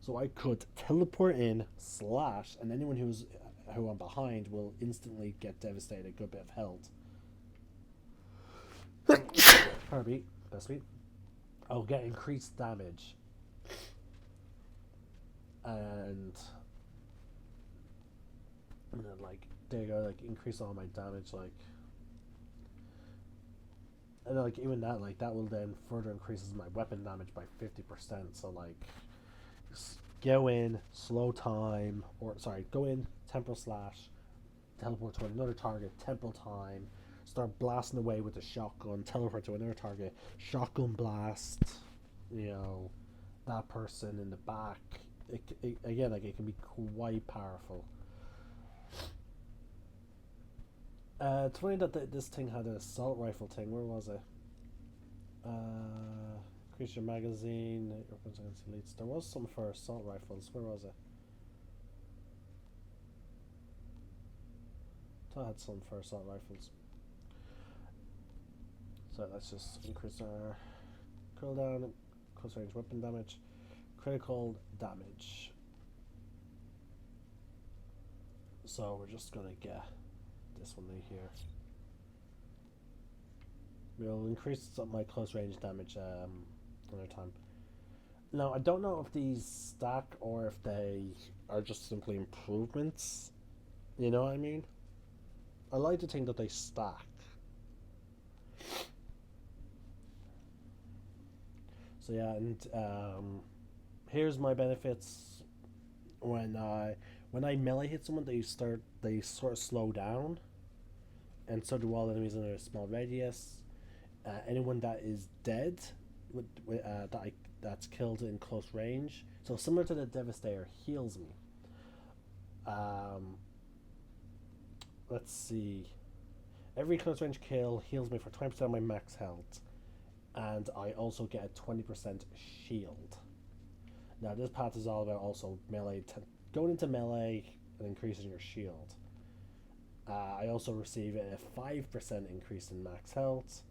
so I could teleport in, slash, and anyone who I'm behind will instantly get devastated, a good bit of health. Pardon me, best me. I'll get increased damage, and then like there you go, like increase all my damage, like, and like even that, like that will then further increases my weapon damage by 50%. So like, go in, slow time, or sorry, go in, temporal slash, teleport to another target, temporal time, start blasting away with the shotgun, teleport to another target, shotgun blast, you know, that person in the back. It again, like it can be quite powerful. It's funny that this thing had an assault rifle thing. Where was it? Increase your magazine. Weapons against elites. There was some for assault rifles. Where was it? I thought I had some for assault rifles. So let's just increase our cooldown, close range weapon damage, critical damage. So we're just gonna get this one right here. We'll increase my close range damage another time. Now I don't know if these stack or if they are just simply improvements. You know what I mean? I like to think that they stack. So yeah, and here's my benefits. When I melee hit someone, they sort of slow down, and so do all enemies in a small radius. Anyone that is dead, that's killed in close range, so similar to the Devastator, heals me. Let's see. Every close range kill heals me for 20% of my max health, and I also get a 20% shield. Now this path is all about also melee, going into melee and increasing your shield. I also receive a 5% increase in max health,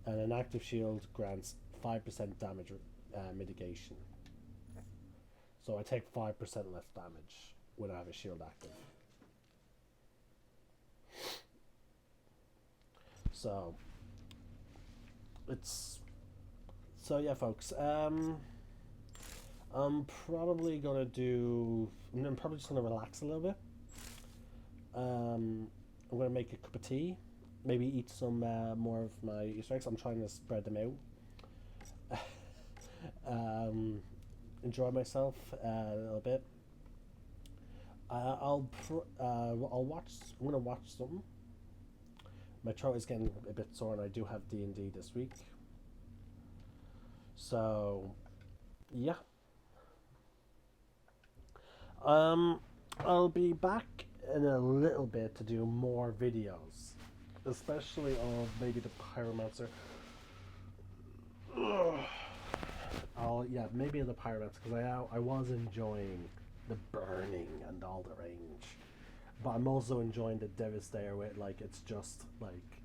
and an active shield grants 5% damage mitigation. So I take 5% less damage when I have a shield active. So it's yeah, folks. I'm probably gonna do. I'm probably just gonna relax a little bit. I'm gonna make a cup of tea. Maybe eat some more of my Easter eggs. I'm trying to spread them out. Enjoy myself a little bit. I'll watch. I'm gonna watch something. My throat is getting a bit sore, and I do have D&D this week. So, yeah. I'll be back in a little bit to do more videos, especially of maybe the Pyromancer. Maybe the Pyromancer, because I was enjoying the burning and all the range. But I'm also enjoying the Devastator with, like, it's just like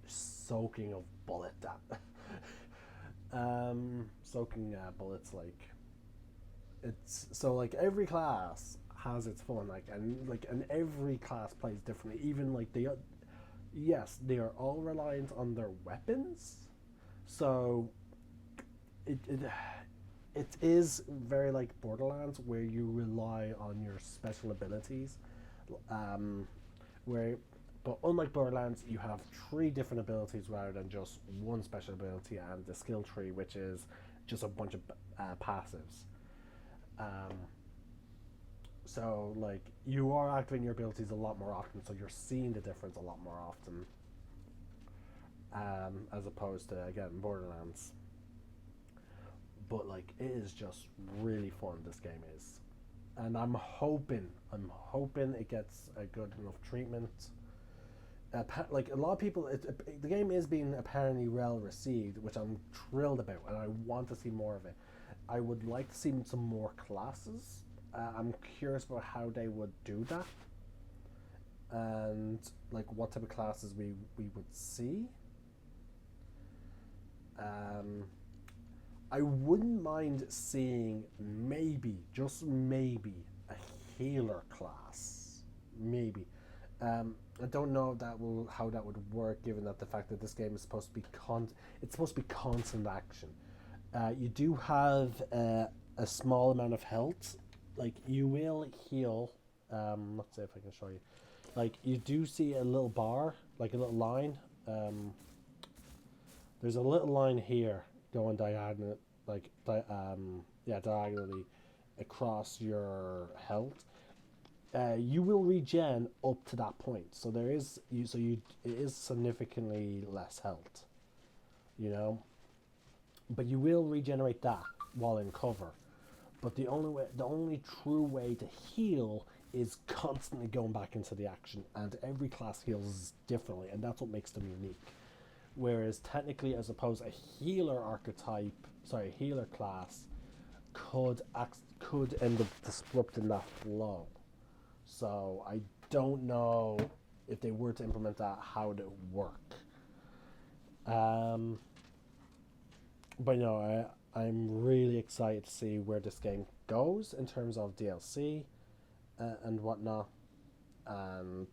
soaking of bullet soaking bullets, like, it's so, like, every class has its fun, like, and every class plays differently. Even like yes, they are all reliant on their weapons, so it is very like Borderlands, where you rely on your special abilities, where but unlike Borderlands, you have 3 different abilities rather than just one special ability and the skill tree, which is just a bunch of passives. So, like, you are activating your abilities a lot more often, so you're seeing the difference a lot more often, as opposed to, again, Borderlands. But, like, it is just really fun, this game is. And I'm hoping it gets a good enough treatment. Like, a lot of people, the game is being apparently well received, which I'm thrilled about, and I want to see more of it. I would like to see some more classes. I'm curious about how they would do that, and like what type of classes we would see. I wouldn't mind seeing maybe, just maybe, a healer class. Maybe. I don't know how that would work, given that the fact that this game is supposed to be it's supposed to be constant action. You do have a small amount of health. Like, you will heal. Let's see if I can show you. Like, you do see a little bar, like a little line. There's a little line here going diagonal, like diagonally across your health. You will regen up to that point, so it is significantly less health, but you will regenerate that while in cover. But the only true way to heal is constantly going back into the action, and every class heals differently, and that's what makes them unique. Whereas technically, I suppose a healer class could end up disrupting that flow. So I don't know if they were to implement that, how it would work. But I'm really excited to see where this game goes in terms of DLC and whatnot, and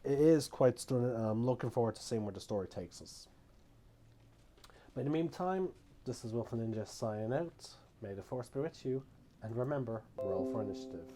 it is quite stunning. I'm looking forward to seeing where the story takes us. But in the meantime, this is Wolf Ninja signing out. May the Force be with you, and remember, roll for initiative.